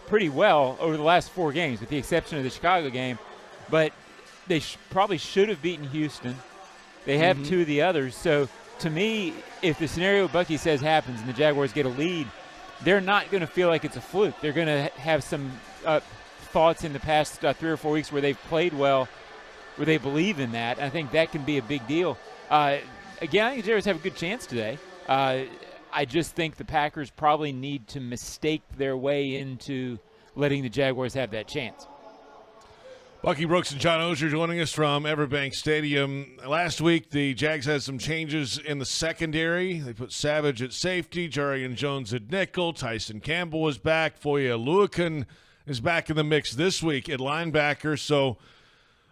[SPEAKER 3] pretty well over the last 4 games, with the exception of the Chicago game. But they probably should have beaten Houston. They have 2 of the others. So, to me, if the scenario Bucky says happens and the Jaguars get a lead, they're not going to feel like it's a fluke. They're going to have some thoughts in the past 3 or 4 weeks where they've played well, where they believe in that. I think that can be a big deal. Again, I think the Jaguars have a good chance today. I just think the Packers probably need to mistake their way into letting the Jaguars have that chance.
[SPEAKER 19] Bucky Brooks and John Oehser joining us from EverBank Stadium. Last week, the Jags had some changes in the secondary. They put Savage at safety, Jarian Jones at nickel, Tyson Campbell was back, Foye Oluokun is back in the mix this week at linebacker. So,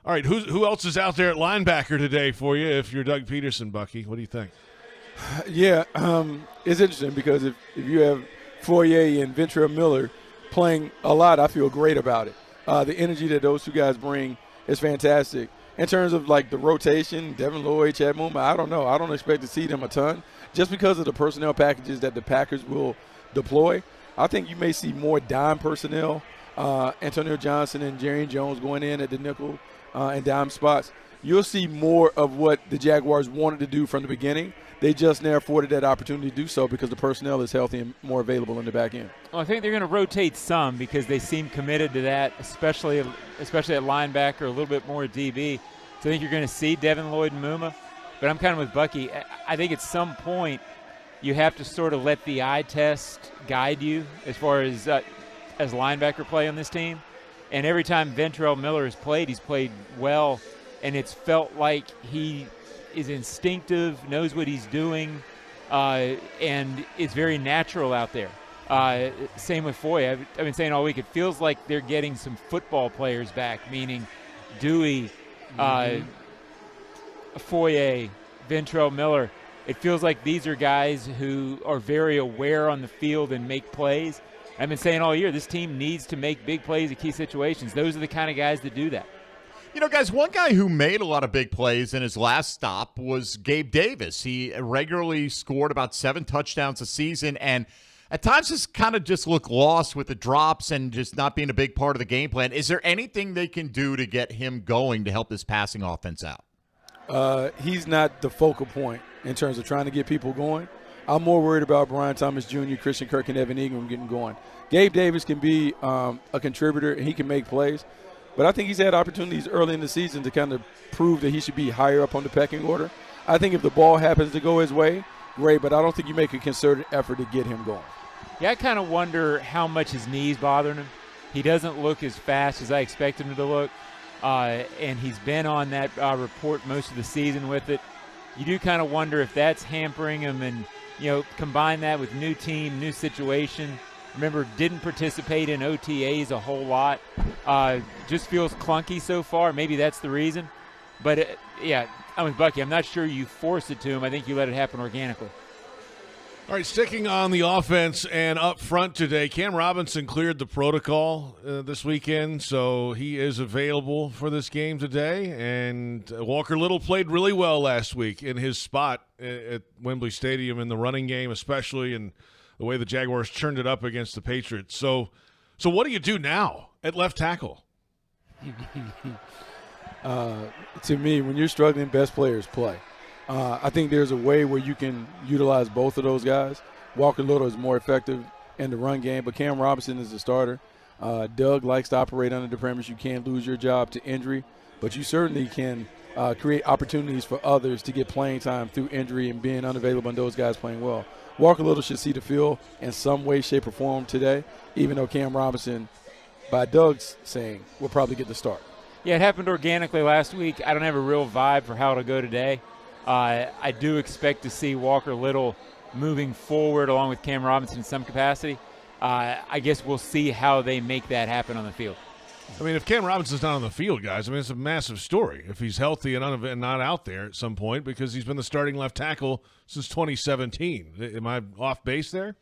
[SPEAKER 19] all right, who else is out there at linebacker today for you if you're Doug Peterson, Bucky? What do you think?
[SPEAKER 22] Yeah, it's interesting because if you have Foye and Ventrell Miller playing a lot, I feel great about it. The energy that those 2 guys bring is fantastic. In terms of, like, the rotation, Devin Lloyd, Chad Muma, I don't know. I don't expect to see them a ton just because of the personnel packages that the Packers will deploy. I think you may see more dime personnel, Antonio Johnson and Jarian Jones going in at the nickel and dime spots. You'll see more of what the Jaguars wanted to do from the beginning. They just now afforded that opportunity to do so because the personnel is healthy and more available in the back end.
[SPEAKER 3] Well, I think they're going to rotate some because they seem committed to that, especially at linebacker, a little bit more at DB. So I think you're going to see Devin Lloyd and Muma. But I'm kind of with Bucky. I think at some point you have to sort of let the eye test guide you as far as linebacker play on this team. And every time Ventrell Miller has played, he's played well, and it's felt like he is instinctive, knows what he's doing, and it's very natural out there. Same with Foye. I've been saying all week, it feels like they're getting some football players back, meaning Dewey, Foye, Ventrell Miller. It feels like these are guys who are very aware on the field and make plays. I've been saying all year, this team needs to make big plays in key situations. Those are the kind of guys that do that.
[SPEAKER 4] Guys, one guy who made a lot of big plays in his last stop was Gabe Davis. He regularly scored about 7 touchdowns a season, and at times just looked lost with the drops and just not being a big part of the game plan. Is there anything they can do to get him going to help this passing offense out?
[SPEAKER 22] He's not the focal point in terms of trying to get people going. I'm more worried about Brian Thomas Jr., Christian Kirk, and Evan Ingram getting going. Gabe Davis can be a contributor, and he can make plays. But I think he's had opportunities early in the season to kind of prove that he should be higher up on the pecking order. I think if the ball happens to go his way, great, but I don't think you make a concerted effort to get him going.
[SPEAKER 3] Yeah, I kind of wonder how much his knee's bothering him. He doesn't look as fast as I expect him to look, and he's been on that report most of the season with it. You do kind of wonder if that's hampering him, and combine that with new team, new situation. Remember, didn't participate in OTAs a whole lot. Just feels clunky so far. Maybe that's the reason. But, yeah, I'm with Bucky. I'm not sure you force it to him. I think you let it happen organically.
[SPEAKER 19] All right, sticking on the offense and up front today, Cam Robinson cleared the protocol this weekend, so he is available for this game today. And Walker Little played really well last week in his spot at Wembley Stadium in the running game, especially, and the way the Jaguars churned it up against the Patriots. So what do you do now at left tackle?
[SPEAKER 22] To me, when you're struggling, best players play. I think there's a way where you can utilize both of those guys. Walker Little is more effective in the run game, but Cam Robinson is the starter. Doug likes to operate under the premise you can't lose your job to injury, but you certainly can create opportunities for others to get playing time through injury and being unavailable and those guys playing well. Walker Little should see the field in some way, shape, or form today, even though Cam Robinson, by Doug's saying, will probably get the start.
[SPEAKER 3] Yeah, it happened organically last week. I don't have a real vibe for how it'll go today. I do expect to see Walker Little moving forward along with Cam Robinson in some capacity. I guess we'll see how they make that happen on the field.
[SPEAKER 19] I mean, if Cam Robinson's not on the field, guys, I mean, it's a massive story if he's healthy and not out there at some point, because he's been the starting left tackle since 2017. Am I off base there?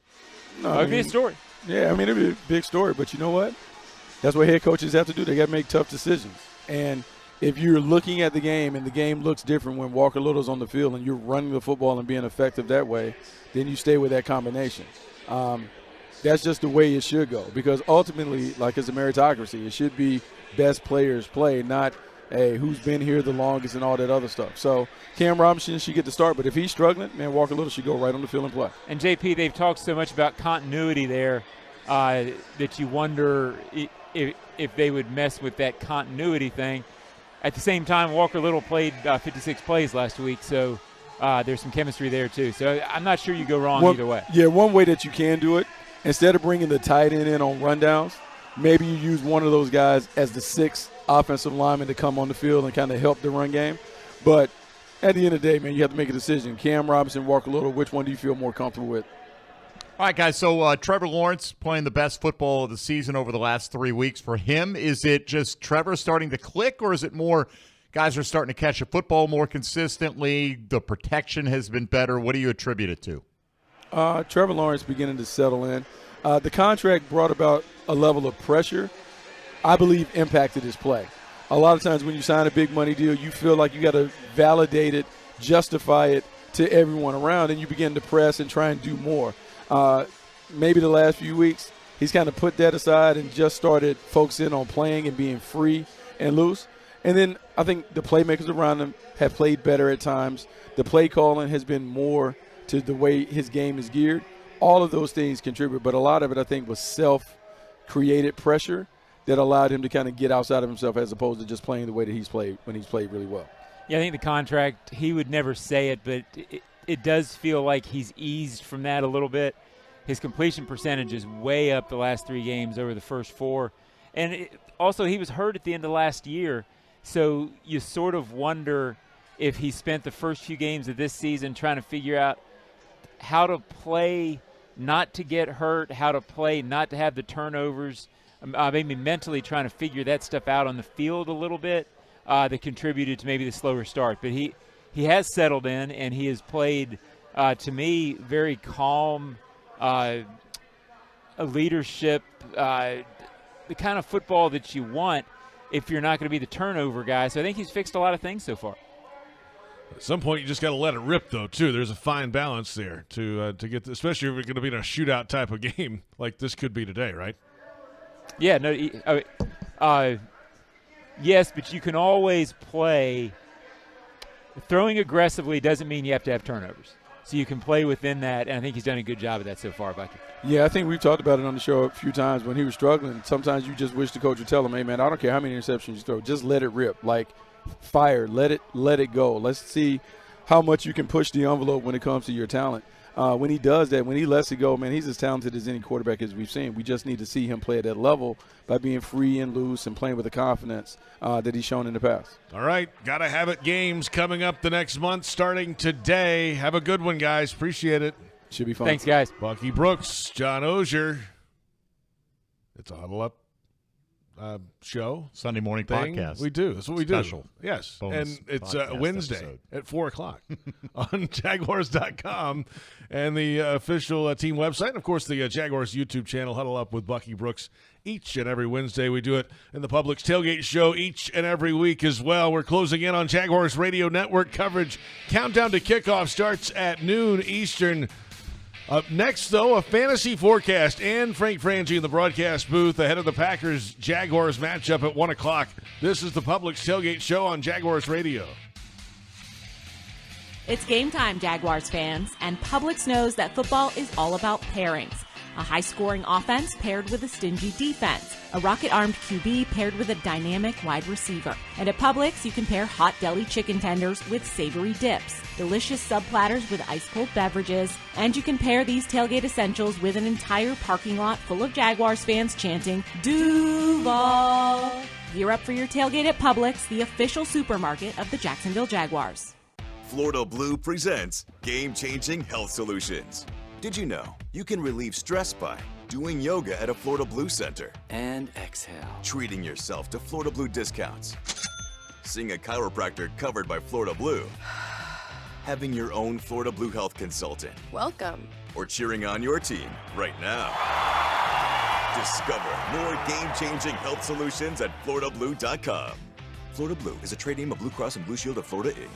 [SPEAKER 22] No,
[SPEAKER 3] It'd be a story.
[SPEAKER 22] Yeah, I mean, it'd be a big story, but you know what? That's what head coaches have to do. They got to make tough decisions. And if you're looking at the game and the game looks different when Walker Little's on the field and you're running the football and being effective that way, then you stay with that combination. That's just the way it should go, because ultimately, like it's a meritocracy, it should be best players play, not who's been here the longest and all that other stuff. So Cam Robinson should get the start, but if he's struggling, man, Walker Little should go right on the field and play.
[SPEAKER 3] And, JP, they've talked so much about continuity there that you wonder if they would mess with that continuity thing. At the same time, Walker Little played 56 plays last week, so there's some chemistry there too. So I'm not sure you go wrong either way.
[SPEAKER 22] Yeah, one way that you can do it, instead of bringing the tight end in on rundowns, maybe you use one of those guys as the sixth offensive lineman to come on the field and kind of help the run game. But at the end of the day, man, you have to make a decision. Cam Robinson, Walker Little, which one do you feel more comfortable with?
[SPEAKER 4] All right, guys, so Trevor Lawrence playing the best football of the season over the last 3 weeks. For him, is it just Trevor starting to click, or is it more guys are starting to catch a football more consistently, the protection has been better? What do you attribute it to?
[SPEAKER 22] Trevor Lawrence beginning to settle in. The contract brought about a level of pressure, I believe, impacted his play. A lot of times when you sign a big money deal, you feel like you got to validate it, justify it to everyone around, and you begin to press and try and do more. Maybe the last few weeks, he's kind of put that aside and just started focusing on playing and being free and loose. And then I think the playmakers around him have played better at times. The play calling has been more to the way his game is geared. All of those things contribute, but a lot of it, I think, was self-created pressure that allowed him to kind of get outside of himself as opposed to just playing the way that he's played when he's played really well.
[SPEAKER 3] Yeah, I think the contract, he would never say it, but it does feel like he's eased from that a little bit. His completion percentage is way up the last 3 games over the first 4. And also, he was hurt at the end of last year, so you sort of wonder if he spent the first few games of this season trying to figure out how to play not to get hurt, how to play not to have the turnovers, maybe mentally trying to figure that stuff out on the field a little bit that contributed to maybe the slower start. But he has settled in, and he has played, to me, very calm, a leadership, the kind of football that you want if you're not going to be the turnover guy. So I think he's fixed a lot of things so far.
[SPEAKER 19] At some point, you just got to let it rip, though, too. There's a fine balance there to get, especially if you're going to be in a shootout type of game like this could be today, right?
[SPEAKER 3] Yeah, no, yes, but you can always play. Throwing aggressively doesn't mean you have to have turnovers. So you can play within that, and I think he's done a good job of that so far, Bucky.
[SPEAKER 22] Yeah, I think we've talked about it on the show a few times. When he was struggling, sometimes you just wish the coach would tell him, hey, man, I don't care how many interceptions you throw. Just let it rip. Like, fire. Let it go. Let's see how much you can push the envelope when it comes to your talent. When he does that, when he lets it go, man, he's as talented as any quarterback as we've seen. We just need to see him play at that level by being free and loose and playing with the confidence that he's shown in the past.
[SPEAKER 19] All right, gotta have it games coming up the next month starting today. Have a good one, guys. Appreciate it.
[SPEAKER 22] Should be fun.
[SPEAKER 3] Thanks, guys.
[SPEAKER 19] Bucky Brooks, John Ozier. It's a Huddle Up show.
[SPEAKER 4] Sunday morning
[SPEAKER 19] thing.
[SPEAKER 4] podcast.
[SPEAKER 19] We do. That's what we
[SPEAKER 4] Special.
[SPEAKER 19] do. Yes.
[SPEAKER 4] Bonus
[SPEAKER 19] And it's
[SPEAKER 4] podcast
[SPEAKER 19] Wednesday
[SPEAKER 4] episode.
[SPEAKER 19] at 4 o'clock on Jaguars.com and the official team website. And, of course, the Jaguars YouTube channel, Huddle Up with Bucky Brooks, each and every Wednesday. We do it in the Publix Tailgate show each and every week as well. We're closing in on Jaguars Radio Network coverage. Countdown to kickoff starts at noon Eastern. Up next, though, a fantasy forecast and Frank Frangie in the broadcast booth ahead of the Packers-Jaguars matchup at 1 o'clock. This is the Publix Tailgate Show on Jaguars Radio.
[SPEAKER 11] It's game time, Jaguars fans, and Publix knows that football is all about pairings. A high-scoring offense paired with a stingy defense. A rocket-armed QB paired with a dynamic wide receiver. And at Publix, you can pair hot deli chicken tenders with savory dips, delicious sub platters with ice-cold beverages, and you can pair these tailgate essentials with an entire parking lot full of Jaguars fans chanting, Duval! Gear up for your tailgate at Publix, the official supermarket of the Jacksonville Jaguars.
[SPEAKER 16] Florida Blue presents game-changing health solutions. Did you know you can relieve stress by doing yoga at a Florida Blue center? And exhale. Treating yourself to Florida Blue discounts. Seeing a chiropractor covered by Florida Blue. Having your own Florida Blue health consultant.
[SPEAKER 5] Welcome.
[SPEAKER 16] Or cheering on your team right now. Discover more game-changing health solutions at FloridaBlue.com. Florida Blue is a trade name of Blue Cross and Blue Shield of Florida, Inc.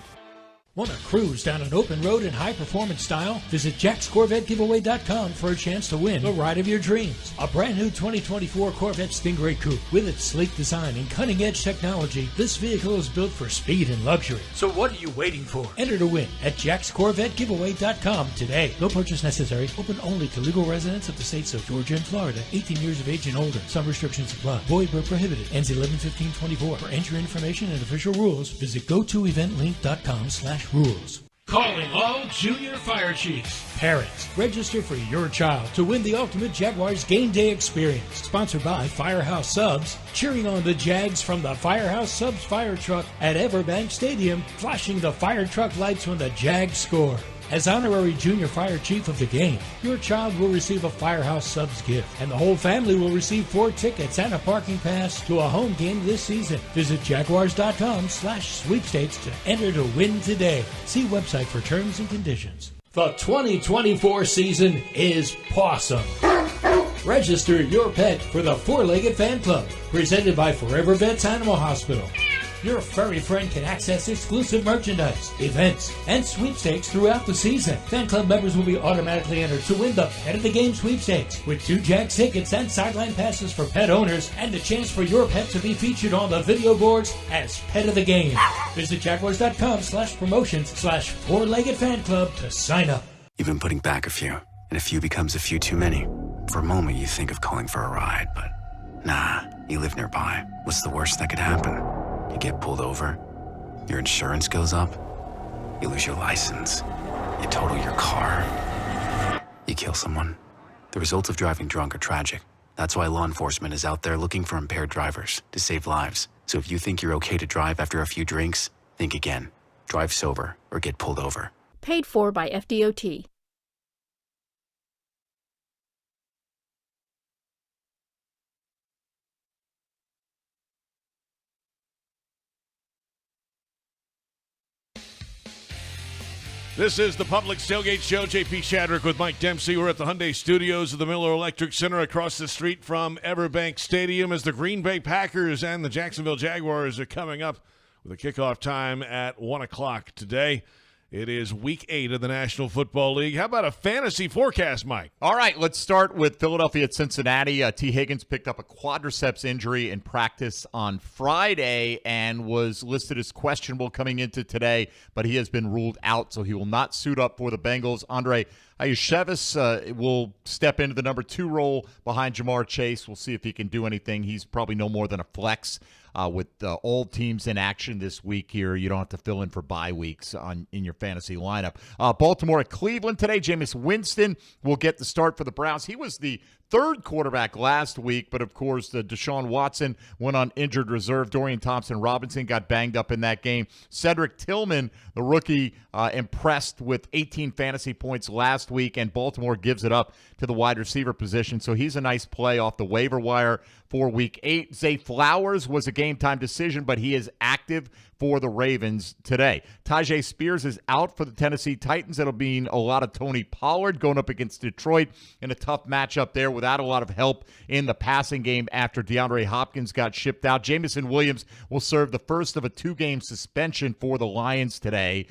[SPEAKER 2] Want to cruise down an open road in high-performance style? Visit JacksCorvetteGiveaway.com for a chance to win the ride of your dreams. A brand new 2024 Corvette Stingray Coupe. With its sleek design and cutting-edge technology, this vehicle is built for speed and luxury. So what are you waiting for? Enter to win at JacksCorvetteGiveaway.com today. No purchase necessary. Open only to legal residents of the states of Georgia and Florida. 18 years of age and older. Some restrictions apply. Void where prohibited. Ends 11/15/24. For entry information and official rules, visit gotoeventlink.com/rules. Calling all junior fire chiefs. Parents, register for your child to win the ultimate Jaguars game day experience. Sponsored by Firehouse Subs. Cheering on the Jags from the Firehouse Subs fire truck at EverBank Stadium. Flashing the fire truck lights when the Jags score. As honorary junior fire chief of the game, your child will receive a Firehouse Subs gift, and the whole family will receive 4 tickets and a parking pass to a home game this season. Visit Jaguars.com/sweepstakes to enter to win today. See website for terms and conditions. The 2024 season is awesome. Register your pet for the Four-Legged Fan Club, presented by Forever Vets Animal Hospital. Your furry friend can access exclusive merchandise, events, and sweepstakes throughout the season. Fan club members will be automatically entered to win the Pet of the Game sweepstakes with 2 Jags tickets and sideline passes for pet owners and a chance for your pet to be featured on the video boards as Pet of the Game. Visit Jaguars.com/promotions/Four-Legged Fan Club to sign up.
[SPEAKER 14] You've been putting back a few, and a few becomes a few too many. For a moment, you think of calling for a ride, but nah, you live nearby. What's the worst that could happen? You get pulled over, your insurance goes up, you lose your license, you total your car, you kill someone. The results of driving drunk are tragic. That's why law enforcement is out there looking for impaired drivers to save lives. So if you think you're okay to drive after a few drinks, think again. Drive sober or get pulled over.
[SPEAKER 18] Paid for by FDOT.
[SPEAKER 19] This is the Publix Tailgate Show. JP Shadrick with Mike Dempsey. We're at the Hyundai Studios of the Miller Electric Center across the street from EverBank Stadium as the Green Bay Packers and the Jacksonville Jaguars are coming up with a kickoff time at 1 o'clock today. It is Week 8 of the National Football League. How about a fantasy forecast, Mike?
[SPEAKER 4] All right, let's start with Philadelphia at Cincinnati. T. Higgins picked up a quadriceps injury in practice on Friday and was listed as questionable coming into today, but he has been ruled out, so he will not suit up for the Bengals. Andre Ayushevich will step into the number 2 role behind Jamar Chase. We'll see if he can do anything. He's probably no more than a flex. With all teams in action this week here, you don't have to fill in for bye weeks in your fantasy lineup. Baltimore at Cleveland today. Jameis Winston will get the start for the Browns. He was the third quarterback last week, but of course Deshaun Watson went on injured reserve. Dorian Thompson-Robinson got banged up in that game. Cedric Tillman, the rookie, impressed with 18 fantasy points last week, and Baltimore gives it up to the wide receiver position. So he's a nice play off the waiver wire for Week 8. Zay Flowers was a game-time decision, but he is active for the Ravens today. Tajay Spears is out for the Tennessee Titans. It'll mean a lot of Tony Pollard going up against Detroit in a tough matchup there without a lot of help in the passing game after DeAndre Hopkins got shipped out. Jamison Williams will serve the first of a 2-game suspension for the Lions today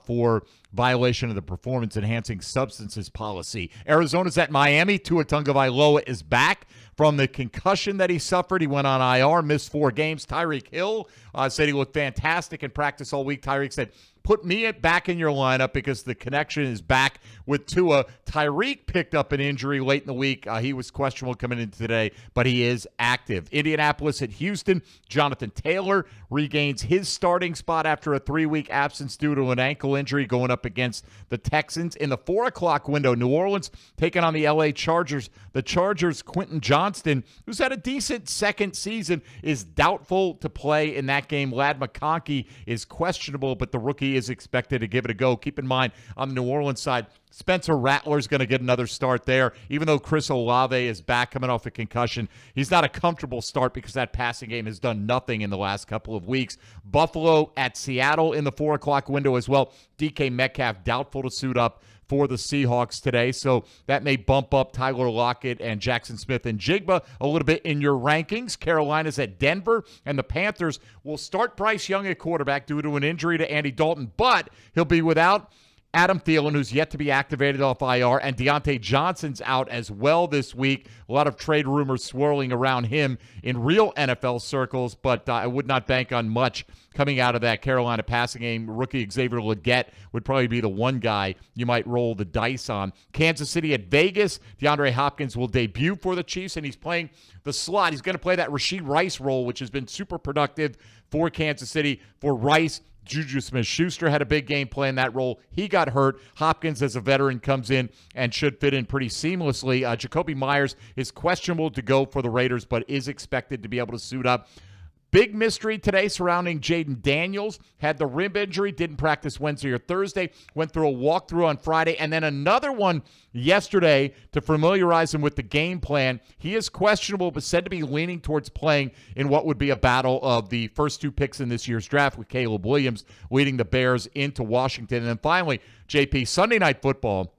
[SPEAKER 4] for violation of the performance-enhancing substances policy. Arizona's at Miami. Tua Tagovailoa is back from the concussion that he suffered. He went on IR, missed 4 games. Tyreek Hill said he looked fantastic in practice all week. Tyreek said, put me back in your lineup because the connection is back with Tua. Tyreek picked up an injury late in the week. He was questionable coming into today, but he is active. Indianapolis at Houston. Jonathan Taylor regains his starting spot after a 3-week absence due to an ankle injury going up against the Texans. In the 4 o'clock window, New Orleans taking on the L.A. Chargers. The Chargers' Quentin Johnston, who's had a decent second season, is doubtful to play in that game. Ladd McConkey is questionable, but the rookie is expected to give it a go. Keep in mind, on the New Orleans side, Spencer Rattler's going to get another start there. Even though Chris Olave is back coming off a concussion, he's not a comfortable start because that passing game has done nothing in the last couple of weeks. Buffalo at Seattle in the 4 o'clock window as well. DK Metcalf doubtful to suit up for the Seahawks today, so that may bump up Tyler Lockett and Jackson Smith and Jigba a little bit in your rankings. Carolina's at Denver, and the Panthers will start Bryce Young at quarterback due to an injury to Andy Dalton, but he'll be without Adam Thielen, who's yet to be activated off IR, and Deontay Johnson's out as well this week. A lot of trade rumors swirling around him in real NFL circles, but I would not bank on much coming out of that Carolina passing game. Rookie Xavier Legette would probably be the one guy you might roll the dice on. Kansas City at Vegas. DeAndre Hopkins will debut for the Chiefs, and he's playing the slot. He's going to play that Rashee Rice role, which has been super productive for Kansas City. For Rice, Juju Smith-Schuster had a big game playing that role. He got hurt. Hopkins, as a veteran, comes in and should fit in pretty seamlessly. Jacoby Myers is questionable to go for the Raiders, but is expected to be able to suit up. Big mystery today surrounding Jaden Daniels. Had the rib injury, didn't practice Wednesday or Thursday, went through a walkthrough on Friday, and then another one yesterday to familiarize him with the game plan. He is questionable, but said to be leaning towards playing in what would be a battle of the first 2 picks in this year's draft, with Caleb Williams leading the Bears into Washington. And then finally, JP, Sunday Night Football,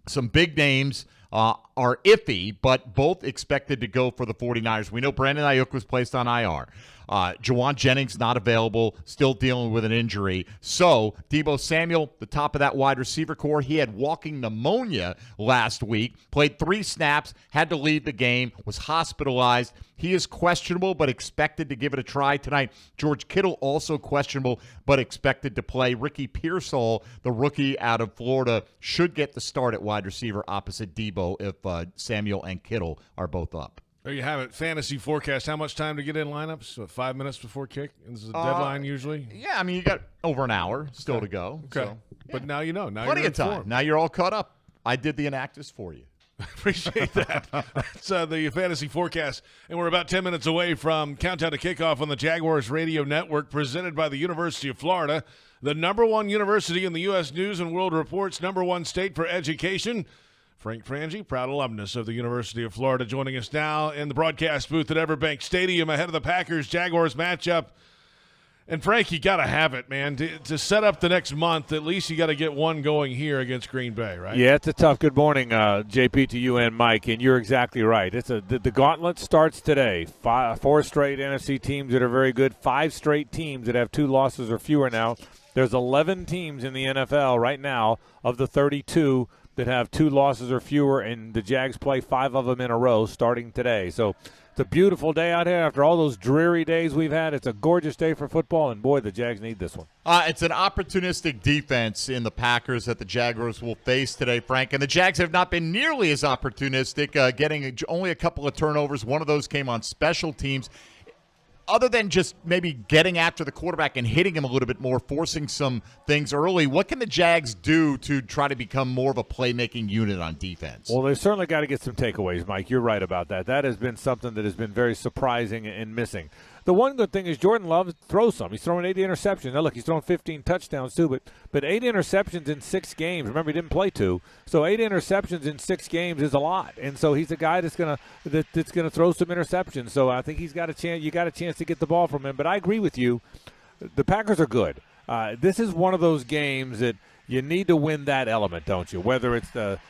[SPEAKER 4] some big names are iffy, but both expected to go for the 49ers. We know Brandon Ayuk was placed on IR. Jawan Jennings not available, still dealing with an injury. So Deebo Samuel, the top of that wide receiver core, he had walking pneumonia last week, played 3 snaps, had to leave the game, was hospitalized. He is questionable, but expected to give it a try tonight. George Kittle also questionable, but expected to play. Ricky Pearsall, the rookie out of Florida, should get the start at wide receiver opposite Deebo if Samuel and Kittle are both up.
[SPEAKER 19] There you have it. Fantasy forecast. How much time to get in lineups? What, 5 minutes before kick? This is a deadline usually?
[SPEAKER 4] Yeah, I mean, you got over an hour still to go.
[SPEAKER 19] Okay.
[SPEAKER 4] So,
[SPEAKER 19] But now you know. Now
[SPEAKER 4] plenty
[SPEAKER 19] you're
[SPEAKER 4] of time.
[SPEAKER 19] informed.
[SPEAKER 4] Now you're all caught up. I did the Enactus for you.
[SPEAKER 19] Appreciate that. That's the fantasy forecast. And we're about 10 minutes away from Countdown to Kickoff on the Jaguars Radio Network, presented by the University of Florida, the #1 university in the U.S. News and World Report's #1 state for education. Frank Frangi, proud alumnus of the University of Florida, joining us now in the broadcast booth at EverBank Stadium ahead of the Packers-Jaguars matchup. And, Frank, you got to have it, man. To set up the next month, at least you got to get one going here against Green Bay, right?
[SPEAKER 5] Yeah, it's a tough. Good morning, JP, to you and Mike, and you're exactly right. It's the gauntlet starts today. 4 straight NFC teams that are very good, 5 straight teams that have 2 losses or fewer now. There's 11 teams in the NFL right now of the 32 that have 2 losses or fewer, and the Jags play 5 of them in a row starting today. So it's a beautiful day out here after all those dreary days we've had. It's a gorgeous day for football, and, boy, the Jags need this one.
[SPEAKER 4] It's an opportunistic defense in the Packers that the Jaguars will face today, Frank. And the Jags have not been nearly as opportunistic, getting only a couple of turnovers. One of those came on special teams. other than just maybe getting after the quarterback and hitting him a little bit more, forcing some things early, what can the Jags do to try to become more of a playmaking unit on defense?
[SPEAKER 5] Well, they've certainly got to get some takeaways, Mike. You're right about that. That has been something that has been very surprising and missing. The one good thing is Jordan Love throws some. He's throwing 80 interceptions. Now, look, he's throwing 15 touchdowns too, but 8 interceptions in 6 games. Remember, he didn't play 2. So 8 interceptions in 6 games is a lot. And so he's a guy that's gonna throw some interceptions. So I think he's got a chance. You got a chance to get the ball from him. But I agree with you. The Packers are good. This is one of those games that you need to win that element, don't you? Whether it's the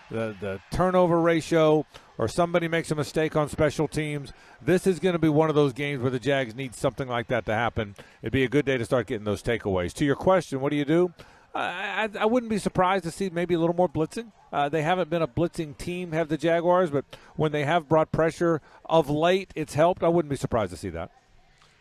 [SPEAKER 5] turnover ratio or somebody makes a mistake on special teams, this is going to be one of those games where the Jags need something like that to happen. It'd be a good day to start getting those takeaways. To your question, what do you do? I wouldn't be surprised to see maybe a little more blitzing. They haven't been a blitzing team, have the Jaguars, but when they have brought pressure of late, it's helped. I wouldn't be surprised to see that.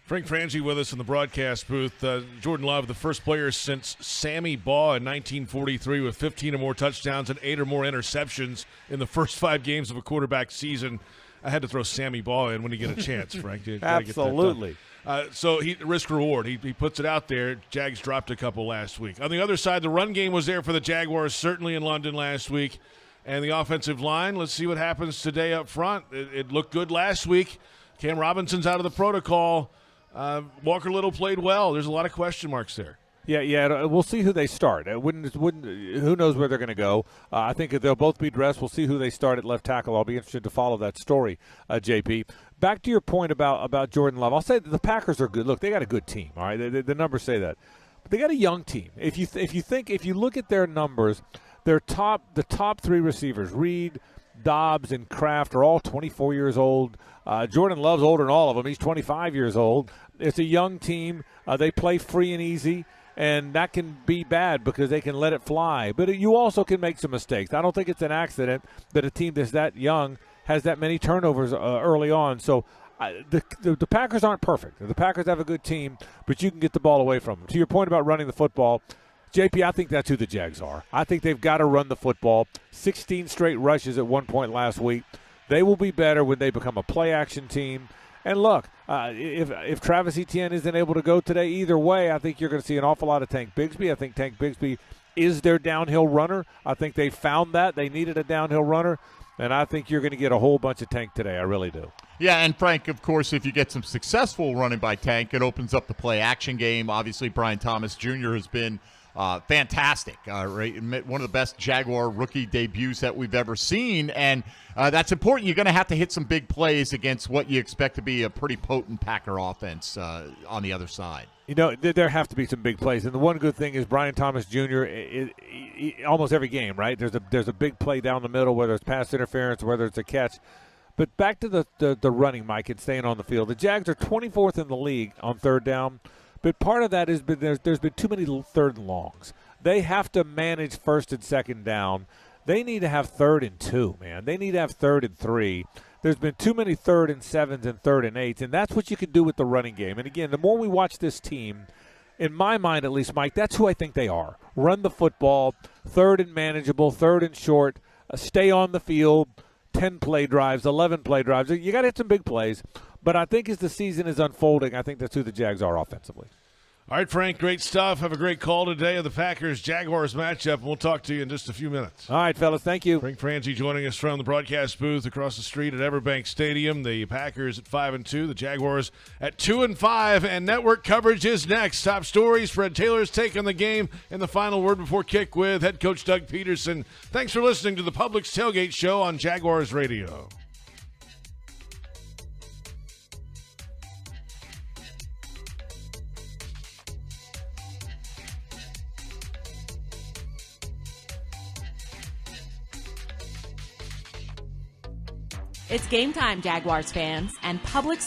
[SPEAKER 19] Frank Frangie with us in the broadcast booth. Jordan Love, the first player since Sammy Baugh in 1943 with 15 or more touchdowns and 8 or more interceptions in the first 5 games of a quarterback season. I had to throw Sammy Baugh in when you get a chance, Frank.
[SPEAKER 5] Absolutely.
[SPEAKER 19] So risk-reward. He puts it out there. Jags dropped a couple last week. On the other side, the run game was there for the Jaguars, certainly in London last week. And the offensive line, let's see what happens today up front. It looked good last week. Cam Robinson's out of the protocol. Walker Little played well. There's a lot of question marks there.
[SPEAKER 5] Yeah. We'll see who they start. Who knows where they're going to go? I think they'll both be dressed. We'll see who they start at left tackle. I'll be interested to follow that story, JP. Back to your point about Jordan Love. I'll say that the Packers are good. Look, they got a good team. All right, the numbers say that. But they got a young team. If you look at their numbers, the top 3 receivers, Reed, Dobbs, and Kraft, are all 24 years old. Jordan Love's older than all of them. He's 25 years old. It's a young team. They play free and easy, and that can be bad because they can let it fly. But you also can make some mistakes. I don't think it's an accident that a team that's that young has that many turnovers early on. So the Packers aren't perfect. The Packers have a good team, but you can get the ball away from them. To your point about running the football, JP, I think that's who the Jags are. I think they've got to run the football. 16 straight rushes at one point last week. They will be better when they become a play-action team. And look, if Travis Etienne isn't able to go today either way, I think you're going to see an awful lot of Tank Bigsby. I think Tank Bigsby is their downhill runner. I think they found that. They needed a downhill runner. And I think you're going to get a whole bunch of Tank today. I really do.
[SPEAKER 4] Yeah, and Frank, of course, if you get some successful running by Tank, it opens up the play-action game. Obviously, Brian Thomas Jr. has been fantastic. One of the best Jaguar rookie debuts that we've ever seen, and that's important. You're going to have to hit some big plays against what you expect to be a pretty potent Packer offense on the other side.
[SPEAKER 5] You know, there have to be some big plays, and the one good thing is Brian Thomas Jr. Almost every game, right? There's a big play down the middle, whether it's pass interference, whether it's a catch. But back to the running, Mike, and staying on the field. The Jags are 24th in the league on third down. But part of that has been there's been too many third and longs. They have to manage first and second down. They need to have 3rd and 2, man. They need to have 3rd and 3. There's been too many 3rd and 7s and 3rd and 8s, and that's what you can do with the running game. And, again, the more we watch this team, in my mind at least, Mike, that's who I think they are. Run the football, 3rd and manageable, 3rd and short, stay on the field, 10 play drives, 11 play drives. You got to hit some big plays. But I think as the season is unfolding, I think that's who the Jags are offensively.
[SPEAKER 19] All right, Frank, great stuff. Have a great call today of the Packers-Jaguars matchup, and we'll talk to you in just a few minutes.
[SPEAKER 5] All right, fellas, thank you.
[SPEAKER 19] Frank Frangie joining us from the broadcast booth across the street at EverBank Stadium. The Packers at 5-2, the Jaguars at 2-5, and network coverage is next. Top stories, Fred Taylor's take on the game, and the final word before kick with head coach Doug Peterson. Thanks for listening to the Publix Tailgate Show on Jaguars Radio.
[SPEAKER 11] It's game time, Jaguars fans, and Publix